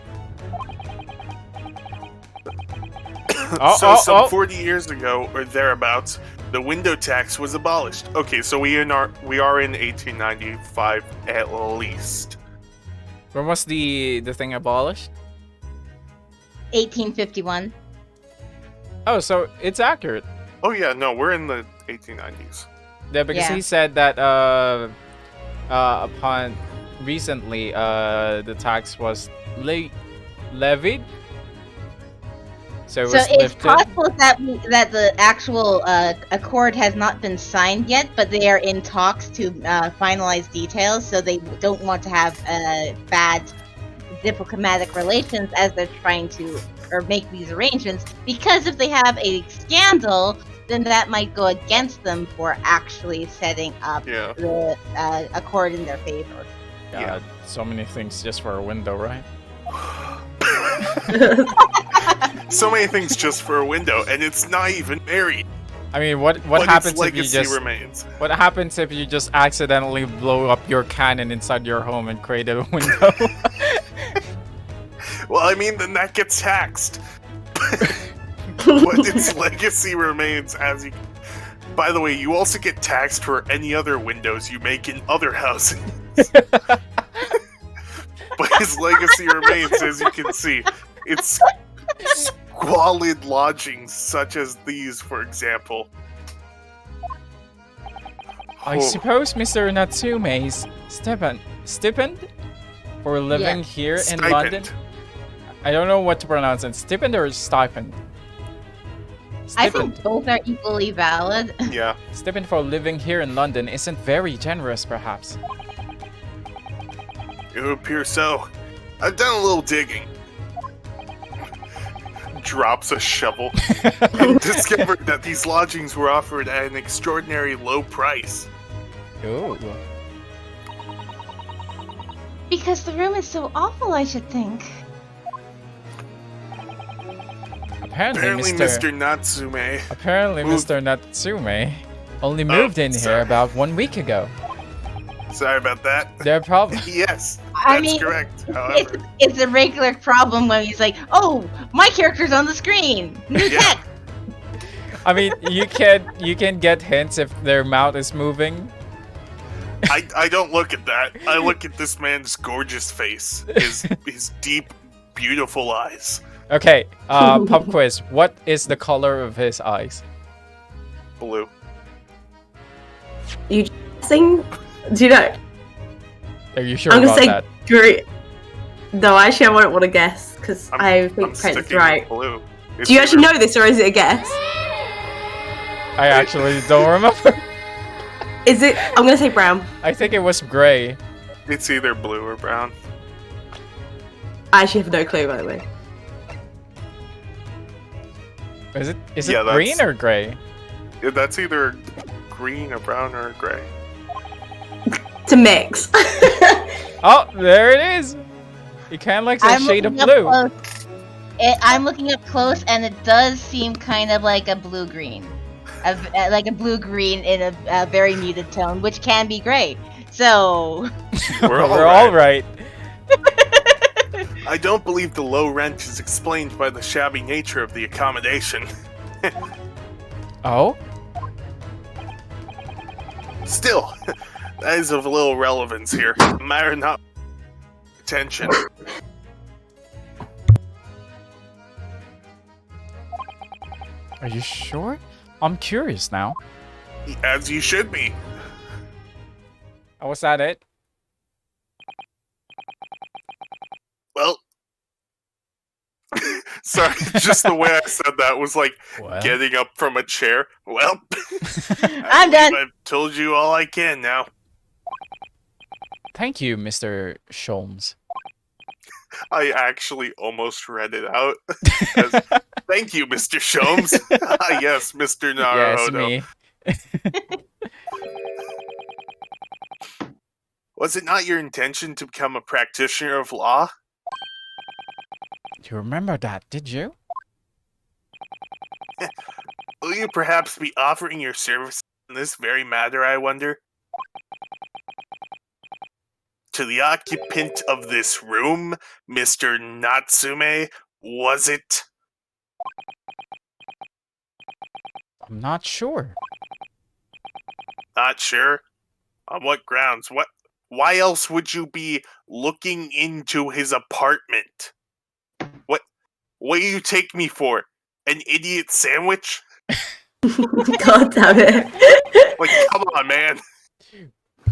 Some 40 years ago or thereabouts, the window tax was abolished. Okay, so we are in 1895 at least. When was the thing abolished? 1851. Oh, so it's accurate. Oh yeah, no, we're in the 1890s. Yeah, because Yeah. he said that upon recently the tax was levied. So it So was it's lifted. possible that the actual accord has not been signed yet, but they are in talks to finalize details. So they don't want to have bad diplomatic relations as they're trying to make these arrangements. Because if they have a scandal, then that might go against them for actually setting up Yeah. the accord in their favor. God, so many things just for a window, right? So many things just for a window, and it's not even married. I mean, what But happens its if you legacy just remains. what happens if you just accidentally blow up your cannon inside your home and create a window? Well, I mean, then that gets taxed. But its legacy remains as you... By the way, you also get taxed for any other windows you make in other houses. But his legacy remains, as you can see. It's squalid lodgings such as these, for example. I Oh. suppose Mr. Natsume's stipend for living Yeah. here in Stipend. London? I don't know what to pronounce it. Stipend or stipend? I Stipend. think both are equally valid. Yeah. Stipend for living here in London isn't very generous, perhaps. It would appear so. I've done a little digging. Drops a shovel. And discovered that these lodgings were offered at an extraordinary low price. Ooh. Because the room is so awful, I should think. Apparently, Mr. Natsume. Apparently, moved- Mr. Natsume only moved in sorry. here about 1 week ago. Sorry about that. Their problem. Yes, I that's mean, correct. However, it's a regular problem when he's like, "Oh, my character's on the screen. New Yeah. text." I mean, you can get hints if their mouth is moving. I don't look at that. I look at this man's gorgeous face, his deep, beautiful eyes. Okay, pub quiz. What is the color of his eyes? Blue. You sing? Do you know? Are you sure I'm gonna about say that? green. No, actually, I won't want to guess because I think I'm Prince sticking is right. with blue. It's Do you actually either- know this, or is it a guess? I actually don't remember. Is it? I'm gonna say brown. I think it was gray. It's either blue or brown. I actually have no clue, by the way. Is it Yeah, that's- green or gray? Yeah, that's either green or brown or gray. To mix. Oh, there it is. You kind of like a shade of looking up blue. close. I'm looking up close, and it does seem kind of like a blue-green. Like a blue-green in a very muted tone, which can be gray. So... We're all all right. I don't believe the low rent is explained by the shabby nature of the accommodation. Oh? Still, that is of little relevance here. Matter not attention. Are you sure? I'm curious now. As you should be. Oh, was that it? Well, sorry, just the way I said that was like Well, getting up from a chair. Well, I'm done. I've told you all I can now. thank you, Mr. Sholmes. I actually almost read it out. As, thank you, Mr. Sholmes. Ah, yes, Mr. Naruhodo. Yes, me. Was it not your intention to become a practitioner of law? You remember that, did you? Will you perhaps be offering your services in this very matter, I wonder? To the occupant of this room, Mr. Natsume, was it? I'm not sure. Not sure. On what grounds? Why else would you be looking into his apartment? What do you take me for? An idiot sandwich? God damn it. Like, come on, man.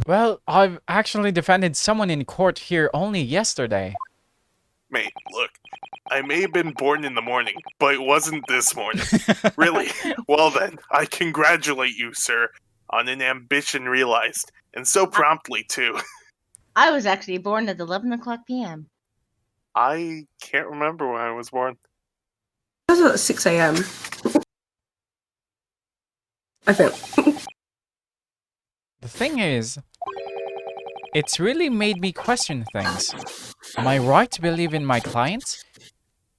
Well, I've actually defended someone in court here only yesterday. Mate, look. I may have been born in the morning, but it wasn't this morning. Really? Well then, I congratulate you, sir, on an ambition realized. And so promptly, too. I was actually born at 11 o'clock p.m. I can't remember when I was born. It was at 6 a.m. I think. The thing is, it's really made me question things. Am I right to believe in my clients?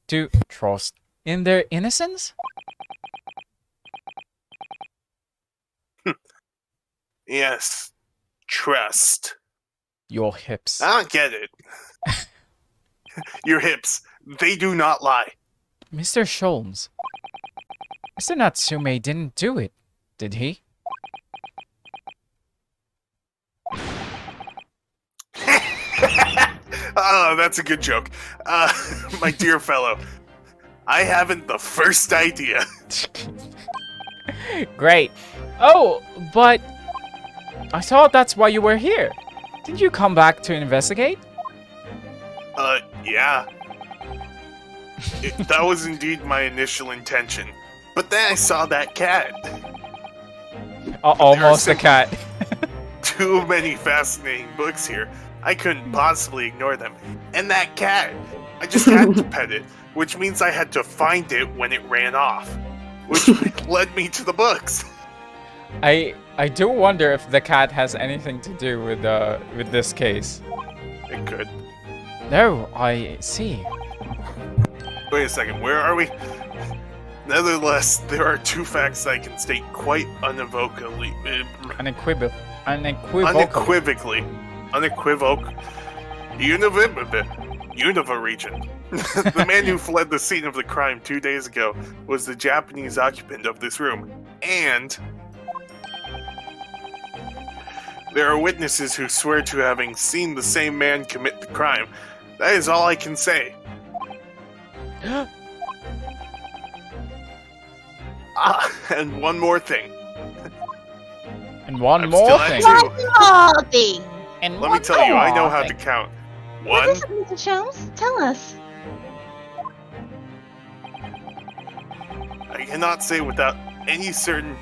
To trust in their innocence? Yes. Trust. Your hips. I don't get it. Your hips, they do not lie. Mr. Sholmes. Mr. Natsume didn't do it, did he? Oh, that's a good joke. My dear fellow, I haven't the first idea. Great. Oh, but I thought that's why you were here. Didn't you come back to investigate? Yeah. That was indeed my initial intention. But then I saw that cat. Almost a cat. Too many fascinating books here. I couldn't possibly ignore them. And that cat, I just had to pet it, which means I had to find it when it ran off, which led me to the books. I do wonder if the cat has anything to do with this case. It could. No, I see. Wait a second, where are we? Nevertheless, there are two facts I can state quite unequivocally. Unova region. The man who fled the scene of the crime 2 days ago was the Japanese occupant of this room. And there are witnesses who swear to having seen the same man commit the crime. That is all I can say. And one more thing. And one I'm more still at thing. two. One more thing. And Let me tell you, I know how to count. What One, is it, Mr. Jones? Tell us. I cannot say without any certain...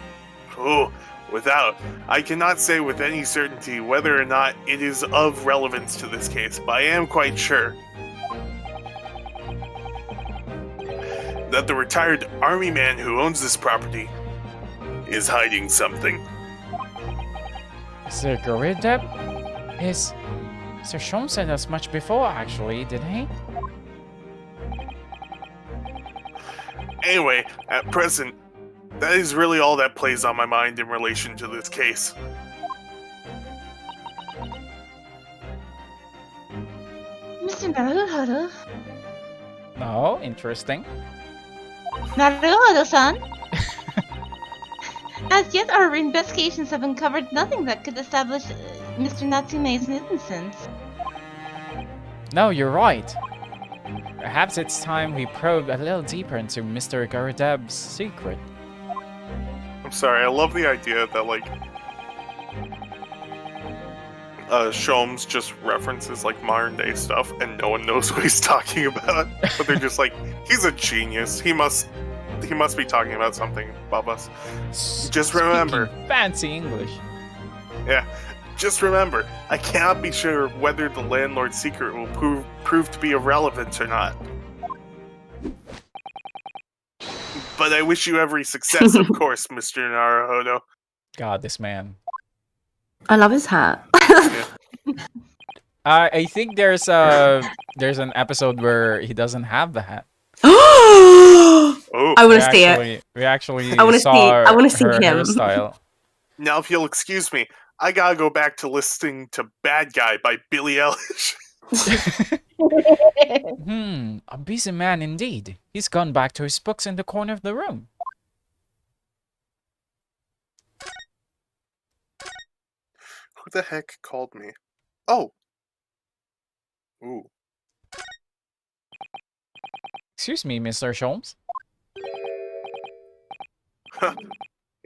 I cannot say with any certainty whether or not it is of relevance to this case, but I am quite sure that the retired army man who owns this property is hiding something. Sir Gorideb? Yes. Sir Shom said as much before, actually, didn't he? Anyway, at present, that is really all that plays on my mind in relation to this case. Mr. Naruhodo? No, interesting. Naruhodo-san? As yet, our investigations have uncovered nothing that could establish Mr. Natsume's innocence. No, you're right. Perhaps it's time we probe a little deeper into Mr. Gorideb's secret. I'm sorry, I love the idea that, like, Sholmes just references, like, modern-day stuff, and no one knows what he's talking about. But they're just like, he's a genius. He must be talking about something above us. Just remember. Speaking fancy English. Yeah. Just remember, I cannot be sure whether the landlord's secret will prove to be of relevance or not. But I wish you every success, of course, Mr. Naruhodo. God, this man. I love his hat. I think there's an episode where he doesn't have the hat. Oh, I want to see it. We actually I wanna see her him. hairstyle. now if you'll excuse me, I gotta go back to listening to Bad Guy by Billie Eilish. A busy man indeed. He's gone back to his books in the corner of the room. Who the heck called me? Oh. Ooh. Excuse me, Mr. Sholmes.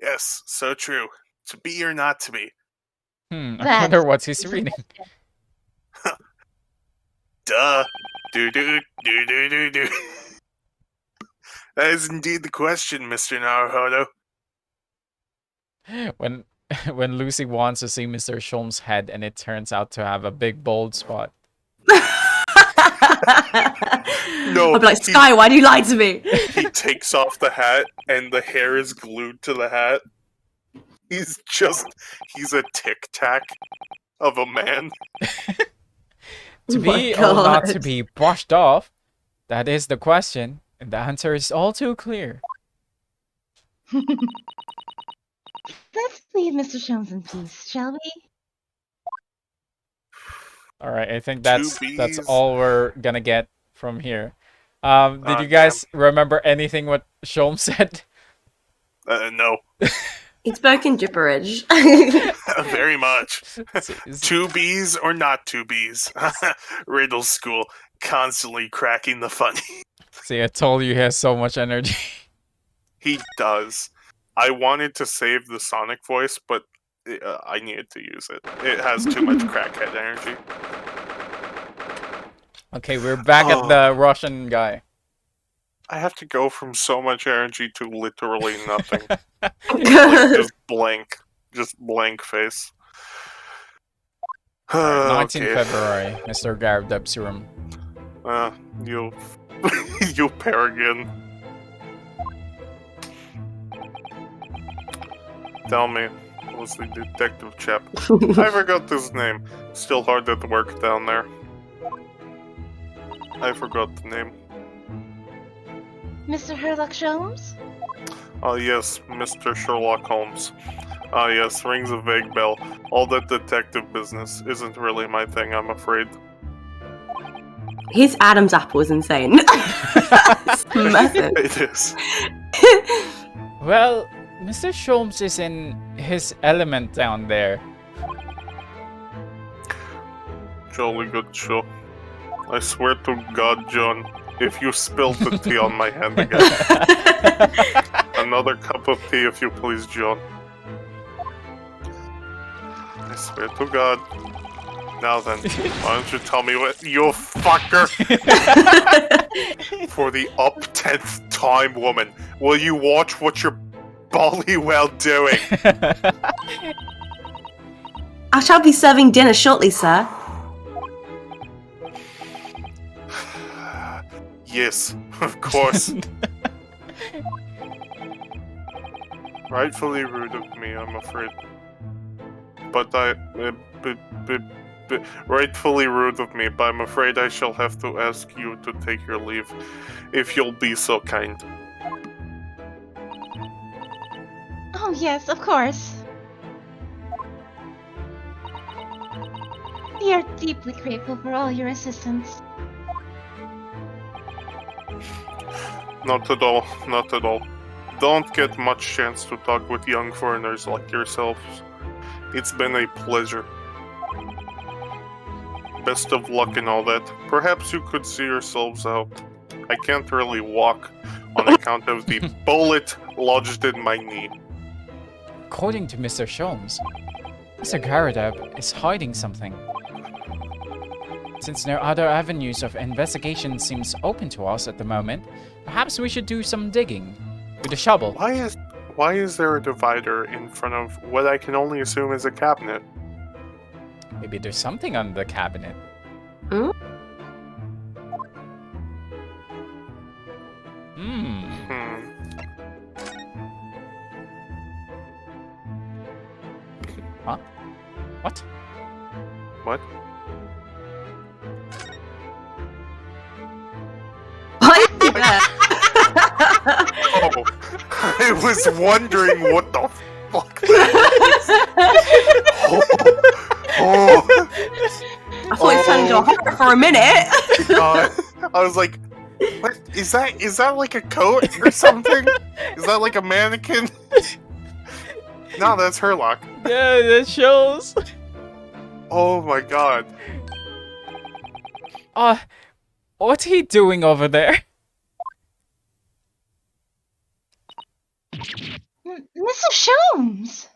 Yes, so true. To be or not to be. I That's- wonder what he's reading. Duh. Do do do do do do. That is indeed the question, Mr. Naruhodo. When Lucy wants to see Mr. Sholmes' head and it turns out to have a big bald spot. No, I'll be like, Sky, why do you lie to me? He takes off the hat and the hair is glued to the hat. He's a tic-tac of a man. To Oh my be or not to God. be brushed off? That is the question, and the answer is all too clear. Let's leave Mr. Jones in peace, shall we? All right, I think that's bees. all we're gonna get from here. Did you guys remember anything what Sholmes said? No. He spoke in gibberish. Very much. Two bees or not two bees? Riddle school, constantly cracking the funny. See, I told you he has so much energy. He does. I wanted to save the Sonic voice, but I needed to use it. It has too much crackhead energy. Okay, we're back at the Russian guy. I have to go from so much energy to literally nothing. Like, just blank face. Alright, 19 Okay. February, Mr. Garadeb's room. You, you Peregrine. Tell me, what's the detective chap? I forgot his name. Still hard at work down there. I forgot the name. Mr. Herlock Sholmes? Oh yes, Mr. Sherlock Holmes. Ah yes, rings a vague bell. All that detective business isn't really my thing, I'm afraid. His Adam's apple is insane. It's massive. It is. Well, Mr. Sholmes is in his element down there. Jolly good show. I swear to God, John, if you spilled the tea on my hand again. Another cup of tea, if you please, John. I swear to God. Now then, why don't you tell me what you fucker? For the up-10th time, woman, will you watch what you're bolly well doing? I shall be serving dinner shortly, sir. Yes, of course. Rightfully rude of me, I'm afraid. But rightfully rude of me, but I'm afraid I shall have to ask you to take your leave, if you'll be so kind. Oh, yes, of course. We are deeply grateful for all your assistance. Not at all, not at all. Don't get much chance to talk with young foreigners like yourselves. It's been a pleasure. Best of luck and all that. Perhaps you could see yourselves out. I can't really walk on account of the bullet lodged in my knee. According to Mr. Sholmes, Mr. Garadeb is hiding something. Since no other avenues of investigation seems open to us at the moment, perhaps we should do some digging with a shovel. Why is there a divider in front of what I can only assume is a cabinet? Maybe there's something on the cabinet. Hmm? Huh? What? What? Why is he there? Oh, I was wondering what the fuck that was. Oh. I thought it turned into a horror for a minute. I was like, what is that? Is that like a coat or something? Is that like a mannequin? No, that's Herlock. Yeah, that shows. Oh my god. What's he doing over there? Mr. Sholmes!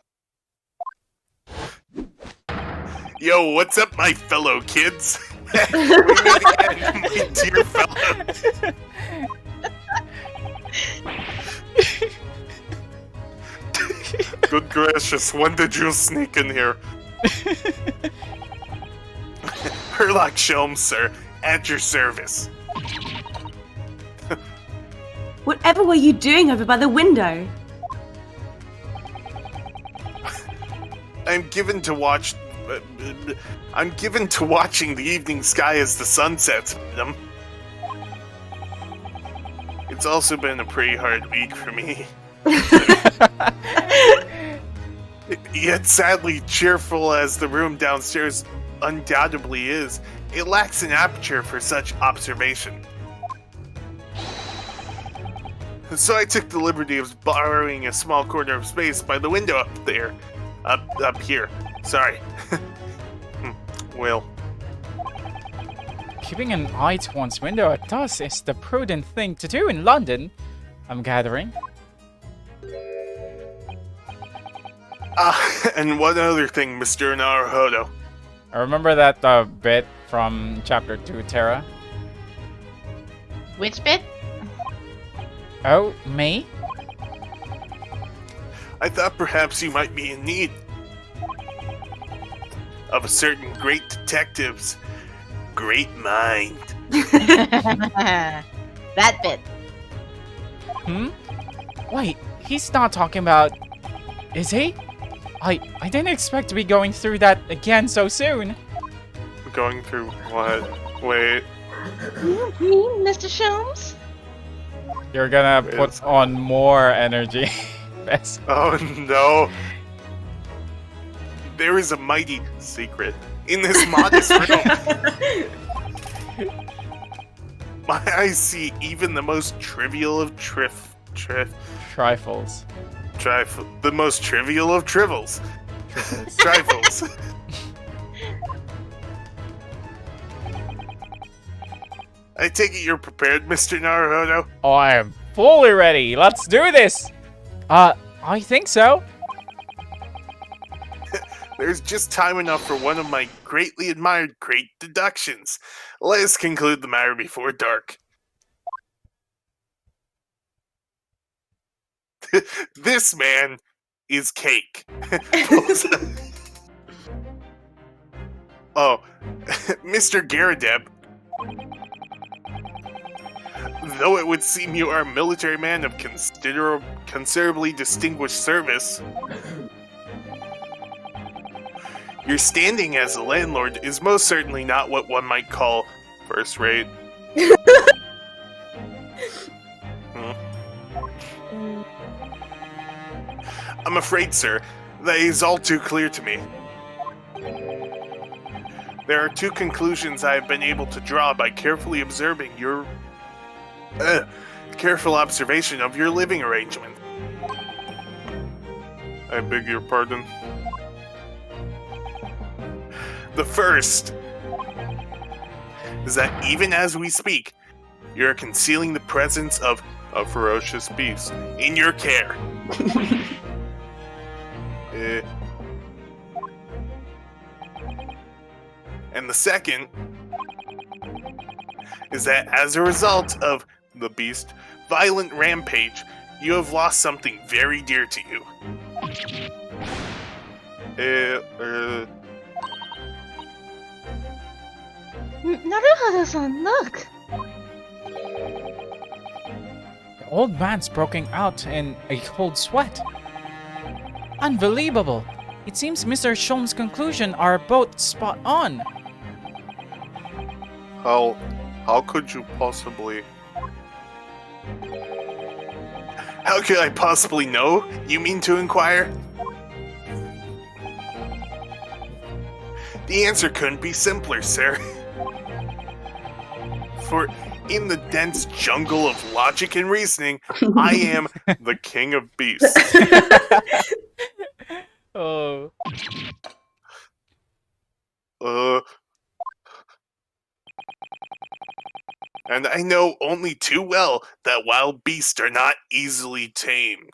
Yo, what's up, my fellow kids? We meet again, my dear fellow. Good gracious, when did you sneak in here? Herlock Sholmes, sir, at your service. Whatever were you doing over by the window? I'm given to watching the evening sky as the sun sets, madam. It's also been a pretty hard week for me. Yet sadly cheerful as the room downstairs undoubtedly is, it lacks an aperture for such observation. So I took the liberty of borrowing a small corner of space by the window up there. Up here. Sorry. Well. Keeping an eye to one's window at dusk is the prudent thing to do in London, I'm gathering. And one other thing, Mr. Naruhodo. I remember that bit from Chapter 2, Terra. Which bit? Oh, me? I thought perhaps you might be in need of a certain great detective's great mind. That bit. Hmm? Wait, he's not talking about... Is he? I didn't expect to be going through that again so soon. Going through what? Wait. Mr. Sholmes? You're gonna put Yes. on more energy. Yes. Oh no. There is a mighty secret in this modest room. My eyes see even the most trivial of Trifles. the most trivial of trifles. Trifles. I take it you're prepared, Mr. Naruhodo? Oh, I am fully ready. Let's do this. I think so. There's just time enough for one of my greatly admired great deductions. Let us conclude the matter before dark. This man is cake. Oh, Mr. Garadeb. Though it would seem you are a military man of considerably distinguished service, your standing as a landlord is most certainly not what one might call first rate. I'm afraid, sir, that is all too clear to me. There are two conclusions I have been able to draw by carefully observing your careful observation of your living arrangement. I beg your pardon. The first is that even as we speak, you're concealing the presence of a ferocious beast in your care. And the second is that as a result of the beast's violent rampage, you have lost something very dear to you. Naruhodo-san, look! The old man's broken out in a cold sweat. Unbelievable. It seems Mr. Sholmes' conclusions are both spot on. How could you possibly... How could I possibly know? You mean to inquire? The answer couldn't be simpler, sir. For in the dense jungle of logic and reasoning, I am the king of beasts. Oh. And I know only too well that wild beasts are not easily tamed.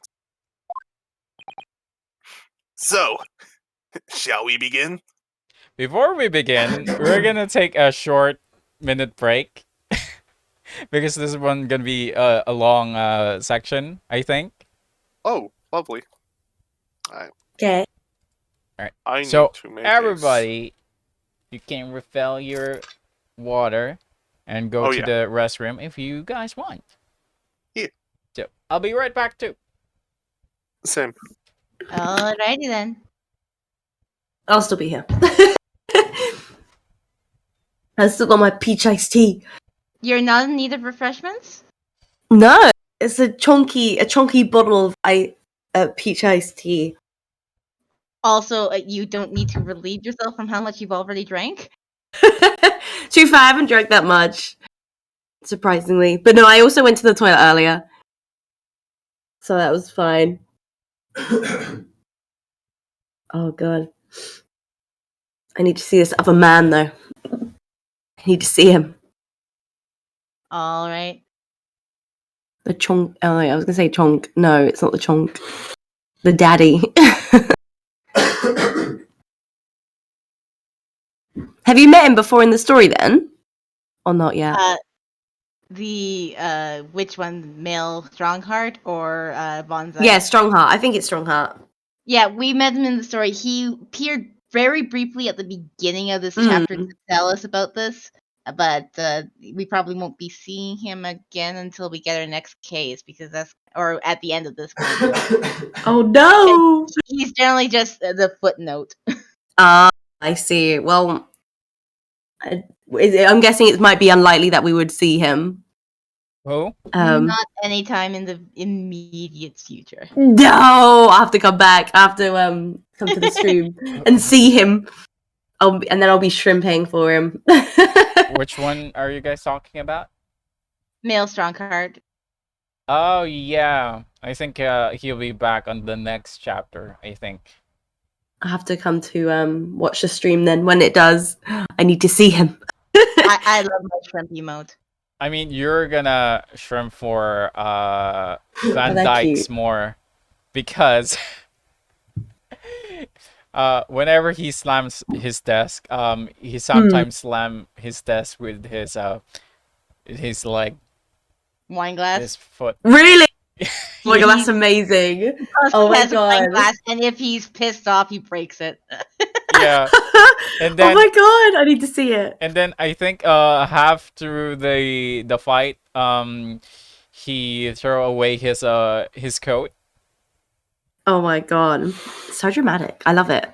So, shall we begin? Before we begin, we're gonna take a short minute break. Because this is one gonna be a long section, I think. Oh, lovely. Okay. Alright. I So, need to make everybody, you can refill your water and go to the restroom if you guys want. Yeah. So, I'll be right back too. Same. Alrighty then. I'll still be here. I still got my peach iced tea. You're not in need of refreshments? No, it's a chunky bottle of peach iced tea. Also, you don't need to relieve yourself from how much you've already drank? To be fair, I haven't drank that much, surprisingly. But no, I also went to the toilet earlier, so that was fine. Oh god, I need to see this other man though. I need to see him. Alright. The chonk. Oh, I was gonna say chonk. No, it's not the chonk. The daddy. Have you met him before in the story then? Or not yet? which one, male Strongheart or Bonsai? Yeah, Strongheart. I think it's Strongheart. Yeah, we met him in the story. He appeared very briefly at the beginning of this chapter to tell us about this, but we probably won't be seeing him again until we get our next case, because or at the end of this one. Oh no! He's generally just the footnote. I see. Well, I'm guessing it might be unlikely that we would see him. Who? Not anytime in the immediate future. No, I have to come back. I have to come to the stream and see him. And then I'll be shrimping for him. Which one are you guys talking about? Male Strongheart. Oh yeah, I think he'll be back on the next chapter. I think. I have to come to watch the stream then. When it does, I need to see him. I love my shrimp emote. I mean, you're gonna shrimp for Van they're Dyke's cute. more, because whenever he slams his desk, he sometimes slam his desk with his leg, Wine glass. his foot. Really? Oh my god, that's amazing. Oh my Has a wine god. glass, and if he's pissed off, he breaks it. Yeah. And Oh then my god, I need to see it. and then I think half through the fight, he throw away his coat. Oh my god. So dramatic. I love it.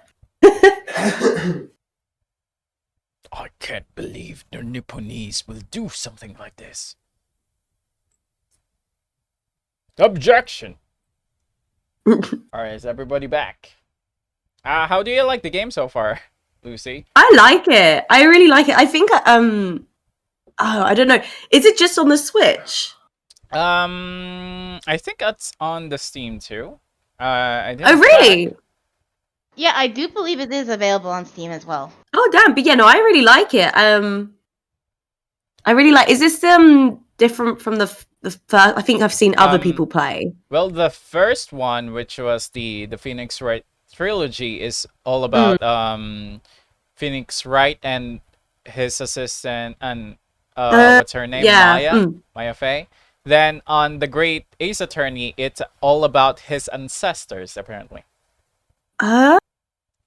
I can't believe the Nipponese will do something like this. Objection. Alright, is everybody back? How do you like the game so far, Lucy? I like it. I really like it. I think oh, I don't know. Is it just on the Switch? I think it's on the Steam too. I didn't Oh really? check. Yeah, I do believe it is available on Steam as well. Oh damn, but yeah, no, I really like it. I really like. Is this different from the first? I think I've seen other people play. Well, the first one, which was the Phoenix Wright trilogy, is all about Phoenix Wright and his assistant and what's her name, Yeah. Maya Fey. Then on the Great Ace Attorney, it's all about his ancestors, apparently. Oh,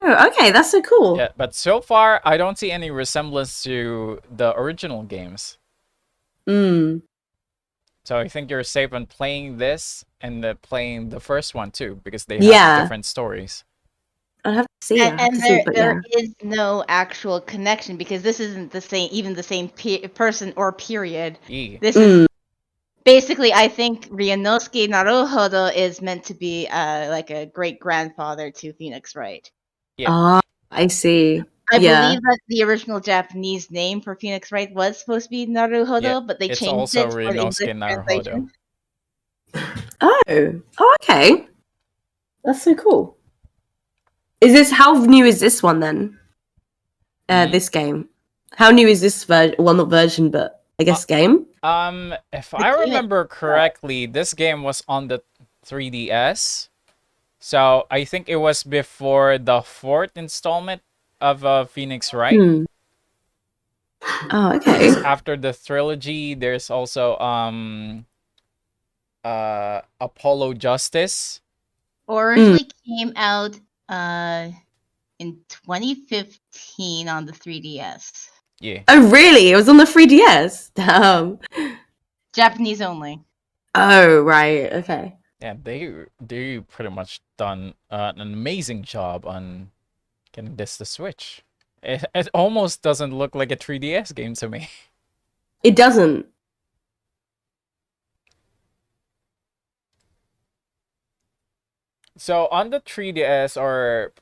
okay, that's so cool. Yeah, but so far I don't see any resemblance to the original games. So I think you're safe on playing this and playing the first one too, because they have different stories. I'll have to see. And there is no actual connection, because this isn't the same person or period. This is basically, I think Ryunosuke Naruhodo is meant to be like a great grandfather to Phoenix Wright. Yeah. I see. I believe that the original Japanese name for Phoenix Wright was supposed to be Naruhodo, but they it's changed also it for the English Ryunosuke Naruhodo. translation. Oh, okay. That's so cool. How new is this one then? This game. How new is this version? Well, not version, but I guess game. If I remember correctly, this game was on the 3DS. So I think it was before the 4th installment of Phoenix Wright. Oh, okay. After the trilogy, there's also Apollo Justice. Originally came out in 2015 on the 3DS. Yeah. Oh, really? It was on the 3DS? Damn. Japanese only. Oh, right. Okay. Yeah, they pretty much done an amazing job on getting this to Switch. It almost doesn't look like a 3DS game to me. It doesn't. So on the 3DS or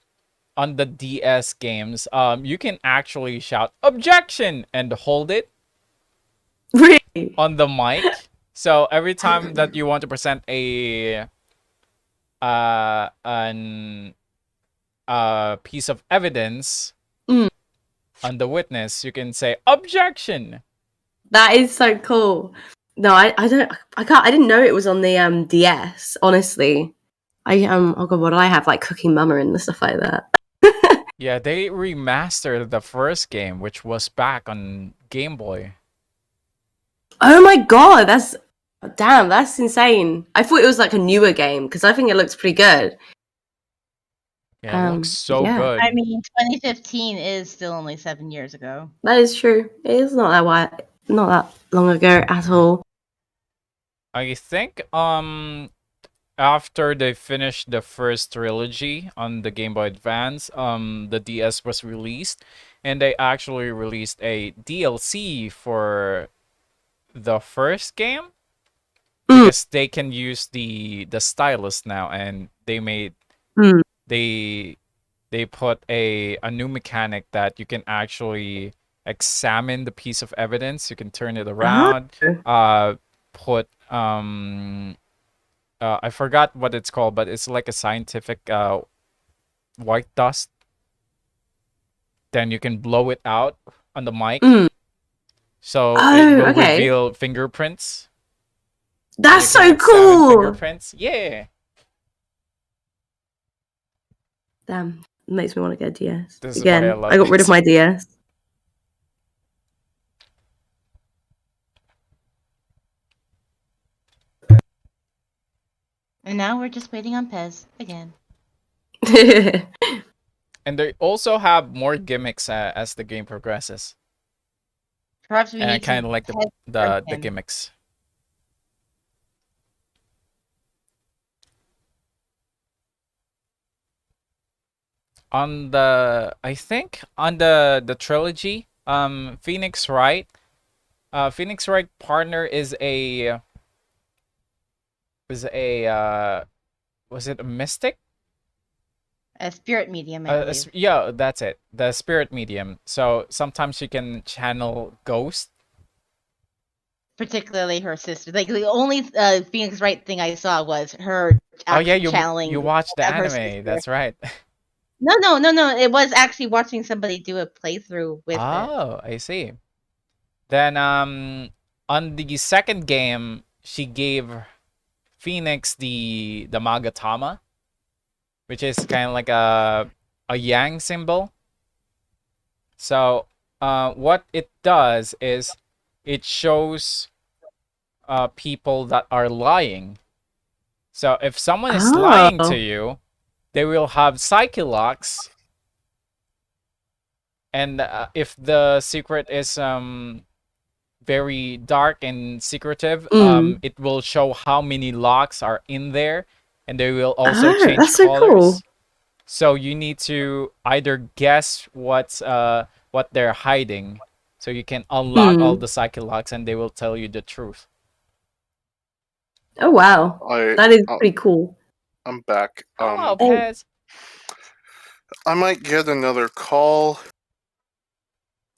on the DS games, you can actually shout objection and hold it Really? on the mic. So every time that you want to present a piece of evidence on the witness, you can say objection. That is so cool. No, I didn't know it was on the DS, honestly. Oh god, what do I have? Like Cooking Mama and stuff like that. Yeah, they remastered the first game, which was back on Game Boy. Oh my god, that's insane. I thought it was like a newer game because I think it looks pretty good. Yeah, it looks so yeah. good. I mean, 2015 is still only 7 years ago. That is true. It is not that long ago at all. I think after they finished the first trilogy on the Game Boy Advance, the DS was released, and they actually released a DLC for the first game because they can use the stylus now, and they made Mm. they put a new mechanic that you can actually examine the piece of evidence. You can turn it around, put I forgot what it's called, but it's like a scientific white dust. Then you can blow it out on the mic, so it will reveal fingerprints. That's so examine cool. Fingerprints, yeah. Damn, it makes me want to get a DS. This is Again, why I love I got rid of this. my DS. And now we're just waiting on Pez again. And they also have more gimmicks as the game progresses. Perhaps we And I need kind to of like Pez the again. gimmicks. I think on the trilogy, Phoenix Wright, Phoenix Wright partner is a was it a mystic? A spirit medium, I believe. Yeah, that's it. The spirit medium. So sometimes you can channel ghosts. Particularly her sister. Like the only Phoenix Wright thing I saw was her channeling. You watched the her anime. sister. That's right. No. It was actually watching somebody do a playthrough with it. Oh, I see. Then on the second game, she gave Phoenix the Magatama, which is kind of like a yang symbol. So what it does is it shows people that are lying. So if someone is lying to you, they will have psyche locks. And if the secret is very dark and secretive, it will show how many locks are in there, and they will also change that's so colors. cool. So you need to either guess what they're hiding, so you can unlock all the psyche locks, and they will tell you the truth. Oh wow, that is pretty cool. I'm back. Hello, Pez. I might get another call.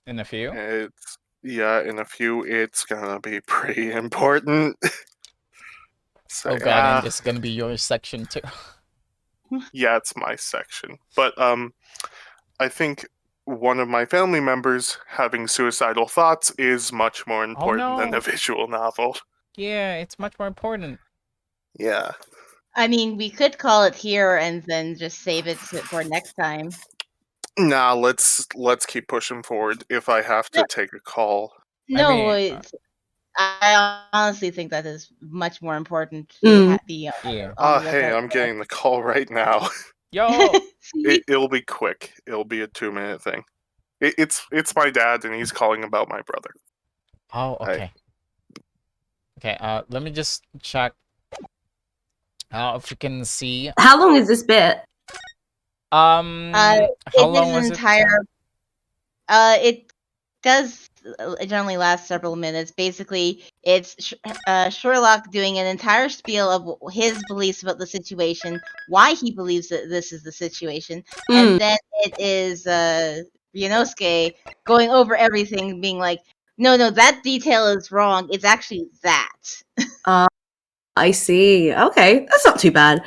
In a few? In a few. It's gonna be pretty important. So, oh god, and it's gonna be your section too. Yeah, it's my section. But I think one of my family members having suicidal thoughts is much more important than a visual novel. Yeah, it's much more important. Yeah. I mean, we could call it here and then just save it for next time. Nah, let's keep pushing forward. If I have to take a call. No, I honestly think that is much more important to be on the lookout. Hey, I'm getting the call right now. Yo! It'll be quick. It'll be a 2-minute thing. It's my dad, and he's calling about my brother. Oh, okay. Okay, let me just check if you can see. How long is this bit? How long was it? It does generally last several minutes. Basically, it's Sherlock doing an entire spiel of his beliefs about the situation, why he believes that this is the situation, and then it is Ryunosuke going over everything, being like, no, that detail is wrong. It's actually that. I see. Okay, that's not too bad.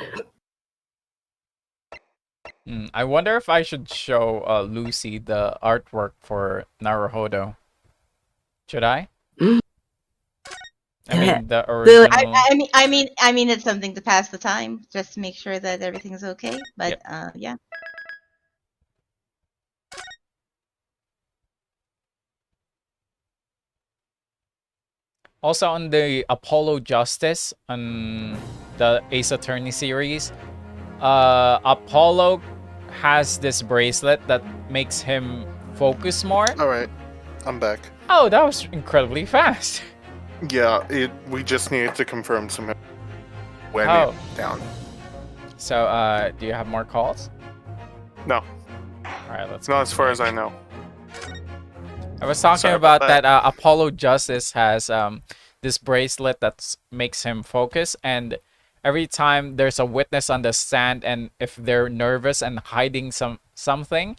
I wonder if I should show Lucy the artwork for Naruhodo. Should I? I mean, the original. I mean, it's something to pass the time, just to make sure that everything's okay. But yeah. Also on the Apollo Justice on the Ace Attorney series, Apollo has this bracelet that makes him focus more. All right, I'm back. Oh, that was incredibly fast. Yeah, we just needed to confirm some. When Oh. down. So, do you have more calls? No, All right, let's not as far as I know. I was talking Sorry about about that Apollo Justice has this bracelet that makes him focus, and every time there's a witness on the stand, and if they're nervous and hiding something,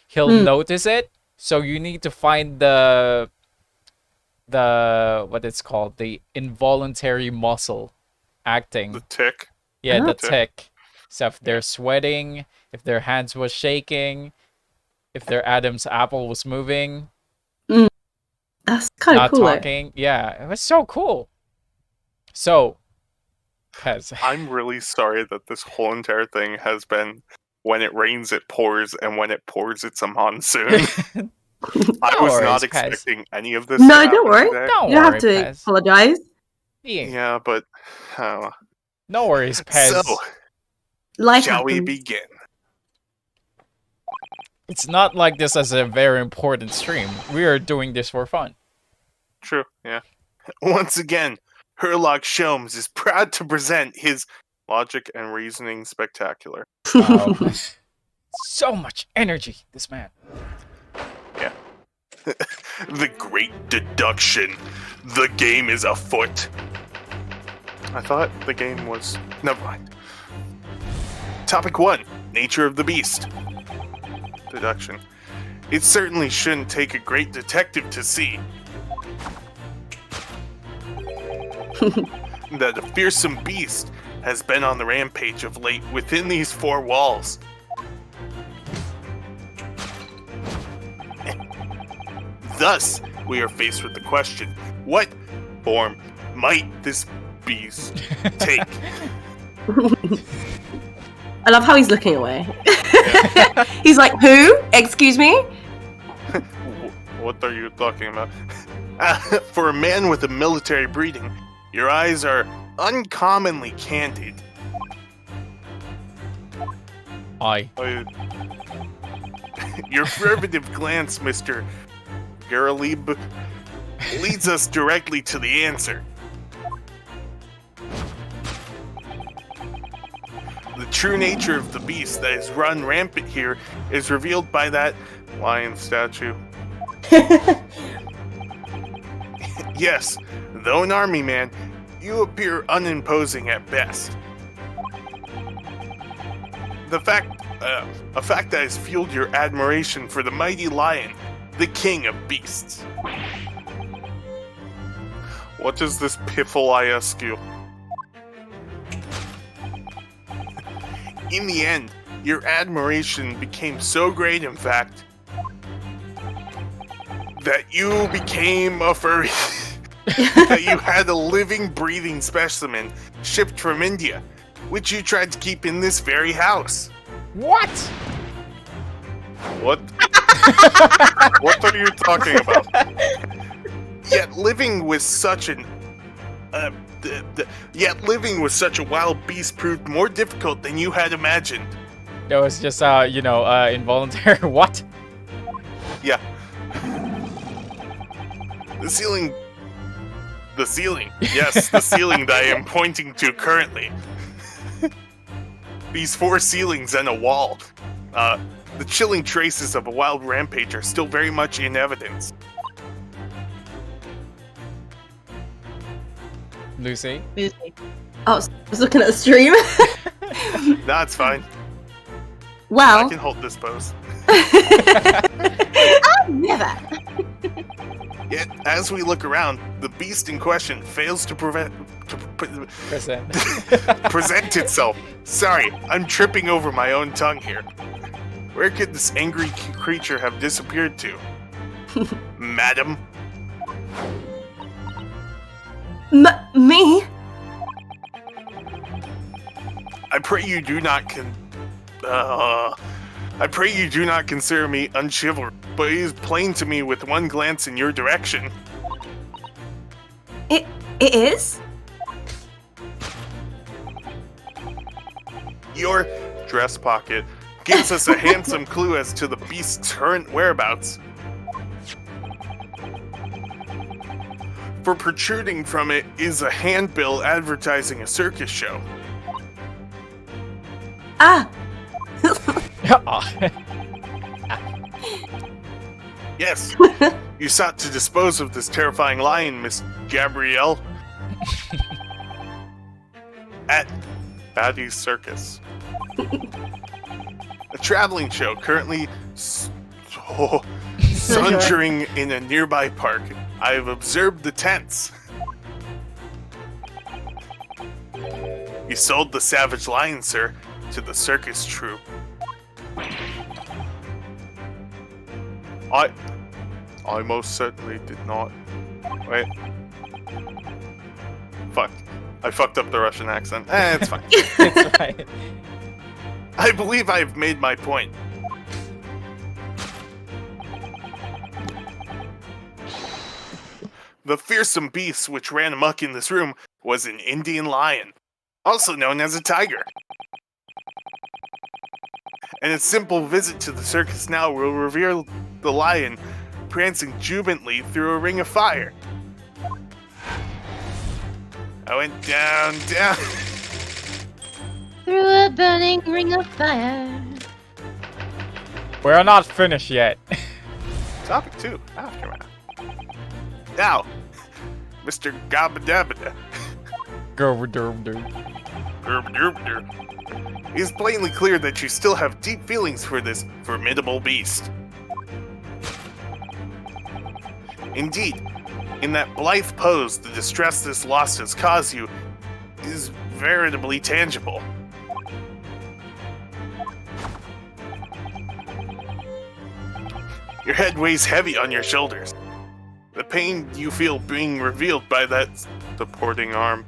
he'll notice it. So you need to find the what it's called, the involuntary muscle acting. The tick. Yeah, the Tick. tick. So if they're sweating, if their hands was shaking, if their Adam's apple was moving, That's kind of not cool. talking. Yeah, it was so cool. So, Pez. I'm really sorry that this whole entire thing has been when it rains it pours, and when it pours it's a monsoon. I No was worries, not Pez. expecting any of this. No, to don't happen worry. today. Don't You don't worry, have to Pez. apologize. Yeah. Yeah, but No worries, Pez. so Life shall we happens. begin? It's not like this as a very important stream. We are doing this for fun. True. Yeah. Once again, Herlock Sholmes is proud to present his logic and reasoning spectacular. So much energy, this man. Yeah. The great deduction. The game is afoot. I thought the game was... Never mind. Topic 1. Nature of the beast. Deduction. It certainly shouldn't take a great detective to see that a fearsome beast has been on the rampage of late within these four walls. Thus, we are faced with the question, what form might this beast take? I love how he's looking away. He's like, who? Excuse me? What are you talking about? For a man with a military breeding, your eyes are uncommonly candid. Aye. Your furtive glance, Mr. Geralib, leads us directly to the answer. The true nature of the beast that has run rampant here is revealed by that lion statue. Yes, though an army man, you appear unimposing at best. A fact that has fueled your admiration for the mighty lion, the king of beasts. What is this piffle, I ask you? In the end, your admiration became so great, in fact, that you became a furry. That you had a living, breathing specimen shipped from India, which you tried to keep in this very house. What? What? What are you talking about? Yet living with such a wild beast proved more difficult than you had imagined. That was just, involuntary. What? Yeah. The ceiling. Yes, the ceiling that I am pointing to currently. These four ceilings and a wall. The chilling traces of a wild rampage are still very much in evidence. Lucy? Oh, I was looking at the stream. That's fine. I Well, can hold this pose. Never. Yet, as we look around, the beast in question fails to present itself. Sorry, I'm tripping over my own tongue here. Where could this angry creature have disappeared to? Madam? me? I pray you do not consider me unchivalrous, but it is plain to me with one glance in your direction. It is? Your dress pocket gives us a handsome clue as to the beast's current whereabouts. For protruding from it is a handbill advertising a circus show. Ah! Yes, you sought to dispose of this terrifying lion, Miss Gabrielle. At Batty's Circus. A traveling show currently sauntering in a nearby park. I have observed the tents. You sold the savage lion, sir, to the circus troupe. I most certainly did not. Wait. Fuck. I fucked up the Russian accent. It's fine. It's fine. I believe I've made my point. The fearsome beast which ran amok in this room was an Indian lion, also known as a tiger. And a simple visit to the circus now will reveal the lion prancing jubilantly through a ring of fire. I went down. Through a burning ring of fire. We're not finished yet. Topic 2, Aftermath. Now, Mr. Gabadabada. It is plainly clear that you still have deep feelings for this formidable beast. Indeed, in that blithe pose, the distress this loss has caused you is veritably tangible. Your head weighs heavy on your shoulders. The pain you feel being revealed by that supporting arm.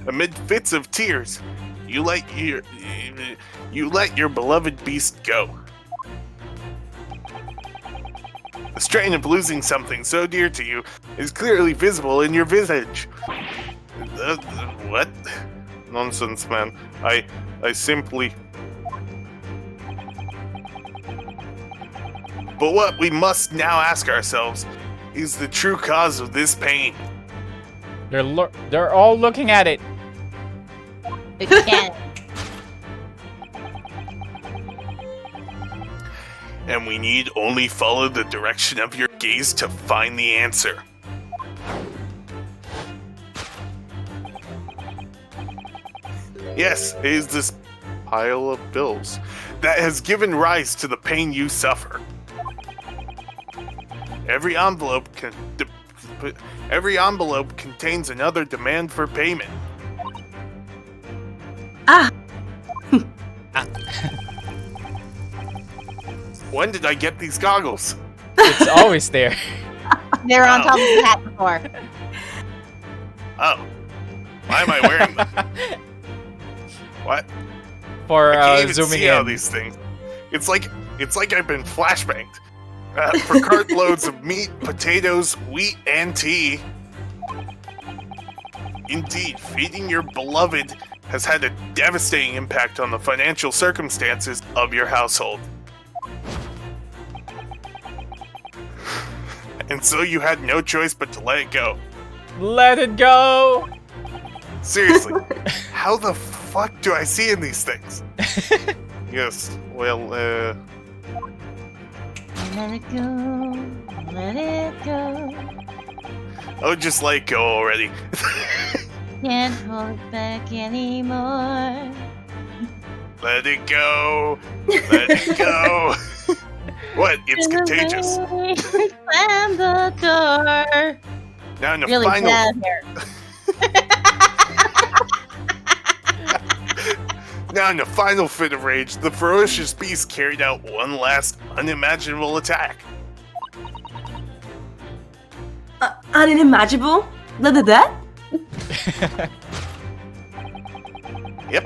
Amid fits of tears, you let your beloved beast go. The strain of losing something so dear to you is clearly visible in your visage. What? Nonsense, man. I simply... But what we must now ask ourselves is the true cause of this pain. They're all looking at it. It can't. And we need only follow the direction of your gaze to find the answer. Yes, it is this pile of bills that has given rise to the pain you suffer. Every envelope contains another demand for payment. Ah! When did I get these goggles? It's always there. They were on top of the hat before. Oh. Why am I wearing them? What? For I can't even zooming see all in. these things. It's like I've been flashbanged. For cartloads of meat, potatoes, wheat, and tea. Indeed, feeding your beloved has had a devastating impact on the financial circumstances of your household. And so you had no choice but to let it go. Let it go! Seriously, how the fuck do I see in these things? Yes, well, Let it go. Let it go. oh, just let it go already. Can't hold it back anymore. Let it go. Let it go. What? It's contagious. Slam the door. Now in the Really final... bad here. Now in the final fit of rage, the ferocious beast carried out one last unimaginable attack. Unimaginable? That? Yep,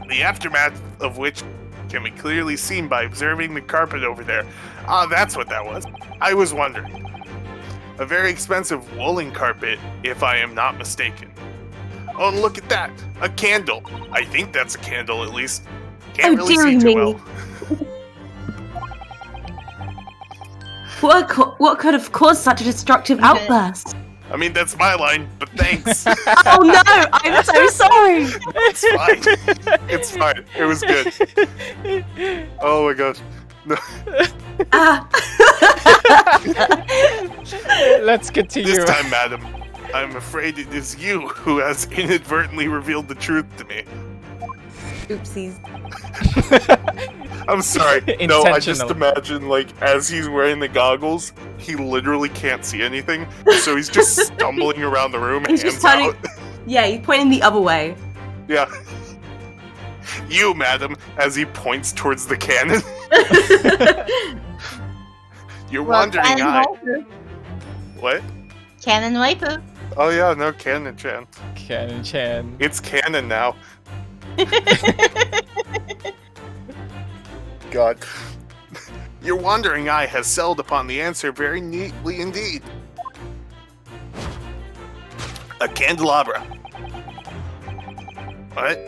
the aftermath of which can be clearly seen by observing the carpet over there. Ah, that's what that was. I was wondering. A very expensive woolen carpet, if I am not mistaken. Oh, look at that! A candle! I think that's a candle, at least. Can't really dearie see too me. well. What could have caused such a destructive outburst? I mean, that's my line, but thanks. Oh no! I'm so sorry! It's fine. It's fine. It was good. Oh my gosh. No. Ah. Let's continue. This time, madam, I'm afraid it is you who has inadvertently revealed the truth to me. Oopsies. I'm sorry. No, I just Intentional. imagine, like, as he's wearing the goggles, he literally can't see anything, so he's just stumbling around the room, He's hands just turning- out. Yeah, he's pointing the other way. Yeah. You, madam, as he points towards the cannon. You're wondering, Cannon Wiper. What? Cannon Wiper. Oh yeah, no, Cannon-chan. Cannon-chan. It's canon now. God. Your wandering eye has settled upon the answer very neatly indeed. A candelabra. What?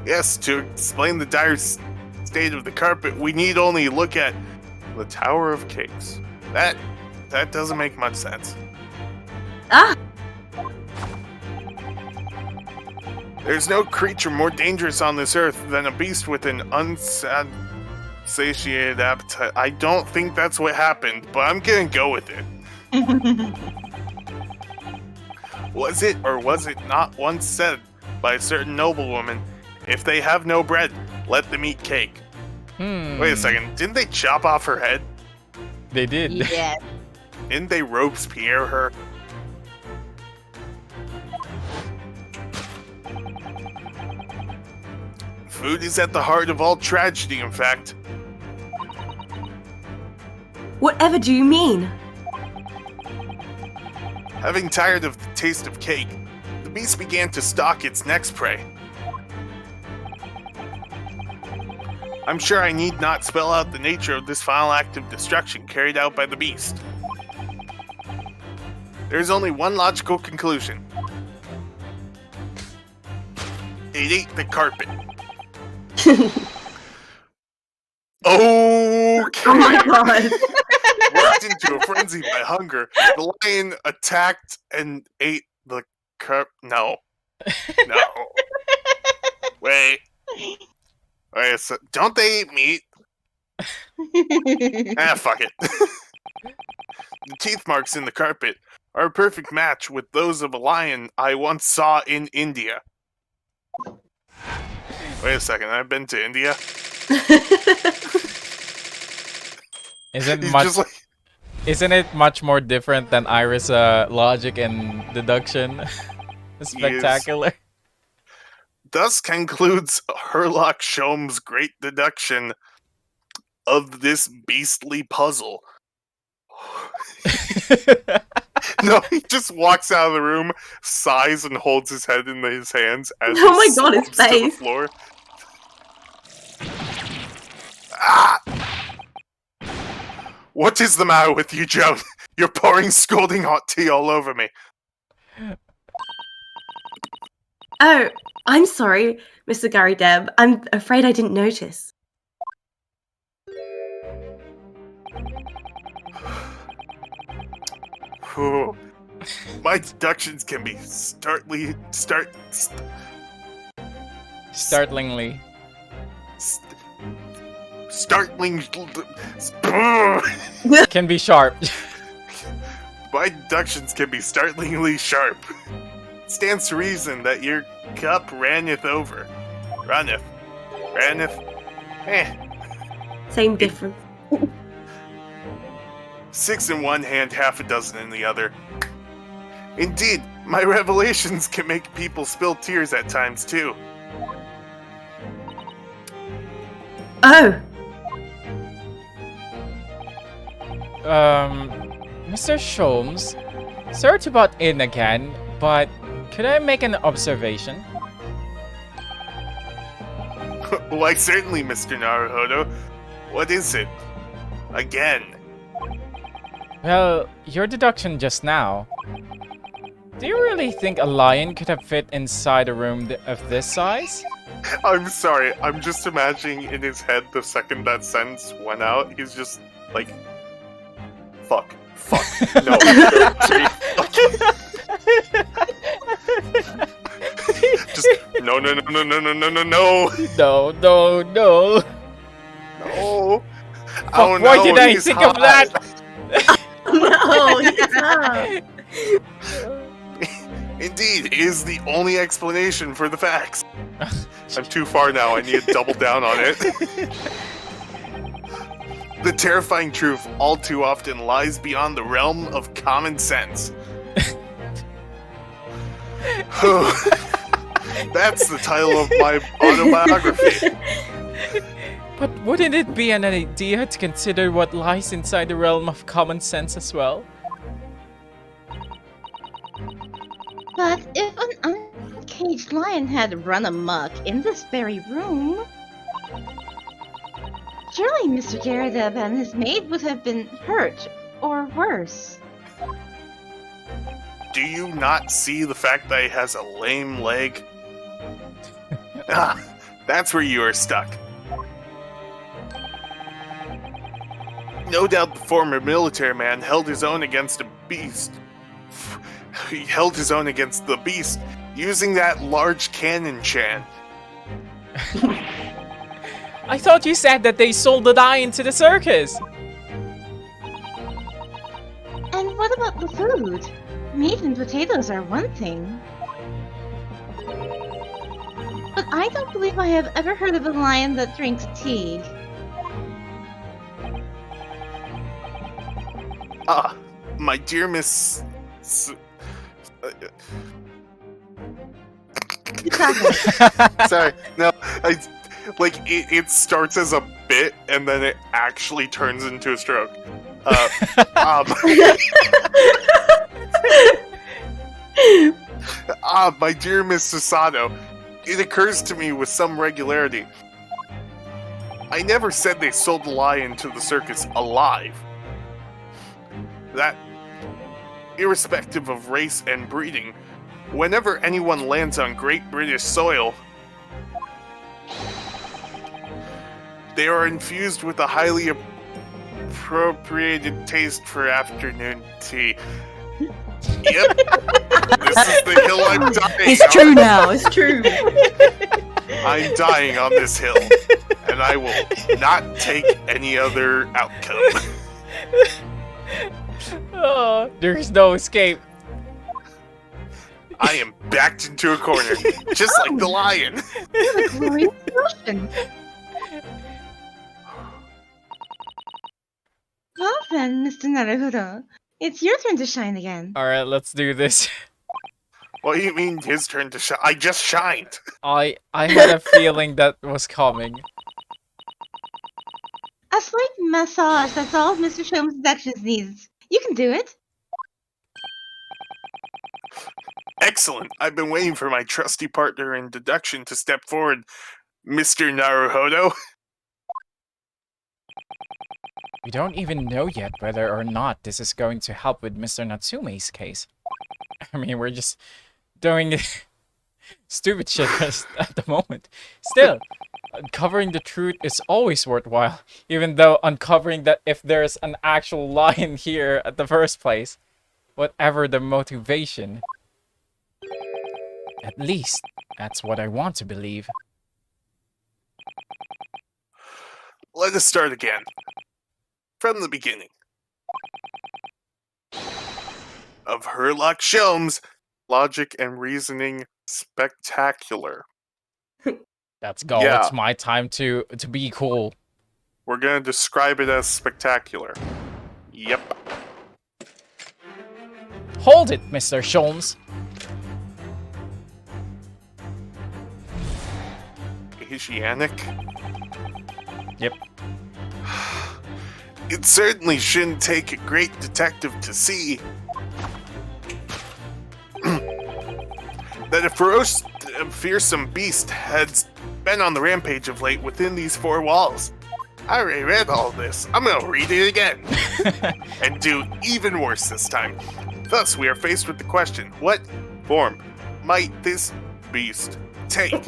Yes, to explain the dire state of the carpet, we need only look at the Tower of Cakes. That doesn't make much sense. Ah! There's no creature more dangerous on this earth than a beast with an unsatiated appetite. I don't think that's what happened, but I'm gonna go with it. Was it or was it not once said by a certain noblewoman, if they have no bread, let them eat cake? Wait a second, didn't they chop off her head? They did. Yeah. Didn't they Robespierre her? Food is at the heart of all tragedy, in fact. Whatever do you mean? Having tired of the taste of cake, the beast began to stalk its next prey. I'm sure I need not spell out the nature of this final act of destruction carried out by the beast. There is only one logical conclusion. It ate the carpet. Okay. Oh my god. Worked into a frenzy by hunger, the lion attacked and ate the carp. No. No. Wait. Wait, so don't they eat meat? Fuck it. The teeth marks in the carpet are a perfect match with those of a lion I once saw in India. Wait a second, I've been to India? Isn't He's much? just like, Isn't it much more different than Iris' logic and deduction? Spectacular. thus concludes Herlock Sholmes' great deduction of this beastly puzzle. No, he just walks out of the room, sighs, and holds his head in his hands as Oh my he God, his slumps to the face. floor. Ah! What is the matter with you, Joan? You're pouring scalding hot tea all over me. Oh, I'm sorry, Mr. Gary Deb. I'm afraid I didn't notice. Whew. My deductions can be startlingly startling. Can be sharp. My deductions can be startlingly sharp. Stands to reason that your cup runneth over. Runneth. Same difference. 6 in one hand, half a dozen in the other. Indeed, my revelations can make people spill tears at times too. Oh, Mr. Sholmes, sorry to butt in again, but could I make an observation? Why, certainly, Mr. Naruhodo. What is it? Again. Well, your deduction just now. Do you really think a lion could have fit inside a room of this size? I'm sorry, I'm just imagining in his head the second that sentence went out, he's just like, fuck, no, Jimmy, fuck. Just, no. No. No. Oh, Why no, did I he's think hot. of that? No, it's not. Indeed, is the only explanation for the facts. I'm too far now, I need to double down on it. The terrifying truth all too often lies beyond the realm of common sense. That's the title of my autobiography. But wouldn't it be an idea to consider what lies inside the realm of common sense as well? But if an uncaged lion had run amok in this very room, surely Mr. Jaredeb and his maid would have been hurt, or worse. Do you not see the fact that he has a lame leg? That's where you are stuck. No doubt the former military man held his own against a beast. He held his own against the beast using that large cannon Chan. I thought you said that they sold the lion to the circus! And what about the food? Meat and potatoes are one thing. But I don't believe I have ever heard of a lion that drinks tea. My dear Miss... Sorry, no, it starts as a bit and then it actually turns into a stroke. My dear Miss Susato, it occurs to me with some regularity. I never said they sold the lion to the circus alive. That, irrespective of race and breeding, whenever anyone lands on Great British soil, they are infused with a highly appropriated taste for afternoon tea. Yep, this is the hill I'm dying It's on. true now, it's true. I'm dying on this hill, and I will not take any other outcome. Oh, there's no escape. I am backed into a corner, just like the lion. What a glorious notion! Well then, Mr. Naruhodo, it's your turn to shine again. Alright, let's do this. What do you mean his turn to shine? I just shined. I had a feeling that was coming. A slight massage, that's all Mr. Showman's deductions needs. You can do it. Excellent. I've been waiting for my trusty partner in deduction to step forward, Mr. Naruhodo. We don't even know yet whether or not this is going to help with Mr. Natsume's case. I mean, we're just doing stupid shit at the moment. Still, uncovering the truth is always worthwhile, even though uncovering that if there's an actual lion here at the first place, whatever the motivation. At least, that's what I want to believe. Let us start again. From the beginning. Of Herlock Sholmes, logic and reasoning spectacular. Let's go. Yeah. It's my time to be cool. We're gonna describe it as spectacular. Yep. Hold it, Mr. Sholmes. Asiatic? Yep. It certainly shouldn't take a great detective to see that a fearsome beast has been on the rampage of late within these four walls. I already read all this. I'm gonna read it again. And do even worse this time. Thus, we are faced with the question, what form might this beast take?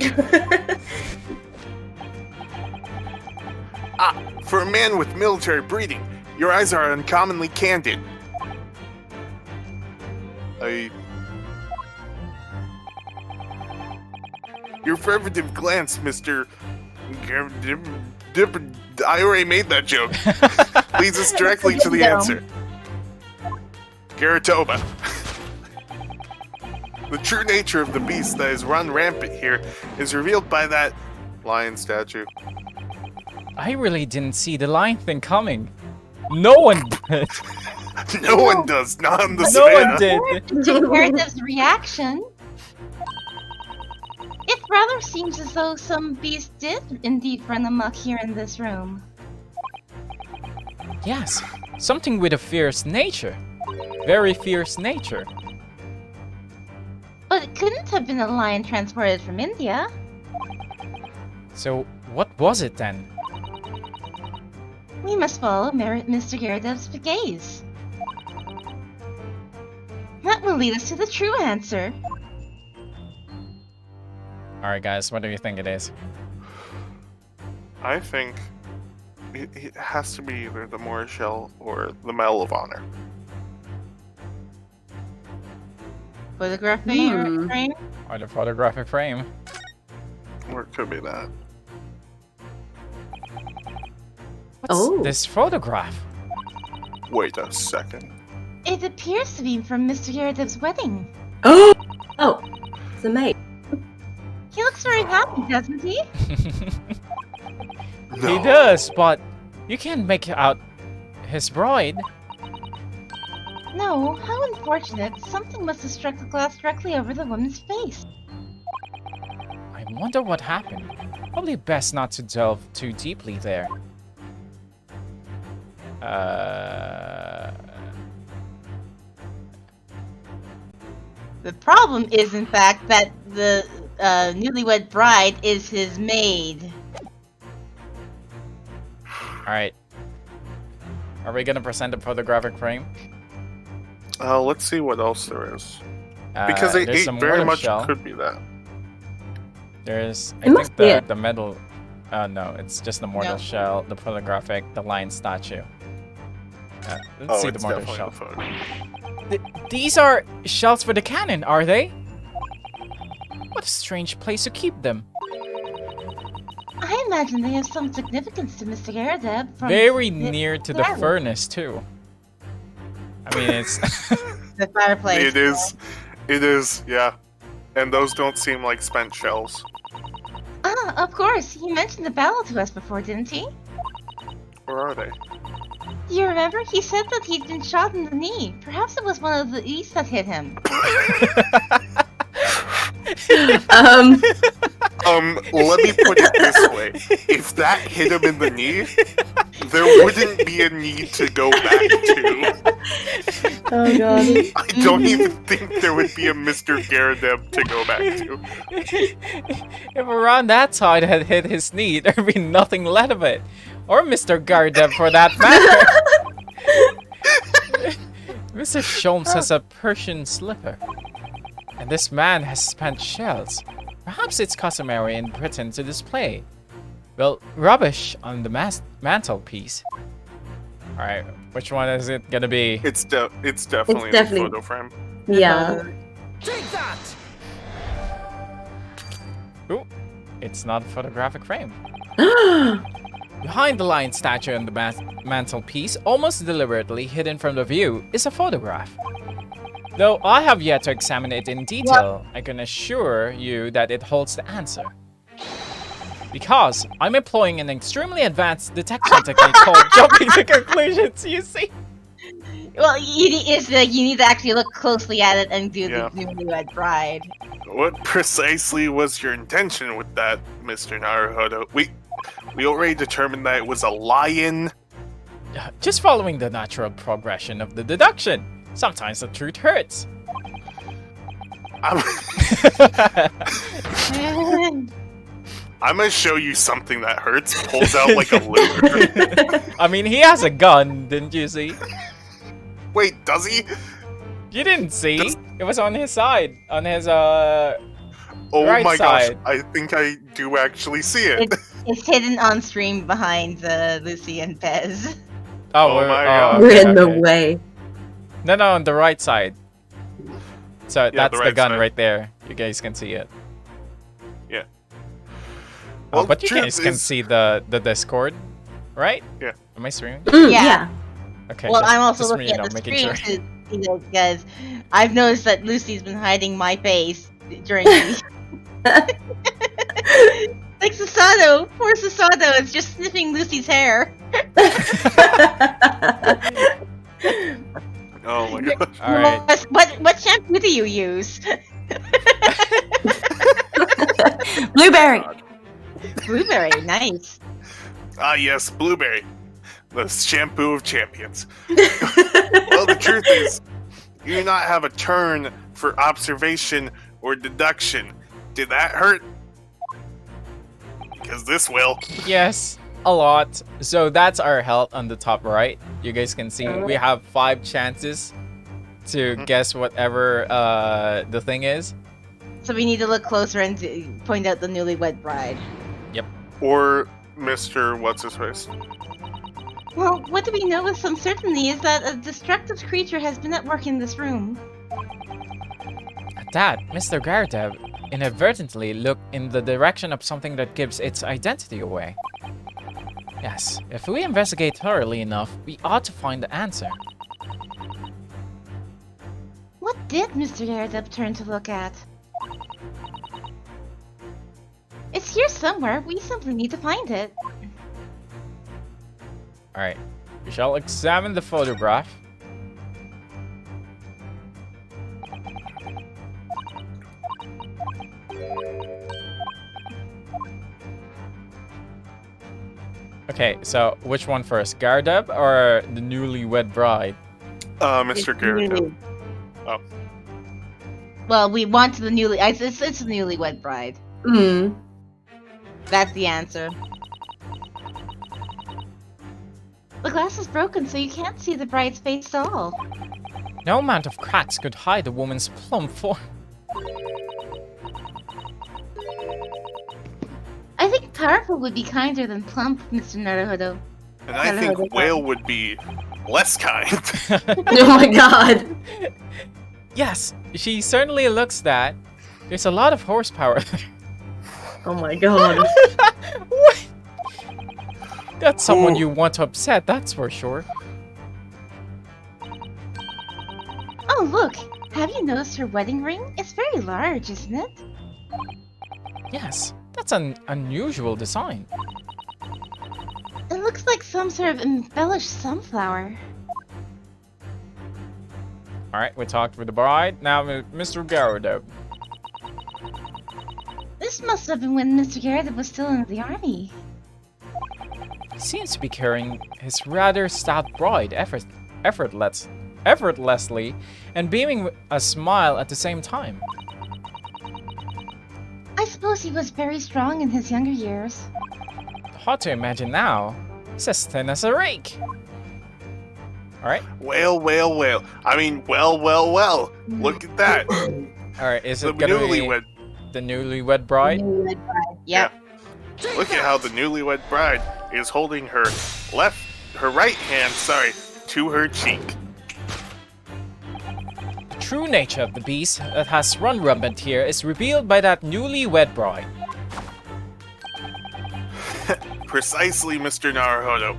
For a man with military breeding, your eyes are uncommonly candid. Your affirmative glance, Mr. I already made that joke. Leads us directly to the answer. Garatoba. The true nature of the beast that has run rampant here is revealed by that lion statue. I really didn't see the lion thing coming. No one did. No one does, not on the No savannah. one did. Gerda's reaction. It rather seems as though some beast did indeed run amok here in this room. Yes, something with a fierce nature. Very fierce nature. But it couldn't have been a lion transported from India. So, what was it then? We must follow Mr. Gyarados' gaze. That will lead us to the true answer. Alright guys, what do you think it is? I think it has to be either the Morris Shell or the Medal of Honor. Photograph frame? Or the photographic frame? Or it could be that. What's this photograph? Wait a second. It appears to be from Mr. Gyarados' wedding. Oh, it's a mate. He looks very happy, doesn't he? No. He does, but you can't make out his bride. No, how unfortunate. Something must have struck the glass directly over the woman's face. I wonder what happened. Probably best not to delve too deeply there. The problem is, in fact, that the newlywed bride is his maid. Alright. Are we gonna present the photographic frame? Let's see what else there is. Because it there's some very mortar much shell. could be that. There's, It I must think be it. the metal. No, it's just the mortal No. shell, the photographic, the lion statue. Let's see the it's mortar definitely shell. the photo. These are shells for the cannon, are they? What a strange place to keep them. I imagine they have some significance to Mr. Gyarados. from Very the- near to the yeah, furnace too. I mean, it's the fireplace. It is, yeah. And those don't seem like spent shells. Ah, of course. He mentioned the battle to us before, didn't he? Or are they? Do you remember? He said that he'd been shot in the knee. Perhaps it was one of the beasts that hit him. Let me put it this way. If that hit him in the knee, there wouldn't be a need to go back to. Oh god. I don't even think there would be a Mr. Garadeb to go back to. if around that side had hit his knee, there'd be nothing left of it. Or Mr. Gardeb for that matter. Mr. Sholmes has a Persian slipper. And this man has spent shells. Perhaps it's customary in Britain to display, well, rubbish on the mantelpiece. Alright, which one is it gonna be? It's definitely definitely- the photo frame. Yeah. Ooh, it's not a photographic frame. Behind the lion statue on the mantelpiece, almost deliberately hidden from the view, is a photograph. Though I have yet to examine it in detail, I can assure you that it holds the answer. Because I'm employing an extremely advanced detection technique called jumping to conclusions, you see? Well, you need to actually look closely at it and do Yeah. the newlywed bride. What precisely was your intention with that, Mr. Naruhodo? We already determined that it was a lion. Just following the natural progression of the deduction. Sometimes the truth hurts. I'm gonna show you something that hurts. Pulls out like a Luger. I mean, he has a gun, didn't you see? Wait, does he? You didn't see? It was on his side. On his, Oh right my side. gosh, I think I do actually see it. It's hidden on stream behind Lucy and Pez. Oh, Oh my God. We're okay, in the okay. way. No, on the right side. So that's the the right gun side. right there. You guys can see it. Yeah. Oh, Well, but you truth guys can is- see the Discord, right? Yeah. Am I streaming? Yeah. Yeah. Okay. Well, just- I'm also just looking you at know, the making stream sure. to see this because I've noticed that Lucy's been hiding my face during the. Like Susato, poor Susato is just sniffing Lucy's hair. Oh my god. All right. What shampoo do you use? Blueberry. Blueberry, nice. Ah yes, Blueberry. The shampoo of champions. Well, the truth is, you do not have a turn for observation or deduction. Did that hurt? Because this will. Yes, a lot. So that's our health on the top right. You guys can see we have 5 chances to guess whatever the thing is. So we need to look closer and point out the newlywed bride. Or Mr. What's-His-Face. Well, what do we know with some certainty is that a destructive creature has been at work in this room. At that, Mr. Gardev inadvertently looked in the direction of something that gives its identity away. Yes, if we investigate thoroughly enough, we ought to find the answer. What did Mr. Yaredub turn to look at? It's here somewhere. We simply need to find it. Alright, we shall examine the photograph. Okay, so which one first? Gardev or the newlywed bride? Mr. Garrett. Oh. Well, we want the newly. It's the newlywed bride. Hmm. That's the answer. The glass is broken, so you can't see the bride's face at all. No amount of cracks could hide a woman's plump form. I think powerful would be kinder than plump, Mr. Naruhodo. And I think whale would be less kind. Oh my god. Yes, she certainly looks that. There's a lot of horsepower there. Oh my god. What? That's someone Ooh. you want to upset, that's for sure. Oh, look! Have you noticed her wedding ring? It's very large, isn't it? Yes, that's an unusual design. It looks like some sort of embellished sunflower. Alright, we talked with the bride. Now, Mr. Garrow. This must have been when Mr. Garrett was still in the army. He seems to be carrying his rather stout bride effortlessly and beaming a smile at the same time. I suppose he was very strong in his younger years. Hard to imagine now. He's as thin as a rake. Alright, Whale, whale, whale. I mean, well. Look at that. alright, is The it gonna newlywed. be the newlywed bride? Newlywed bride. Yep. Look at how the newlywed bride is holding her right hand, to her cheek. The true nature of the beast that has run rampant here is revealed by that newlywed bride. Precisely, Mr. Naruhodo.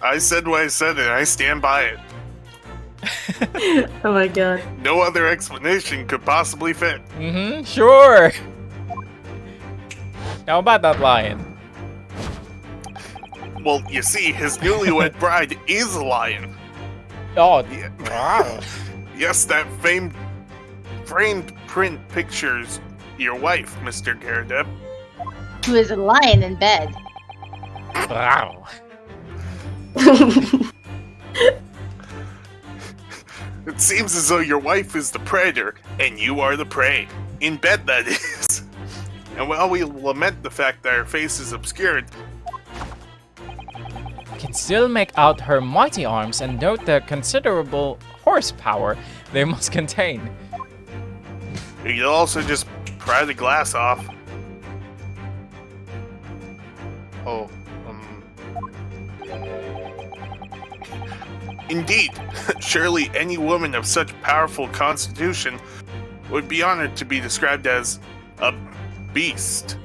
I said what I said and I stand by it. Oh my god. No other explanation could possibly fit. Mm-hmm, sure. How about that lion? Well, you see, his newlywed bride is a lion. Oh, Yeah. wow. Yes, that framed print pictures your wife, Mr. Gardev. Who is a lion in bed. Wow. It seems as though your wife is the predator and you are the prey. In bed, that is. And while we lament the fact that her face is obscured, Can still make out her mighty arms and note the considerable horsepower they must contain. you can also just pry the glass off. Oh, Indeed, surely any woman of such powerful constitution would be honored to be described as a beast.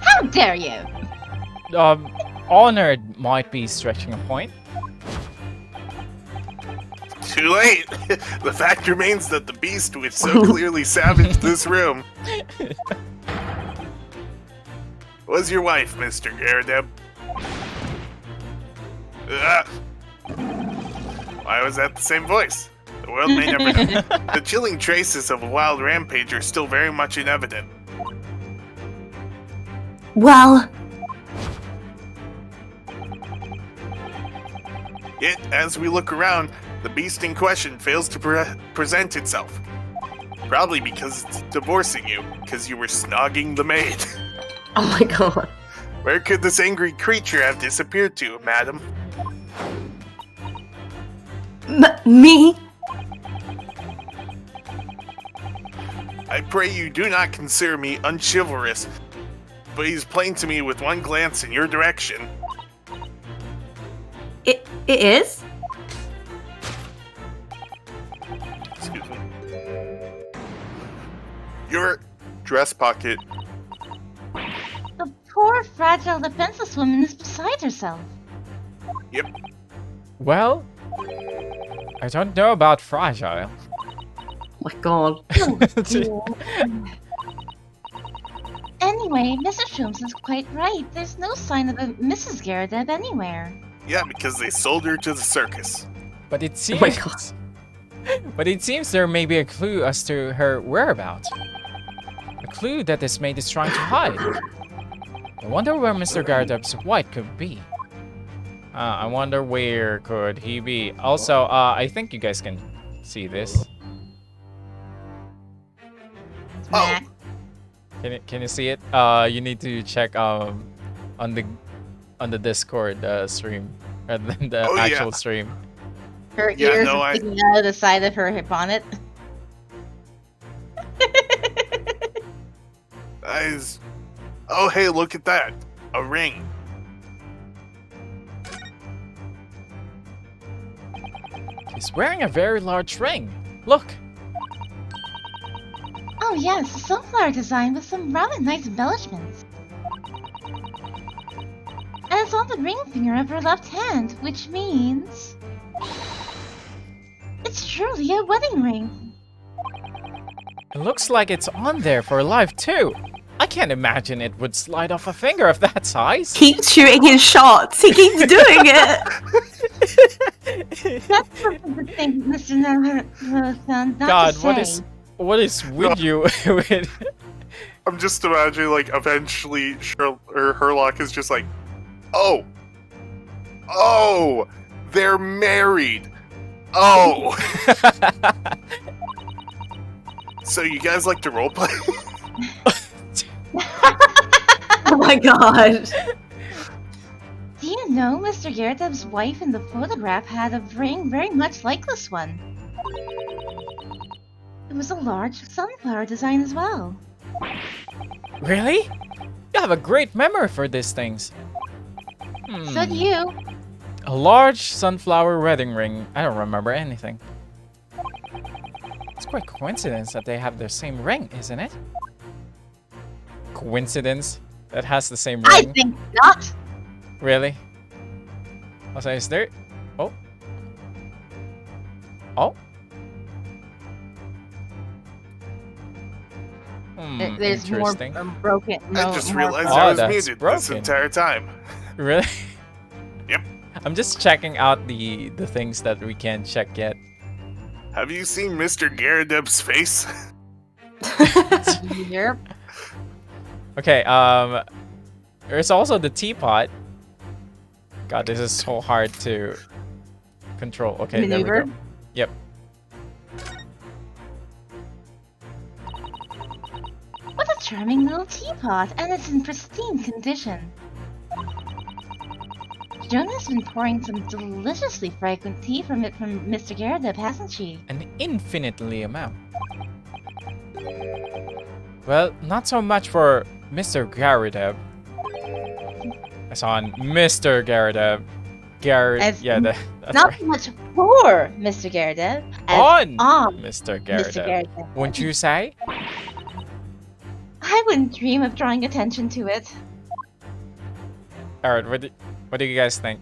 How dare you? Honored might be stretching a point. Too late! The fact remains that the beast which so clearly savaged this room was your wife, Mr. Garadeb. Why was that the same voice? The world may never know. The chilling traces of a wild rampage are still very much in evidence. Well, Yet, as we look around, the beast in question fails to present itself. Probably because it's divorcing you, because you were snogging the maid. oh my god. Where could this angry creature have disappeared to, madam? Me? I pray you do not consider me unchivalrous, but he's plain to me with one glance in your direction. It is? Excuse me. Your dress pocket. The poor, fragile, defenseless woman is beside herself. Yep. Well, I don't know about fragile. Oh my god. Anyway, Mrs. Sholmes is quite right. There's no sign of a Mrs. Garadeb anywhere. Yeah, because they sold her to the circus. But it seems. Oh my god. But it seems there may be a clue as to her whereabouts. A clue that this maid is trying to hide. I wonder where Mr. Garadeb's wife could be. I wonder where could he be. Also, I think you guys can see this. Oh, Can you see it? You need to check on the Discord stream rather than the Oh, yeah. actual stream. Her Yeah, ears no, are sticking out of the side of her bonnet. that is... Oh, hey, look at that. A ring. He's wearing a very large ring. Look. Oh yes, a sunflower design with some rather nice embellishments. And it's on the ring finger of her left hand, which means... It's truly a wedding ring. It looks like it's on there for life too. I can't imagine it would slide off a finger of that size. Keeps shooting his shots. He keeps doing it. That's the thing, Mr. Naruto-san, not God, to say. what is with you? with... I'm just imagining, like, eventually Herlock is just like, oh, they're married. Oh. So you guys like to roleplay? Oh my god. Do you know Mr. Garadeb's wife in the photograph had a ring very much like this one? It was a large sunflower design as well. Really? You have a great memory for these things. So do you. A large sunflower wedding ring. I don't remember anything. It's quite coincidence that they have the same ring, isn't it? Coincidence that has the same ring? I think not. Really? Also, is there... Oh. Oh. There's more interesting. broken. I just more realized Oh, I was that's muted this broken. entire time. Really? Yep. I'm just checking out the things that we can't check yet. Have you seen Mr. Garadeb's face? Yep. Okay, there's also the teapot. God, this is so hard to control. Okay, there we Maneuver? go. Yep. charming little teapot, and it's in pristine condition. Jonah's been pouring some deliciously fragrant tea from Mr. Garrett, hasn't she? An infinitely amount. Well, not so much for Mr. Garadeb. As on Mr. Garadeb. As that's Not right. so much for Mr. Garrett, as On on Mr. Mr. Garadeb. Garrett. Wouldn't you say? I wouldn't dream of drawing attention to it. Alright, what do you guys think?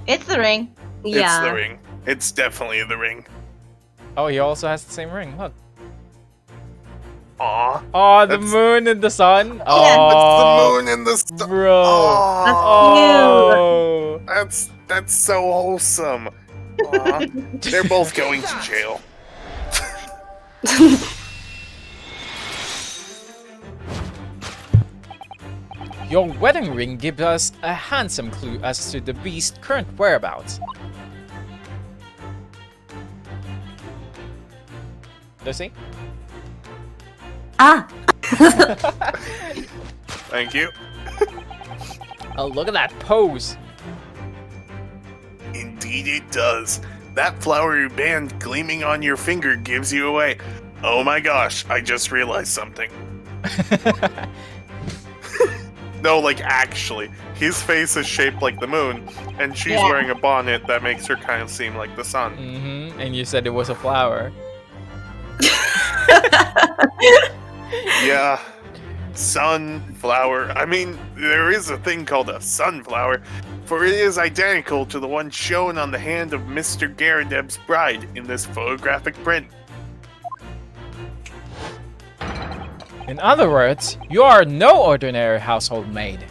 It's the ring. It's Yeah. the ring. It's definitely the ring. Oh, he also has the same ring. Look. Aw. Oh, the That's- moon and the sun. It's Oh, the moon and the star. bro. Oh, Oh. that's so wholesome. Aw. They're both going to jail. Your wedding ring gives us a handsome clue as to the beast's current whereabouts. Lucy? Ah. Thank you. Oh, look at that pose. Indeed it does. That flowery band gleaming on your finger gives you away. Oh my gosh, I just realized something. No, like actually. His face is shaped like the moon, and she's Yeah. wearing a bonnet that makes her kind of seem like the sun. Mm-hmm. And you said it was a flower. Yeah. Sunflower. I mean, there is a thing called a sunflower, for it is identical to the one shown on the hand of Mr. Garadeb's bride in this photographic print. In other words, you are no ordinary household maid.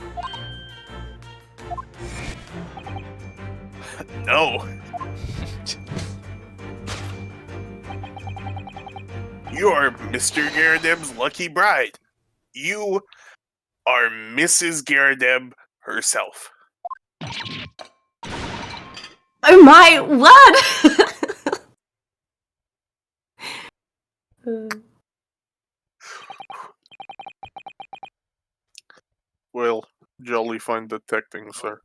No. You are Mr. Garadeb's lucky bride. You are Mrs. Garadeb herself. Oh my, what? Well, jolly fine detecting, sir.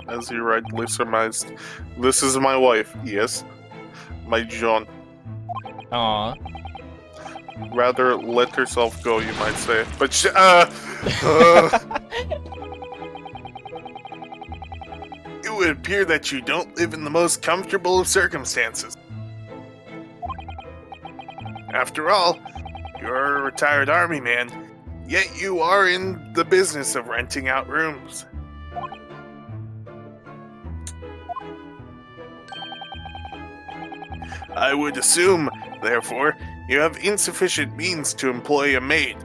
As you rightly surmised, this is my wife, yes. My John. Aw. Rather let herself go, you might say. But it would appear that you don't live in the most comfortable of circumstances. After all, you're a retired army man, yet you are in the business of renting out rooms. I would assume, therefore, you have insufficient means to employ a maid.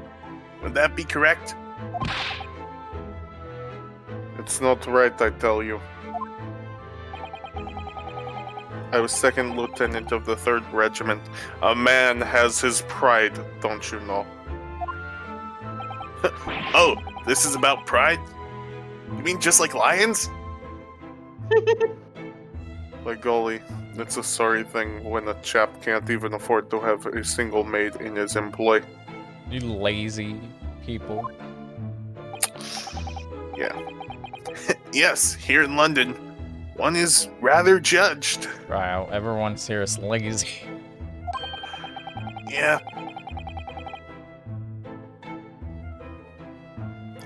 Would that be correct? It's not right, I tell you. I was second lieutenant of the 3rd Regiment. A man has his pride, don't you know? Oh, this is about pride? You mean just like lions? By golly, it's a sorry thing when a chap can't even afford to have a single maid in his employ. You lazy people. Yeah. Yes, here in London, one is rather judged. Wow, everyone's here is lazy. Yeah.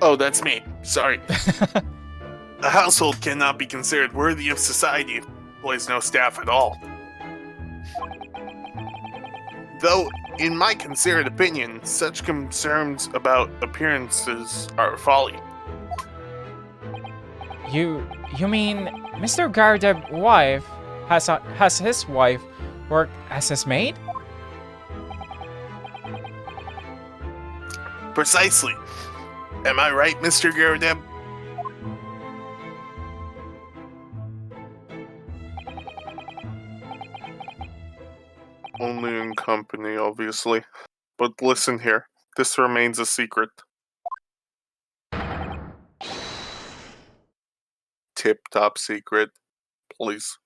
Oh, that's me. Sorry. A household cannot be considered worthy of society if it employs no staff at all. Though, in my considered opinion, such concerns about appearances are folly. You mean Mr. Garadeb's wife has his wife work as his maid? Precisely. Am I right, Mr. Garadeb? Only in company, obviously. But listen here, this remains a secret. Tip-top secret, please.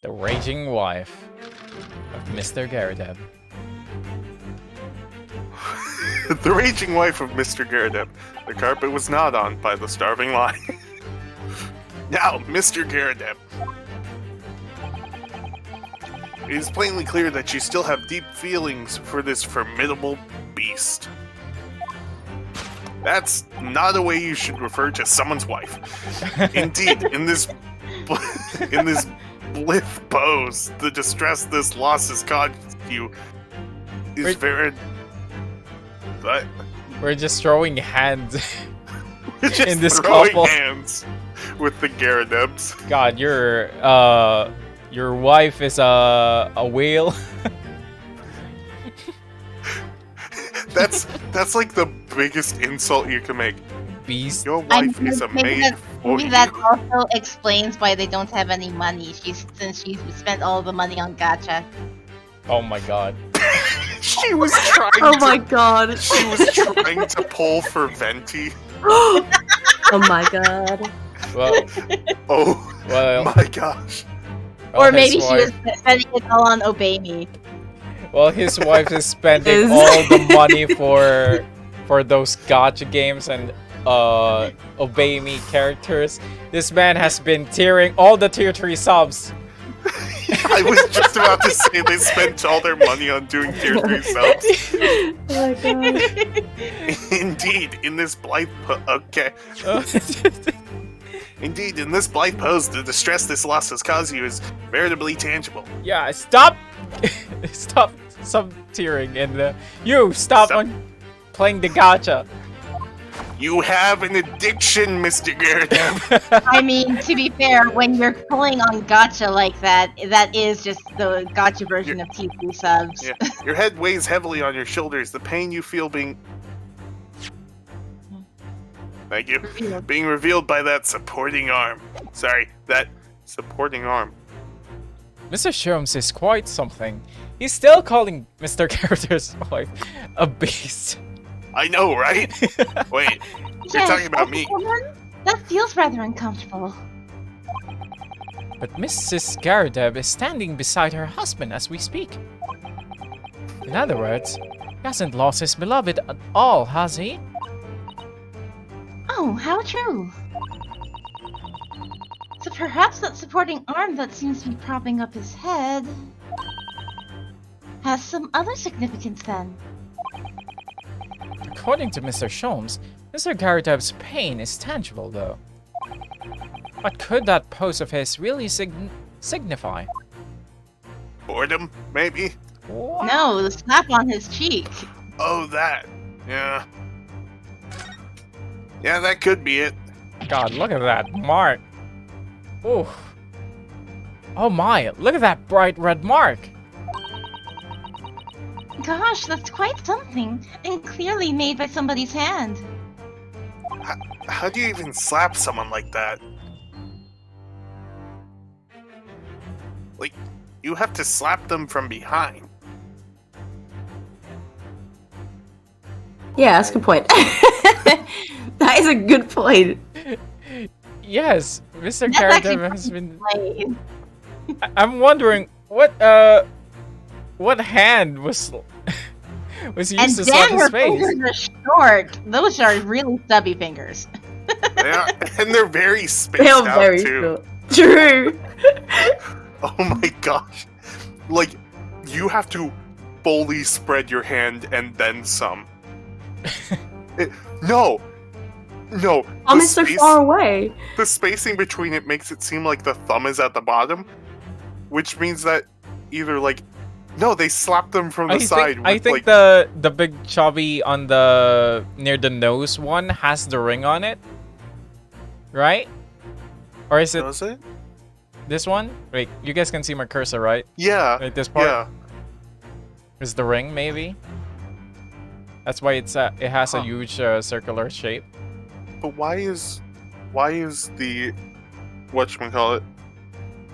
The raging wife of Mr. Garadeb. The raging wife of Mr. Garadeb. The carpet was gnawed on by the starving lion. Now, Mr. Garadeb. It is plainly clear that you still have deep feelings for this formidable beast. That's not a way you should refer to someone's wife. Indeed, in this blith pose, the distress this loss has caused you is very... But We're just throwing hands we're just in this throwing couple. hands with the Garadebs. God, your wife is a whale. That's like the biggest insult you can make. Beast. Your wife is a maid for Maybe you. that also explains why they don't have any money. Since she spent all the money on gacha. Oh my god. She was trying. Oh my god. She was trying to pull for Venti. Oh my god. Well, Oh well, my gosh. well, Or maybe his she was wife- spending it all on Obey Me. Well, his wife is spending Is- all the money for those gacha games and Obey Me characters. This man has been tearing all the tier 3 subs. I was just about to say they spent all their money on doing tier 3 subs. Oh my god. Indeed, in this blithe Indeed, in this blithe pose, the distress this loss has caused you is veritably tangible. Yeah, stop! Stop sub-tiering and you stop Stop. on playing the gacha. You have an addiction, Mr. Garadeb. I mean, to be fair, when you're pulling on gacha like that, that is just the gacha version of T3 subs. Yeah. Your head weighs heavily on your shoulders. The pain you feel being... Thank you. Being revealed by that supporting arm. Sorry, that supporting arm. Mr. Sholmes is quite something. He's still calling Mr. Character's wife a beast. I know, right? Wait, you're talking about me. Woman? That feels rather uncomfortable. But Mrs. Garadeb is standing beside her husband as we speak. In other words, he hasn't lost his beloved at all, has he? Oh, how true. So perhaps that supporting arm that seems to be propping up his head has some other significance then. According to Mr. Sholmes, Mr. Garadeb's pain is tangible though. What could that pose of his really signify? Boredom, maybe? What? No, the slap on his cheek. Oh, that. Yeah. Yeah, that could be it. God, look at that mark. Ooh. Oh my, look at that bright red mark. Gosh, that's quite something, and clearly made by somebody's hand. How do you even slap someone like that? Like, you have to slap them from behind. Yeah, that's a good point. That is a good point. Yes, Mr. That's actually Garadeb has been... Like, I'm wondering, what hand was used and to slap damn, his her face? fingers are short. Those are really stubby fingers. They are, and they're very spaced They're out, very too. short. True. Oh my gosh. Like, you have to fully spread your hand and then some. No! No. Thumb the is so space- far away. The spacing between it makes it seem like the thumb is at the bottom, which means that either, like... No, they slap them from the side. I with, think like, the big chubby on the near the nose one has the ring on it, right? Or is it Does it? this one? Wait, you guys can see my cursor, right? Yeah. Right, this part Yeah. is the ring, maybe. That's why it has a Huh. huge circular shape. But why is the whatchamacallit?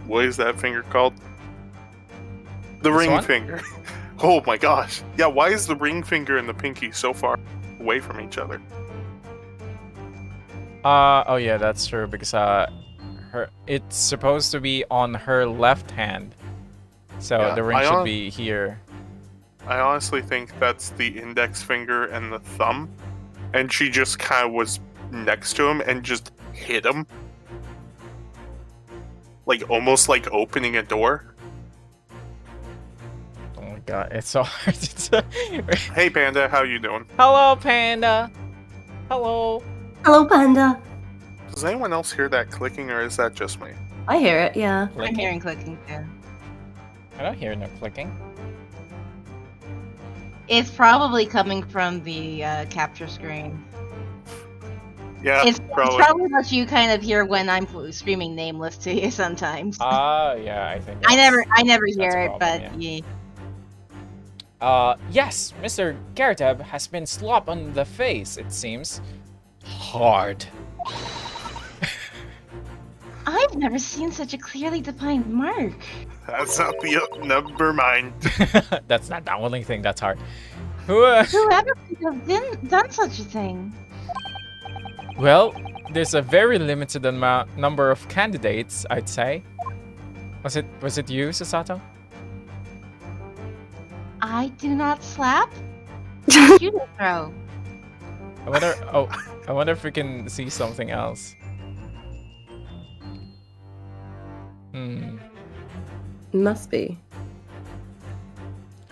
What is that finger called? The This ring one? finger. Oh my gosh. Yeah, why is the ring finger and the pinky so far away from each other? Oh yeah, that's true because It's supposed to be on her left hand. So Yeah, the ring should be here. I honestly think that's the index finger and the thumb, and she just kind of was next to him and just hit him. Like, almost like opening a door. Oh my god, it's so hard to Hey, Panda, how you doing? Hello, Panda. Hello. Hello, Panda. Does anyone else hear that clicking, or is that just me? I hear it, yeah. I'm Clicking? hearing clicking too. I don't hear no clicking. It's probably coming from the capture screen. Yeah, It's probably. probably what you kind of hear when I'm screaming nameless to you sometimes. Yeah, I think I never that's hear a it, problem, but yeah. Yes, Mr. Garteb has been slapped on the face, it seems. Hard. I've never seen such a clearly defined mark. That's not the never mind. That's not the only thing that's hard. Whoever could have done such a thing? Well, there's a very limited number of candidates, I'd say. Was it you, Sasato? I do not slap. You do throw. I wonder if we can see something else. Must be.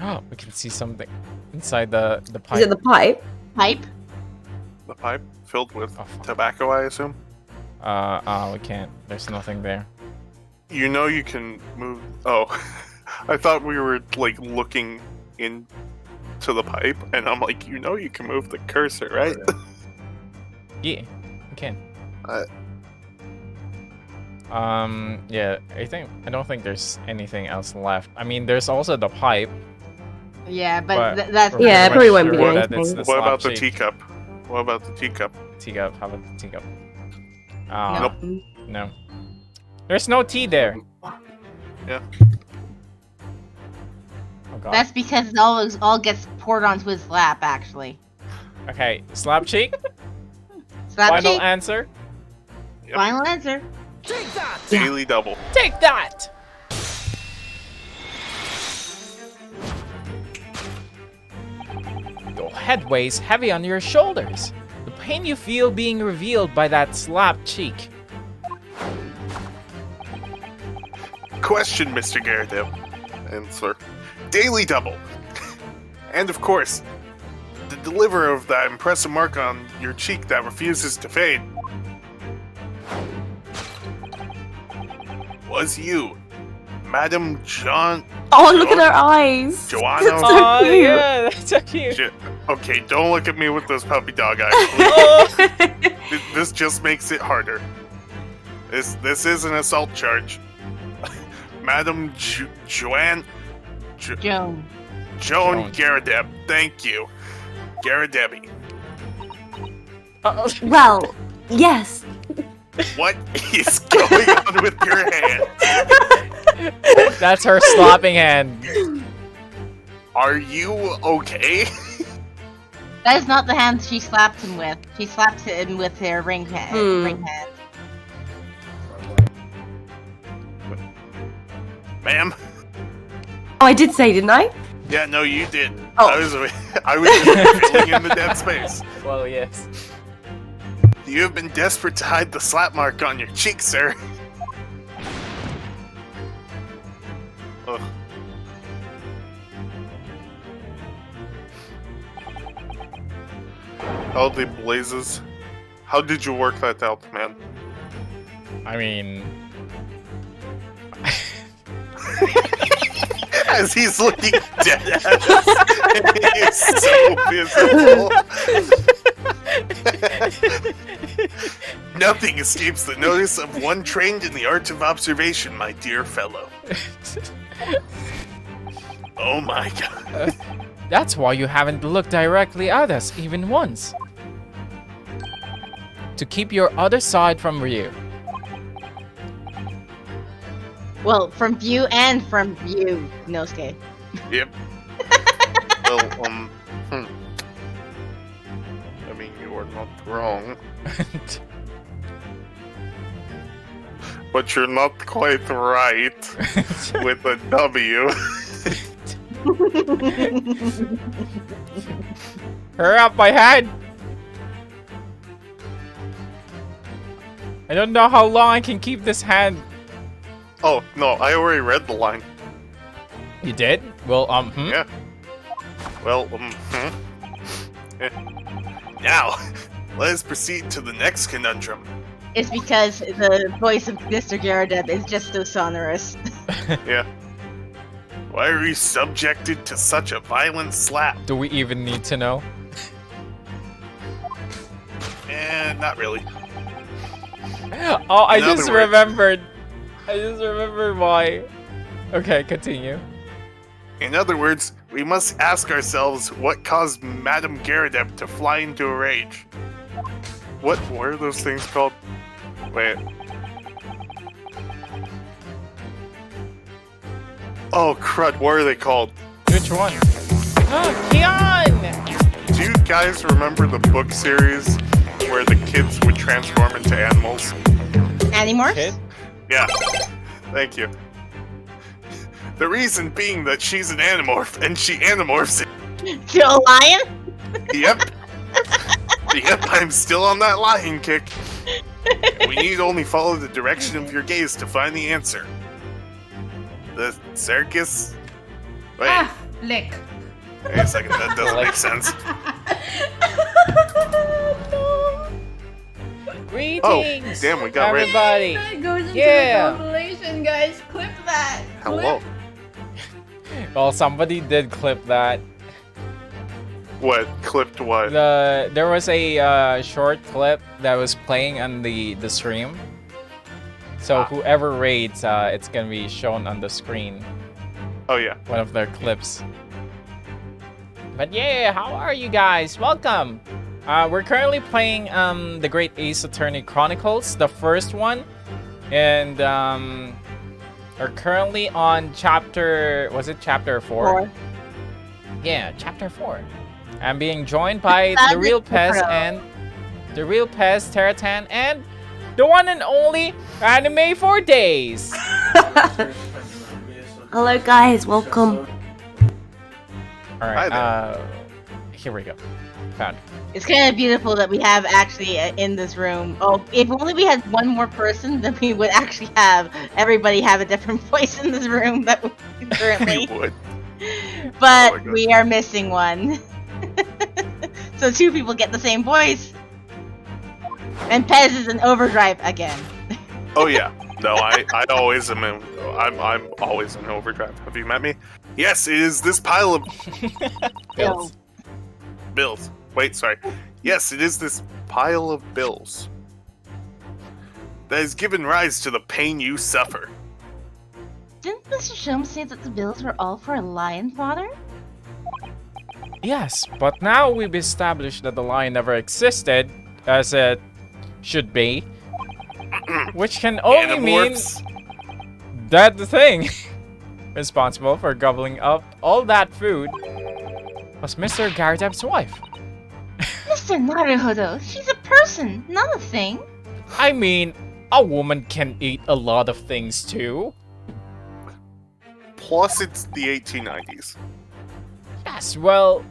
Oh, we can see something inside the pipe. Is it the pipe? Pipe? The pipe filled with Oh, fuck. tobacco, I assume. We can't. There's nothing there. You know you can move. Oh, I thought we were like looking into the pipe, and I'm like, you know, you can move the cursor, right? Yeah, we can. Uh, Yeah, I don't think there's anything else left. I mean, there's also the pipe. Yeah, But- but that's We're Yeah, it pretty probably much won't be sure that anything. it's the what slap about the cheek. teacup? What about the teacup? Teacup. How about the teacup? Nope. No. There's no tea there. Yeah. Oh god. that's because it all gets poured onto his lap. Actually, Okay, slap cheek. slap Final cheek. answer. Yep. Final answer. Daily double. Take that. Your head weighs heavy on your shoulders. The pain you feel being revealed by that slap cheek. Question, Mr. Garrett. Answer. Daily double. And of course, the deliverer of that impressive mark on your cheek that refuses to fade was you, Madam John. Oh, look at her eyes. Joanna. So Oh cute. yeah, that's so cute. Okay, don't look at me with those puppy dog eyes. Oh, This just makes it harder. This is an assault charge. Madam Joan Joan. Joan. Garadeb. Thank you. Garadebi. Well, yes. What is going on with your hand? that's her slapping hand. Are you okay? That is not the hand she slapped him with. She slapped him with her ring hand. Hmm. Ring hand. Ma'am? Oh, I did say, didn't I? Yeah, no, you did. Oh. I was just filling in the dead space. Well, yes. You have been desperate to hide the slap mark on your cheek, sir. Ugh. Holy blazes. How did you work that out, man? I mean, As he's looking dead at us. He's so visible. Nothing escapes the notice of one trained in the art of observation, my dear fellow. Oh my god. that's why you haven't looked directly at us even once. To keep your other side from view. Well, from view and from view, Nosuke. Yep. Well, I mean, you are not wrong. but you're not quite right with a W. Hurry up, my head! I don't know how long I can keep this hand. Oh, no, I already read the line. You did? Well, Yeah. Well, Now, let us proceed to the next conundrum. It's because the voice of Mr. Garadeb is just so sonorous. Yeah. Why are you subjected to such a violent slap? Do we even need to know? Not really. Oh, I In other just words- remembered. I just remembered why. Okay, continue. In other words, we must ask ourselves what caused Madame Garadeb to fly into a rage. What are those things called? Wait. Oh crud, what are they called? Which one? Oh, Keon! Do you guys remember the book series where the kids would transform into animals? Animorphs? Kid? Yeah. Thank you. The reason being that she's an animorph, and she animorphs it. To a lion? Yep. Yep, I'm still on that lion kick. We need only follow the direction of your gaze to find the answer. The circus? Wait, Ah, lick. wait a second, that doesn't make sense. Greetings! Oh, damn, we got Ray. everybody! That goes into Yeah. the compilation, guys. Clip that. Hello. Well, somebody did clip that. What? Clipped what? There was a short clip that was playing on the stream. So whoever raids, it's gonna be shown on the screen. Oh yeah. One of their clips. But yeah, how are you guys? Welcome! We're currently playing the Great Ace Attorney Chronicles, the first one. And we're currently on chapter... Was it chapter 4? Yeah, chapter 4. I'm being joined by the real Pez and... The real Pez, Terratan, and... The one and only Anime4da. Hello, guys. Welcome. Alright, Hi there. here we go. Found. It's kind of beautiful that we have actually in this room. Oh, if only we had one more person, then we would actually have everybody have a different voice in this room that we We currently. would. But Oh my God. we are missing one. So 2 people get the same voice. And Pez is in overdrive again. Oh yeah. No, I always am in. I'm always in overdrive. Have you met me? Yes, it is this pile of Bills. bills. Wait, sorry. Yes, it is this pile of bills that has given rise to the pain you suffer. Didn't Mr. Shum say that the bills were all for a lion fodder? Yes, but now we've established that the lion never existed, as it should be, which can only mean Animorphs. that the thing responsible for gobbling up all that food was Mr. Garadeb's wife. Mr. Naruhodo, she's a person, not a thing. I mean, a woman can eat a lot of things too. Plus, it's the 1890s. Yes, well,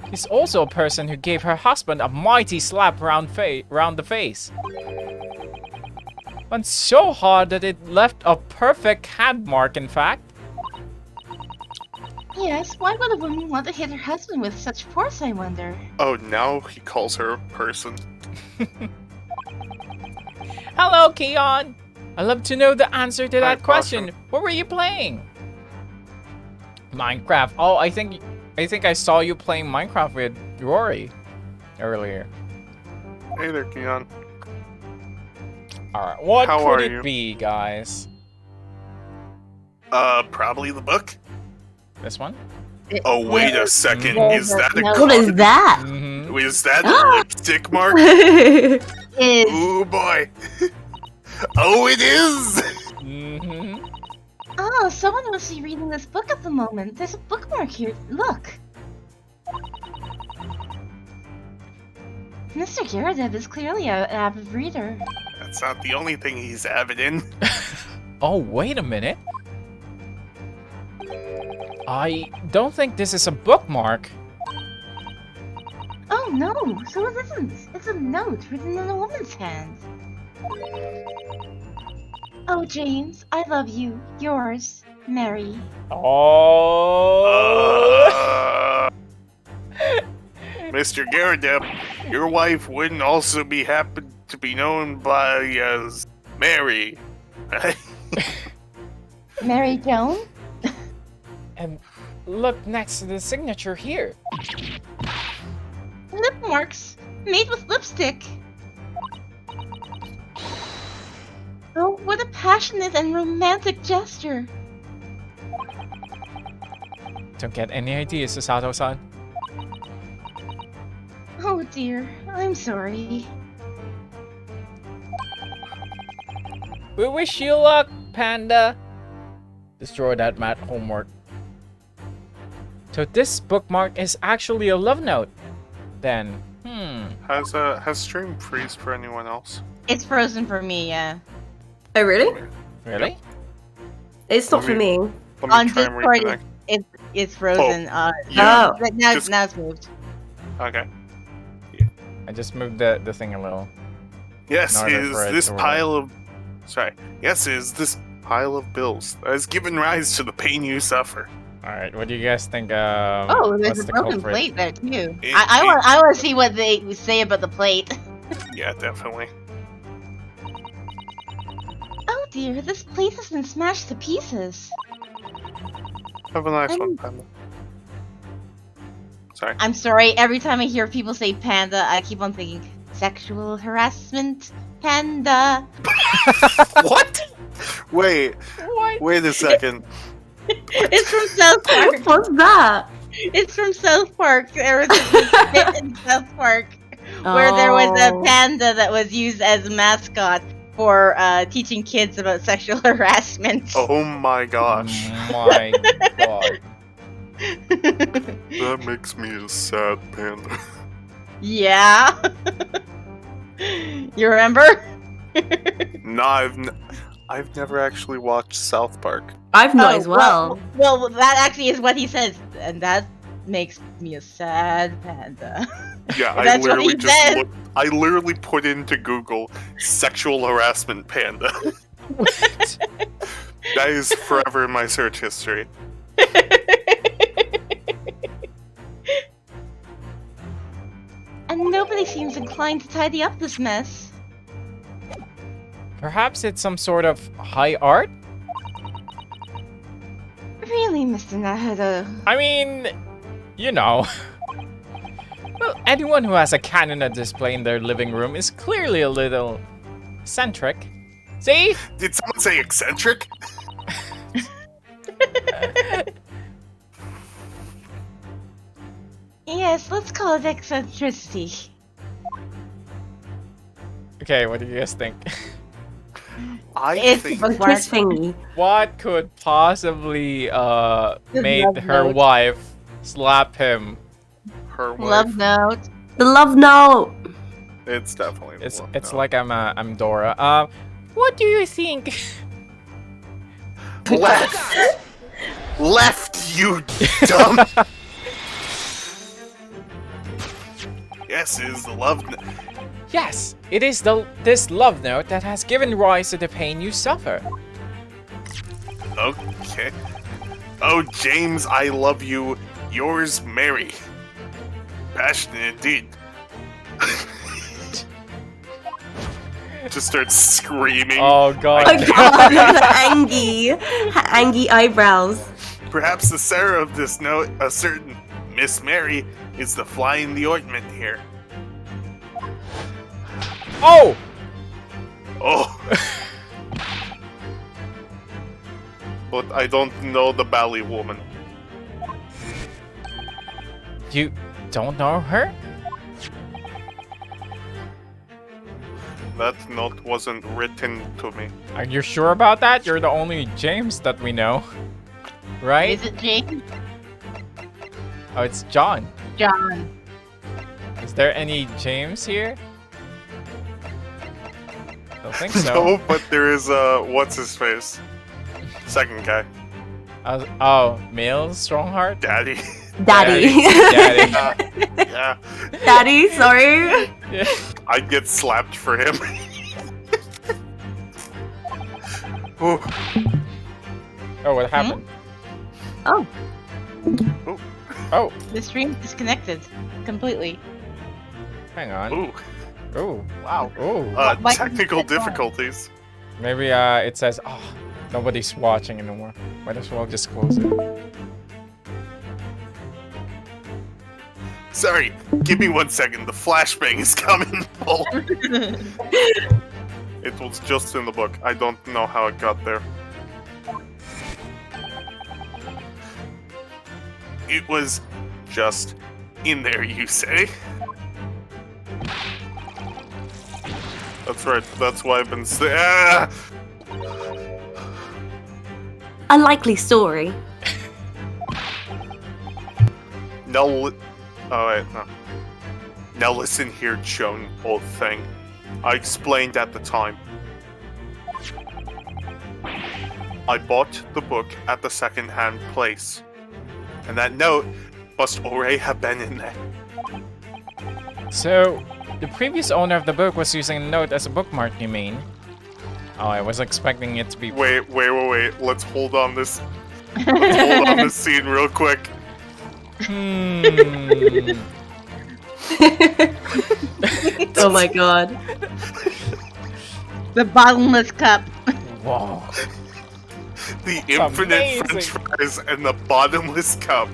he's also a person who gave her husband a mighty slap round the face. One so hard that it left a perfect hand mark, in fact. Yes, why would a woman want to hit her husband with such force, I wonder? Oh, now he calls her a person. Hello, Keon! I'd love to know the answer to that Hi, question. Awesome. What were you playing? Minecraft. Oh, I think I saw you playing Minecraft with Rory earlier. Hey there, Keon. Alright, what How could are it you? be, guys? Probably the book. This one? Oh, wait a second. No, Is that a no. What is that? Mm-hmm. Is that a lipstick mark? Is Ooh boy. Oh, it is. Mm-hmm. oh, someone must be reading this book at the moment. There's a bookmark here. Look. Mr. Garadeb is clearly an avid reader. That's not the only thing he's avid in. Oh, wait a minute. I don't think this is a bookmark. Oh no, so it isn't. It's a note written in a woman's hand. Oh, James, I love you. Yours, Mary. Oh. Mr. Garadep, your wife wouldn't also be happy to be known by as Mary, right? Mary Joan? And look next to the signature here. Lip marks made with lipstick. Oh, what a passionate and romantic gesture. Don't get any ideas, Sasato-san. Oh dear, I'm sorry. We wish you luck, Panda. Destroy that math homework. So this bookmark is actually a love note. Then, Has stream freeze for anyone else? It's frozen for me, yeah. Oh, really? Really? It's not for me. Let me On try and Discord, reconnect. it's frozen. Yeah. But now just- it's moved. Okay. I just moved the thing a little. Yes, In order is for it this to work. pile of... Sorry. Yes, is this pile of bills that has given rise to the pain you suffer. Alright, what do you guys think? Oh, there's what's a the broken culprit? plate there too. It- I want to see what they say about the plate. Yeah, definitely. Oh dear, this plate has been smashed to pieces. Have a nice one, I'm- Panda. Sorry. I'm sorry, every time I hear people say panda, I keep on thinking sexual harassment, panda. What? Wait. What? Wait a second. It's from South Park. What's that? It's from South Park. There was a bit in South Park where there was a Oh. panda that was used as a mascot for teaching kids about sexual harassment. Oh my gosh. My god. That makes me a sad panda. Yeah. You remember? No, I've never actually watched South Park. I've not as well. Well, that actually is what he says, and that makes me a sad panda. Yeah, I That's what literally he just said. looked. I literally put into Google sexual harassment panda. What? That is forever in my search history. And nobody seems inclined to tidy up this mess. Perhaps it's some sort of high art? Really, Mr. Naruto? I mean, you know. Well, anyone who has a cannon on display in their living room is clearly a little eccentric. See? Did someone say eccentric? Yes, let's call it eccentricity. Okay, what do you guys think? I It's think a The kiss thingy. What could possibly made love her note. wife slap him? her wife. Love note. The love note. It's definitely. the It's love it's note. like I'm Dora. What do you think? left. Left, you dumb. Yes, it is the love. Yes, it is this love note that has given rise to the pain you suffer. Okay. Oh, James, I love you. Yours, Mary. Passionate indeed. Just starts screaming. Oh god. Oh god, the angy eyebrows. Perhaps the Sarah of this note, a certain Miss Mary, is the fly in the ointment here. Oh! Oh. But I don't know the Bally woman. You don't know her? That note wasn't written to me. Are you sure about that? You're the only James that we know. Right? Is it James? Oh, it's John. John. Is there any James here? Don't think so. No, but there is what's his face? Second guy, Oh, male Strongheart? Daddy. Daddy. Daddy. Yeah, Daddy, sorry. Yeah. I'd get slapped for him. Ooh. Oh, what happened? Oh. Oh, The stream disconnected completely. hang on. Ooh. Oh, Wow. oh. Why- Technical difficulties. Maybe it says, oh, nobody's watching anymore. Might as well just close it. Sorry, give me 1 second. The flashbang is coming. Oh. It was just in the book. I don't know how it got there. It was just in there, you say? That's right. That's why I've been Unlikely story. No. Oh wait, no. Now listen here, Joan, old thing. I explained at the time. I bought the book at the second-hand place. And that note must already have been in there. So, the previous owner of the book was using a note as a bookmark, you mean? Oh, I was expecting it to be... Wait. Let's hold on this. Let's hold on this scene real quick. Oh my god. The bottomless cup. Whoa. The That's infinite amazing. French fries and the bottomless cup.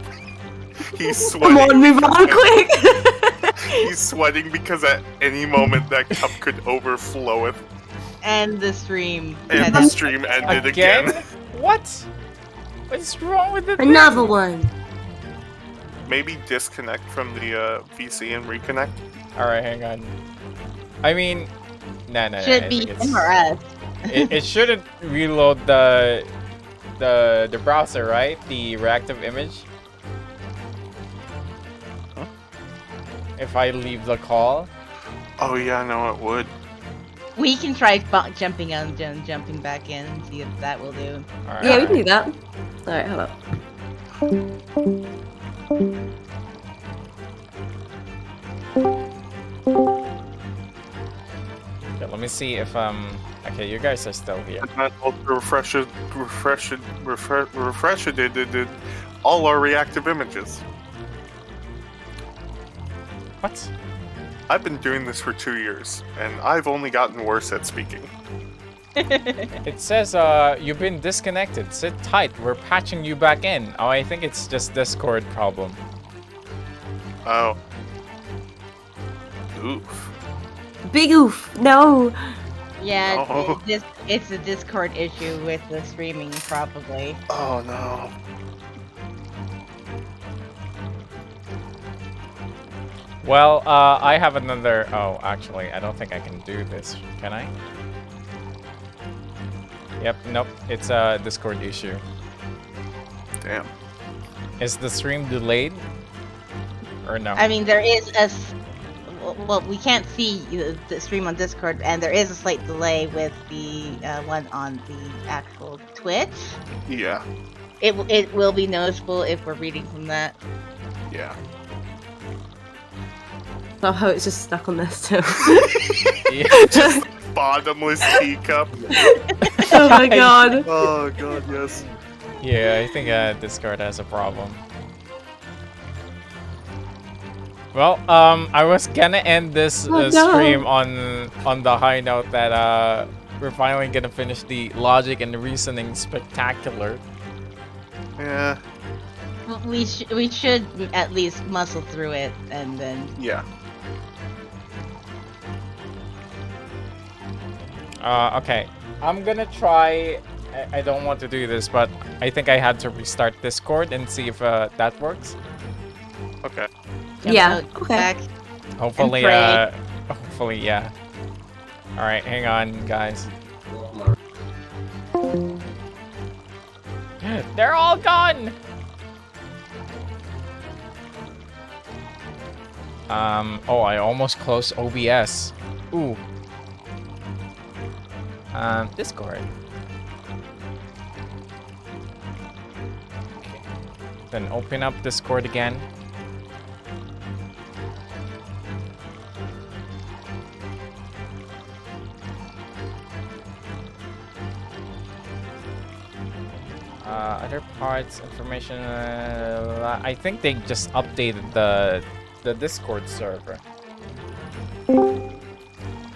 He's Come on, sweating. move on quick. He's sweating because at any moment that cup could overfloweth. And the stream. And the stream ended again. What? What's wrong with it? Another one. Maybe disconnect from the VC and reconnect. Alright, hang on. I mean... No. Should I be think it's- him or us. it shouldn't reload the browser, right? The reactive image. Huh? If I leave the call. Oh yeah, no, it would. We can try jumping on and jumping back in and see if that will do. Alright. Yeah, we can do that. Alright, hold up. Okay, let me see if okay, you guys are still here. That also refresh did all our reactive images. What? I've been doing this for 2 years, and I've only gotten worse at speaking. It says you've been disconnected. Sit tight. We're patching you back in. Oh, I think it's just Discord problem. Oh. Oof. Big oof. No. Yeah, No. it's a Discord issue with the streaming, probably. Oh no. Well, I have another... Oh, actually, I don't think I can do this. Can I? Yep, nope. It's a Discord issue. Damn. Is the stream delayed? Or no? I mean, there is well, we can't see the stream on Discord, and there is a slight delay with the one on the actual Twitch. Yeah. It will be noticeable if we're reading from that. Yeah. Oh, it's just stuck on there still. Yeah. Bottomless teacup. Oh my god. Oh god, yes. Yeah, I think Discord has a problem. Well, I was gonna end this Oh, no. stream on the high note that we're finally gonna finish the logic and reasoning spectacular. Yeah. We should at least muscle through it, and then Yeah. Okay, I'm gonna try. I don't want to do this, but I think I had to restart Discord and see if that works. Okay. jump Yeah, out, okay. back. Hopefully, pray. hopefully, yeah. All right, hang on, guys. They're all gone. Oh, I almost closed OBS. Ooh. Discord. Okay. Then open up Discord again. Other parts, information. I think they just updated the Discord server.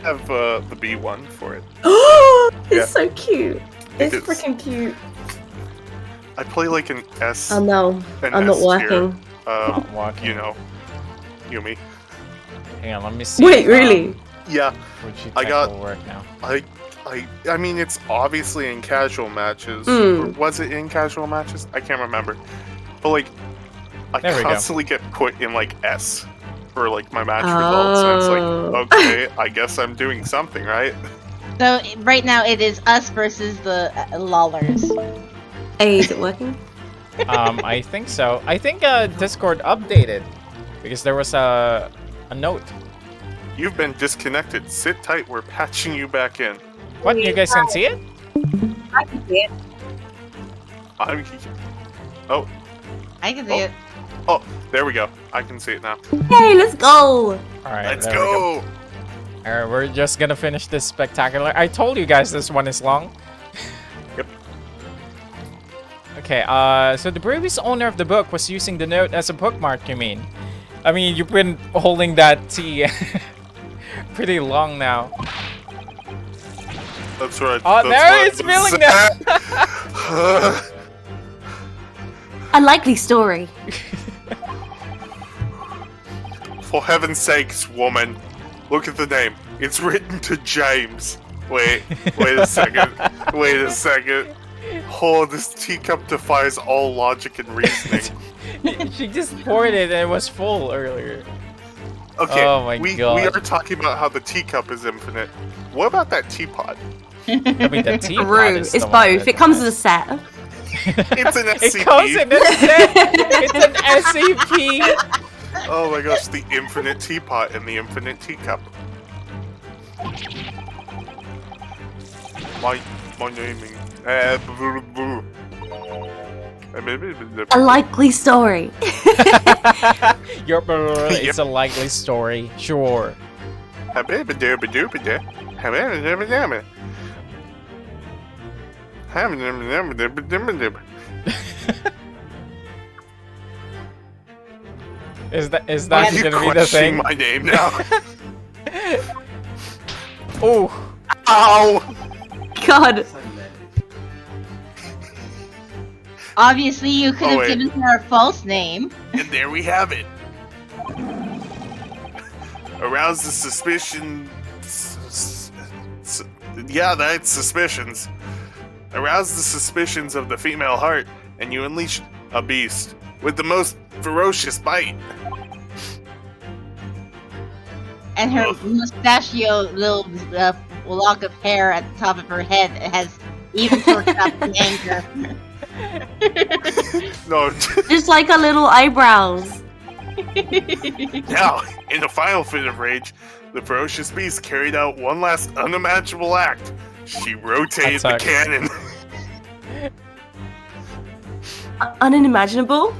Have the B one for it. It's Yeah. so cute. It It's is. freaking cute. I play like an S. Oh no, an I'm not S tier. working. Not working. You know, Yumi. Hang on, let me see. Wait, really? Yeah, Fuji I Tech got- will work now. I mean, it's obviously in casual matches. Mm. Or was it in casual matches? I can't remember. But like, I There we go. constantly get put in like S for like my match results, and it's Oh. like, okay, I guess I'm doing something right. So right now it is us versus the lollers. Hey, is it working? I think so. I think Discord updated because there was a note. You've been disconnected. Sit tight. We're patching you back in. What? You guys can see it? I can see it. I'm. I can see Oh. it. Oh, there we go. I can see it now. Hey, let's go! All right, Let's there we go. All right, we're just gonna finish this spectacular. I told you guys this one is long. Yep. Okay, so the previous owner of the book was using the note as a bookmark, you mean? I mean, you've been holding that T pretty long now. That's right. Oh, that's there what it's I'm feeling saying. A likely story. For heaven's sakes, woman. Look at the name. It's written to James. Wait a second. Wait a second. Oh, this teacup defies all logic and reasoning. She just poured it and it was full earlier. Okay, Oh my we God. are talking about how the teacup is infinite. What about that teapot? I mean, the teapot True. is It's the one both. that- It comes as a set. It's an SCP. It comes in a set. It's an SCP. Oh my gosh, the infinite teapot and the infinite teacup. My name is... A likely story. It's a likely story, sure. Is that Are you gonna be the questioning thing? my name now? Oh, Ow! God. Obviously, you could Oh, have wait. given her a false name. And there we have it. Arouse the suspicion. Yeah, that's suspicions. Arouse the suspicions of the female heart, and you unleash a beast with the most ferocious bite. And her Ugh. mustachio little lock of hair at the top of her head has even torqued up in anger. No, Just like her little eyebrows. now, in a final fit of rage, the ferocious beast carried out one last unimaginable act. She rotated the Attack. cannon. Unimaginable?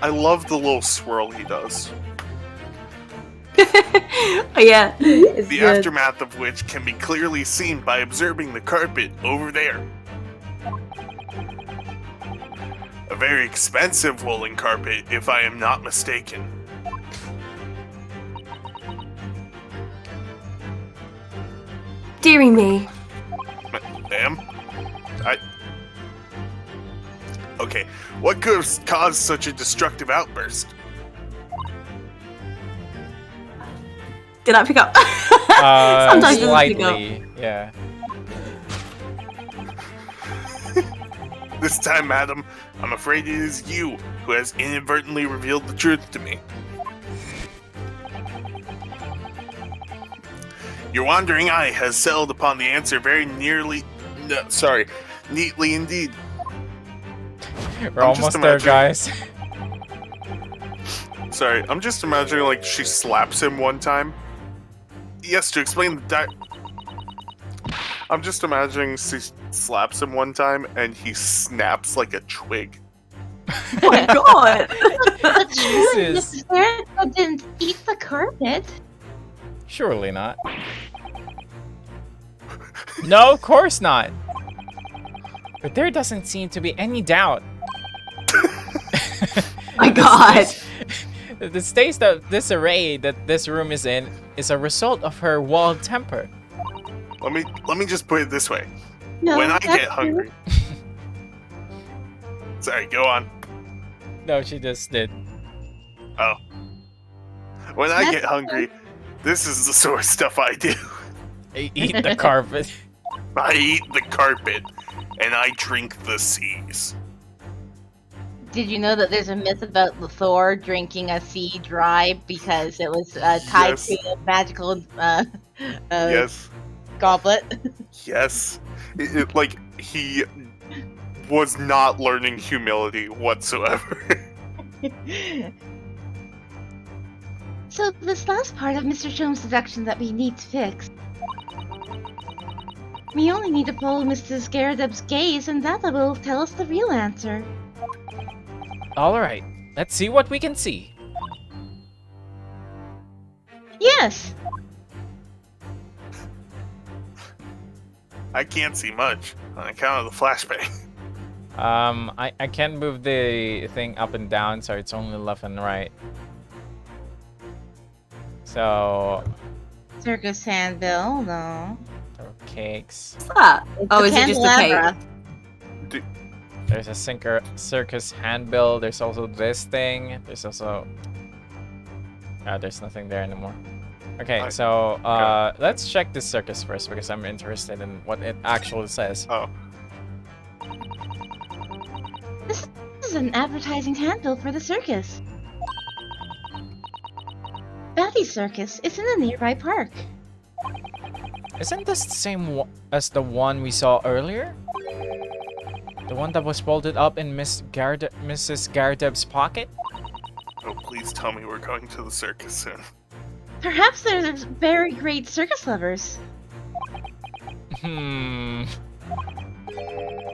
I love the little swirl he does. Oh, yeah. It's The good. aftermath of which can be clearly seen by observing the carpet over there. A very expensive woolen carpet, if I am not mistaken. Deary me. Ma'am? Okay, what could have caused such a destructive outburst? Did I pick up? Sometimes it doesn't pick up. slightly, yeah. This time, madam, I'm afraid it is you who has inadvertently revealed the truth to me. Your wandering eye has settled upon the answer very neatly indeed. We're I'm just almost there, imagining- guys. Sorry, I'm just imagining like she slaps him one time. Yes, to explain the I'm just imagining she slaps him one time and he snaps like a twig. Oh my god! But surely Jesus. Mrs. Erica didn't eat the carpet. Surely not. No, of course not. But there doesn't seem to be any doubt. My god! The state of disarray that this room is in is a result of her wild temper. Let me just put it this way. No, When I that's get true. hungry. Sorry, go on. No, she just did. Oh. When I That's get hungry, this is the sort of stuff I do. Eat the carpet. I eat the carpet and I drink the seas. Did you know that there's a myth about Thor drinking a sea dry because it was tied Yes. to a magical Yes. goblet? Yes. Like, he was not learning humility whatsoever. So this last part of Mr. Sholmes' seduction that we need to fix. We only need to follow Mr. Scaradeb's gaze and that will tell us the real answer. Alright, let's see what we can see. Yes! I can't see much on account of the flashbang. I can move the thing up and down, so it's only left and right. So, Circus handbill, no. cakes. What's that? Oh, The is it just a candelabra. cake? There's a circus handbill. There's also this thing. There's also... there's nothing there anymore. Okay, so let's check this circus first because I'm interested in what it actually says. Oh. This is an advertising handbill for the circus. Batty's Circus is in a nearby park. Isn't this the same as the one we saw earlier? The one that was folded up in Mrs. Garadeb's pocket? Oh, please tell me we're going to the circus soon. Perhaps they're very great circus lovers.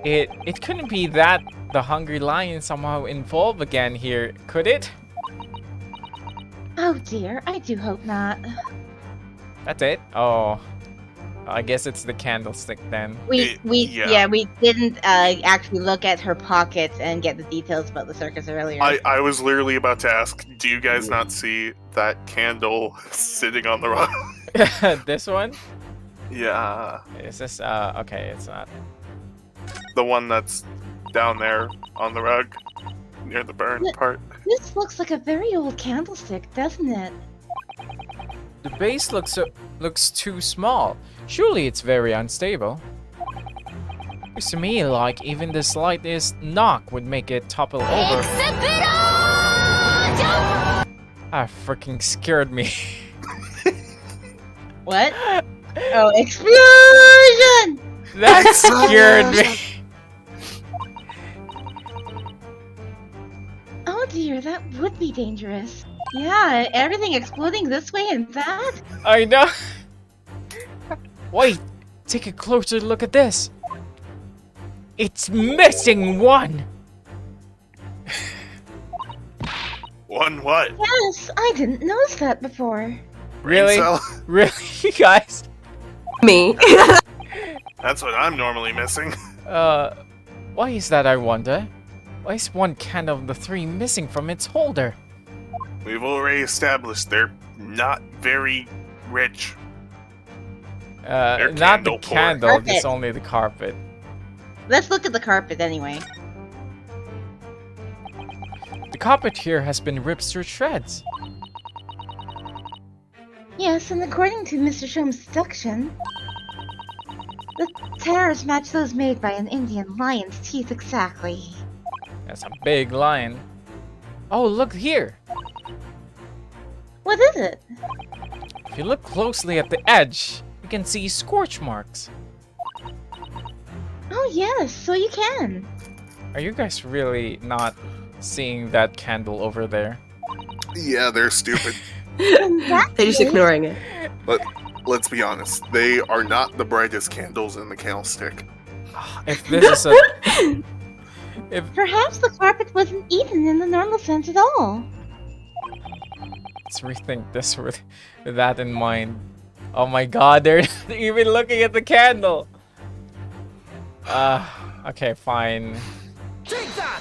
It couldn't be that the Hungry Lion somehow involved again here, could it? Oh dear, I do hope not. That's it? Oh. I guess it's the candlestick then. We Yeah. we didn't actually look at her pockets and get the details about the circus earlier. I was literally about to ask, do you guys not see that candle sitting on the rug? This one? Yeah. Is this, okay, it's not. The one that's down there on the rug near the burn part. This looks like a very old candlestick, doesn't it? The base looks too small. Surely it's very unstable. Looks to me like even the slightest knock would make it topple over. Ah, freaking scared me. What? Oh, explosion! That scared me. Oh dear, that would be dangerous. Yeah, everything exploding this way and that? I know. Wait, take a closer look at this. It's missing one. One what? Yes, I didn't notice that before. Really? Brain cell? Really, you guys? Me. That's what I'm normally missing. Why is that, I wonder? Why is one candle of the three missing from its holder? We've already established they're not very rich. Not the candle poor. candle, Carpet. it's only the carpet. Let's look at the carpet anyway. The carpet here has been ripped to shreds. Yes, and according to Mr. Sholmes' seduction, the tears match those made by an Indian lion's teeth exactly. That's a big lion. Oh, look here! What is it? If you look closely at the edge, you can see scorch marks. Oh yes, so you can. Are you guys really not seeing that candle over there? Yeah, they're stupid. In that They're just case, ignoring it. But let's be honest, they are not the brightest candles in the candlestick. If this is a... Perhaps the carpet wasn't eaten in the normal sense at all. Let's rethink this with that in mind. Oh my god, they're not even looking at the candle! Okay, fine. Take that!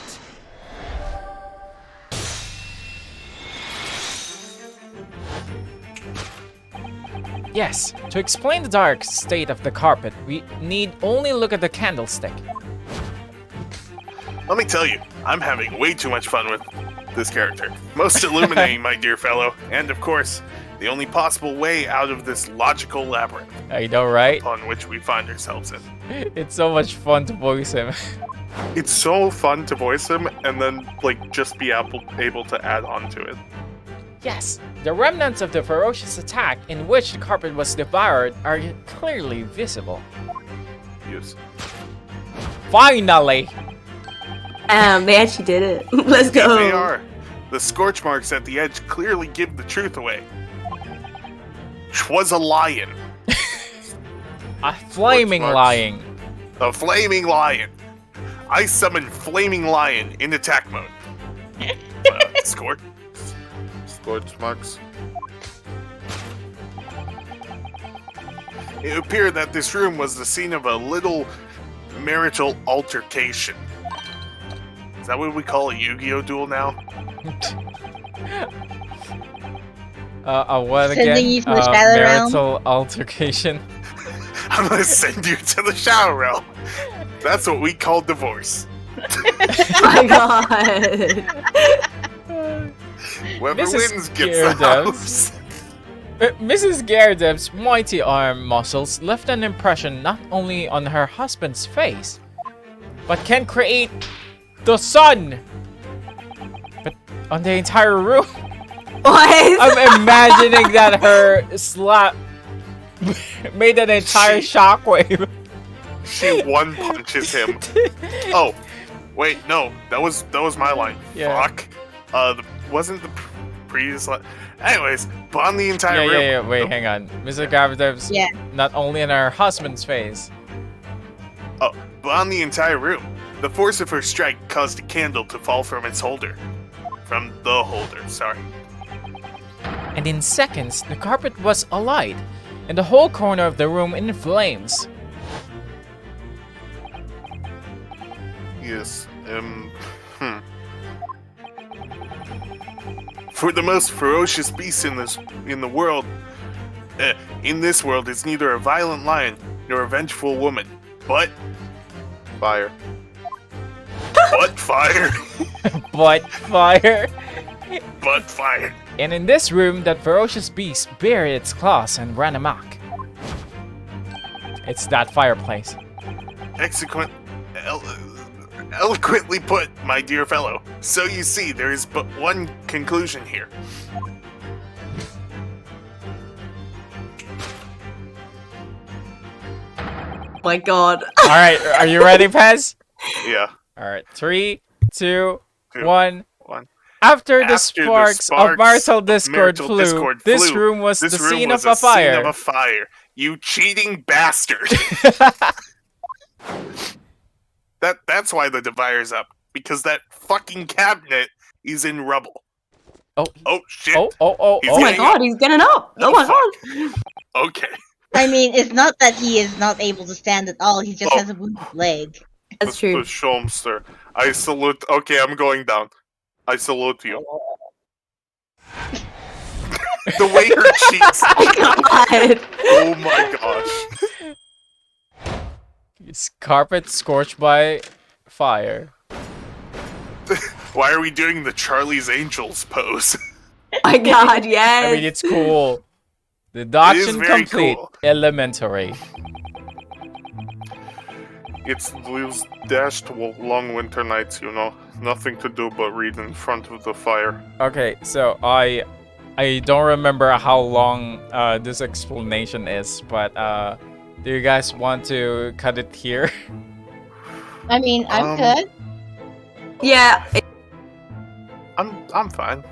Yes, to explain the dark state of the carpet, we need only look at the candlestick. Let me tell you, I'm having way too much fun with this character. Most illuminating, my dear fellow, and of course, the only possible way out of this logical labyrinth I know, right? upon which we find ourselves in. It's so much fun to voice him. It's so fun to voice him and then, like, just be able to add on to it. Yes, the remnants of the ferocious attack in which the carpet was devoured are clearly visible. Yes. Finally! They actually did it. Let's go. They are. The scorch marks at the edge clearly give the truth away. 'Twas a lion. A flaming marks. lying. A flaming lion. I summon flaming lion in attack mode. Scorch marks. It appeared that this room was the scene of a little marital altercation. Is that what we call a Yu-Gi-Oh duel now? What Sending again? you to the shadow realm. Marital altercation. I'm gonna send you to the shadow realm. That's what we call divorce. My god. Whoever Mrs. wins gets the Gyarados. house. Mrs. Gyarados' mighty arm muscles left an impression not only on her husband's face, but can create the sun! But on the entire room. What? I'm imagining that her slap made an entire shockwave. She one punches him. Oh, wait, no, that was my line. Yeah. Fuck. Wasn't the previous line? Anyways, but on the entire room. Yeah. Wait, hang on. Mrs. Gyarados, Yeah. not only in her husband's face. Oh, but on the entire room. The force of her strike caused a candle to fall from its holder. From the holder, sorry. And in seconds, the carpet was alight, and the whole corner of the room in flames. Yes, For the most ferocious beast in the world, in this world is neither a violent lion nor a vengeful woman, but fire. But fire. But fire. But fire. And in this room, that ferocious beast buried its claws and ran amok. It's that fireplace. Eloquently put, my dear fellow. So you see, there is but one conclusion here. My god. Alright, are you ready, Pez? Yeah. Alright, 3, 2, Two, 1. one. After the sparks of marital discord flew, this room was the scene of a fire. You cheating bastard. That's why the divider's up. Because that fucking cabinet is in rubble. Oh shit. Oh He's Oh my getting god, up. he's getting up. Oh my god. Okay. I mean, it's not that he is not able to stand at all, he just Oh. has a wounded leg. That's true. The Shomster. I salute. Okay, I'm going down. I salute you. The way her cheeks. God. Oh my gosh. It's carpet scorched by fire. Why are we doing the Charlie's Angels pose? My god, yes. I mean, it's cool. Deduction very complete. cool. Elementary. It's those dashed long winter nights, you know. Nothing to do but read in front of the fire. Okay, so I don't remember how long this explanation is, but do you guys want to cut it here? I mean, I'm good. Yeah. I'm fine.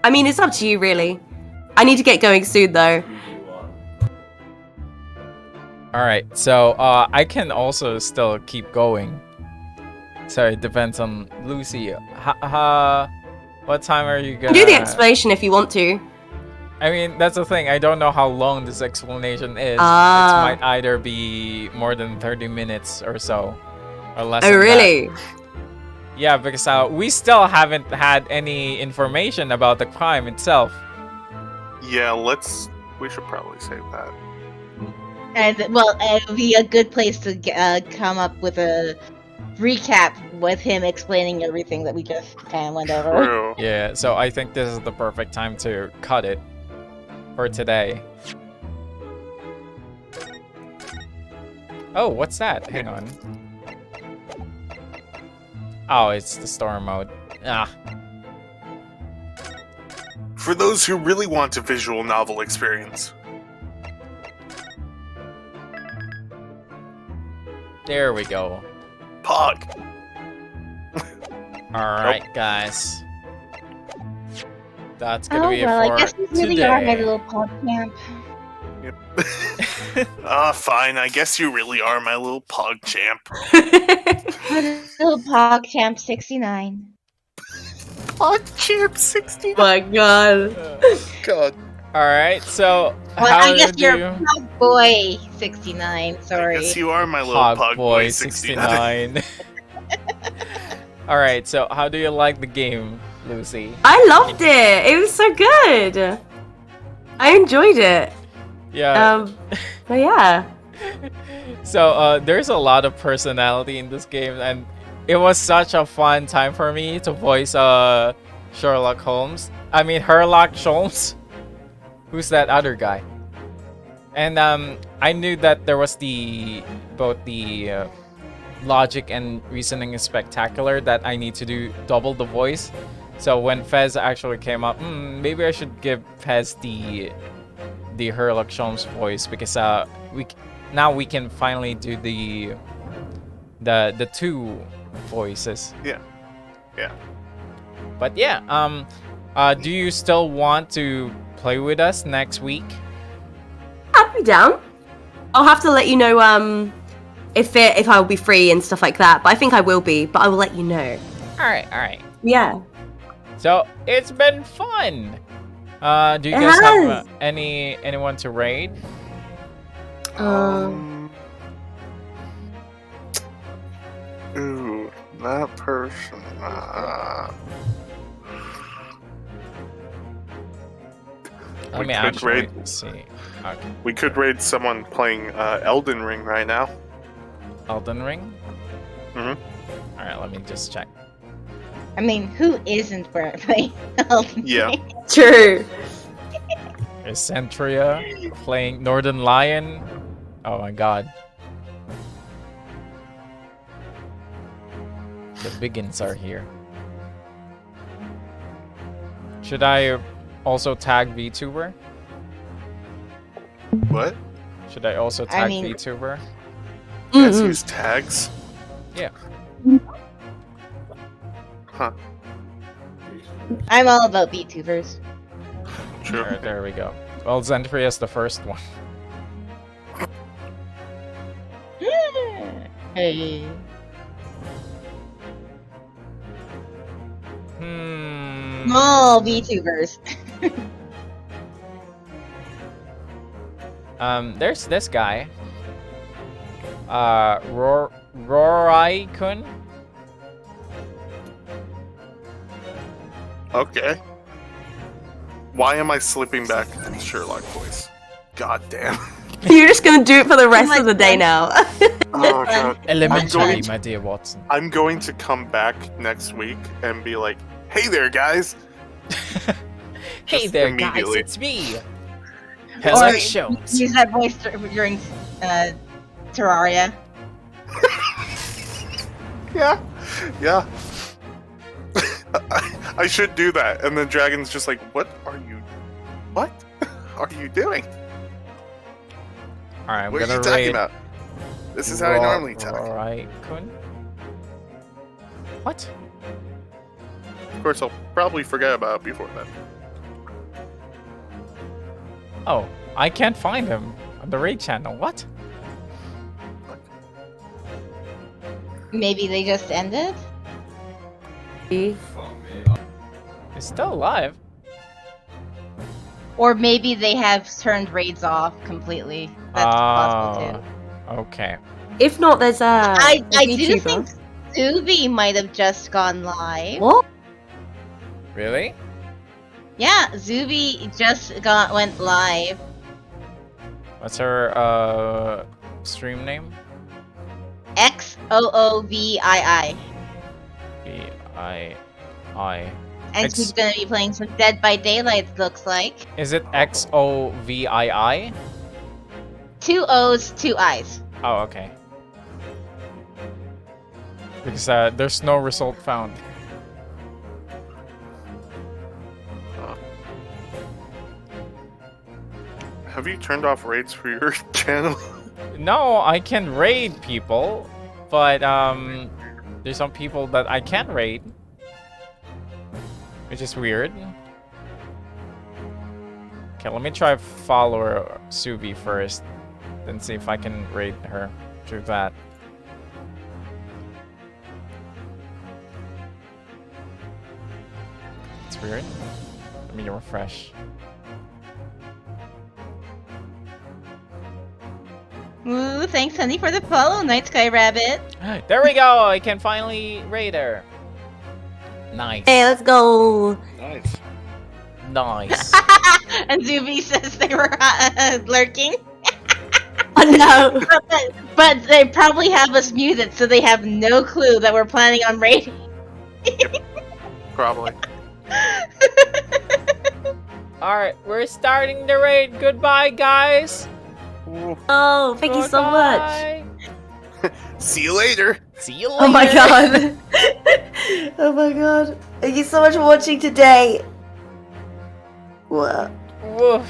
I mean, it's up to you, really. I need to get going soon, though. All right, so I can also still keep going. So it depends on Lucy. What time are you gonna? Do the explanation if you want to. I mean, that's the thing. I don't know how long this explanation is. It Ah. might either be more than 30 minutes or so, or less. Oh, than really? that. Yeah, because we still haven't had any information about the crime itself. Yeah, we should probably save that. And well, it'll be a good place to come up with a recap with him explaining everything that we just kind of went over. True. Yeah, so I think this is the perfect time to cut it for today. Oh, what's that? Hang on. Oh, it's the storm mode. Ah. For those who really want a visual novel experience. There we go. Pog. Alright, guys. That's gonna Oh be it well, for I guess you really are my today. little pod camp. Fine. I guess you really are my little pog champ. My little pod camp 69. Pog champ 60. My God. God. Alright, so Well, how I guess do you're you... Pog Boy 69. I Sorry. guess you are my little Pog pug Boy 69. 69. Alright, so how do you like the game, Lucy? I loved it. It was so good. I enjoyed it. Yeah. But yeah. So there's a lot of personality in this game, and it was such a fun time for me to voice Sherlock Holmes. I mean Herlock Sholmes. Who's that other guy? And I knew that there was both the logic and reasoning is spectacular that I need to do double the voice. So when Fez actually came up, maybe I should give Fez the Herlock Sholmes voice, because now we can finally do the two voices. Yeah. Yeah. But yeah, do you still want to play with us next week? I'd be down. I'll have to let you know if I'll be free and stuff like that. But I think I will be. But I will let you know. All right. Yeah. So it's been fun. Do you It guys have has. anyone to raid? Ooh, that person. Let me could actually raid- see. Okay. We could raid someone playing Elden Ring right now. Elden Ring. Mhm. All right, let me just check. I mean, who isn't playing Elden Yeah. Ring? True. Is Centria playing Northern Lion? Oh my god. The biggins are here. Should I also tag VTuber? What? Should I also I tag mean- VTuber? Guys Mhm. use tags? Yeah. Huh. I'm all about VTubers. True. Alright, there we go. Well, Zentria is the first one. Hey. Small VTubers. There's this guy. Rorai-kun. Okay. Why am I slipping back into the Sherlock voice? God damn. You're just gonna do it for the rest of the day now. Oh god. Elementary, my dear Watson. I'm going to come back next week and be like, hey there, guys. Hey Just there, guys, immediately. it's me. Hello, Or Sholmes. use that voice during Terraria. Yeah. Yeah. I should do that. And then Dragon's just like, what are you doing? Alright, I'm What are gonna you talking raid about? This is how I normally talk. Rorai-kun. What? Of course, I'll probably forget about it before then. Oh, I can't find him on the raid channel. What? Maybe they just ended? It's still alive. Or maybe they have turned raids off completely. That's possible too. Okay. If not, there's a I do VTuber. think Zubi might have just gone live. What? Really? Yeah, Zubi just went live. What's her stream name? XOOVII. VII. And she's gonna be playing some Dead by Daylight, looks like. Is it XOVII? 2 O's, 2 I's. Oh, okay. Because there's no result found. Have you turned off raids for your channel? No, I can raid people, but there's some people that I can't raid, which is weird. Okay, let me try follower Subi first, then see if I can raid her through that. It's weird. Let me refresh. Ooh, thanks, honey, for the follow, Night Sky Rabbit. There we go! I can finally raid her. Nice. Hey, let's go. Nice. Nice. And Zubi says they were lurking. Oh no. But they probably have us muted, so they have no clue that we're planning on raiding. Probably. Alright, we're starting the raid. Goodbye, guys. Oh, thank you so much. Goodbye. See you later. See you later. Oh my god. Oh my god. Thank you so much for watching today. What? Woof.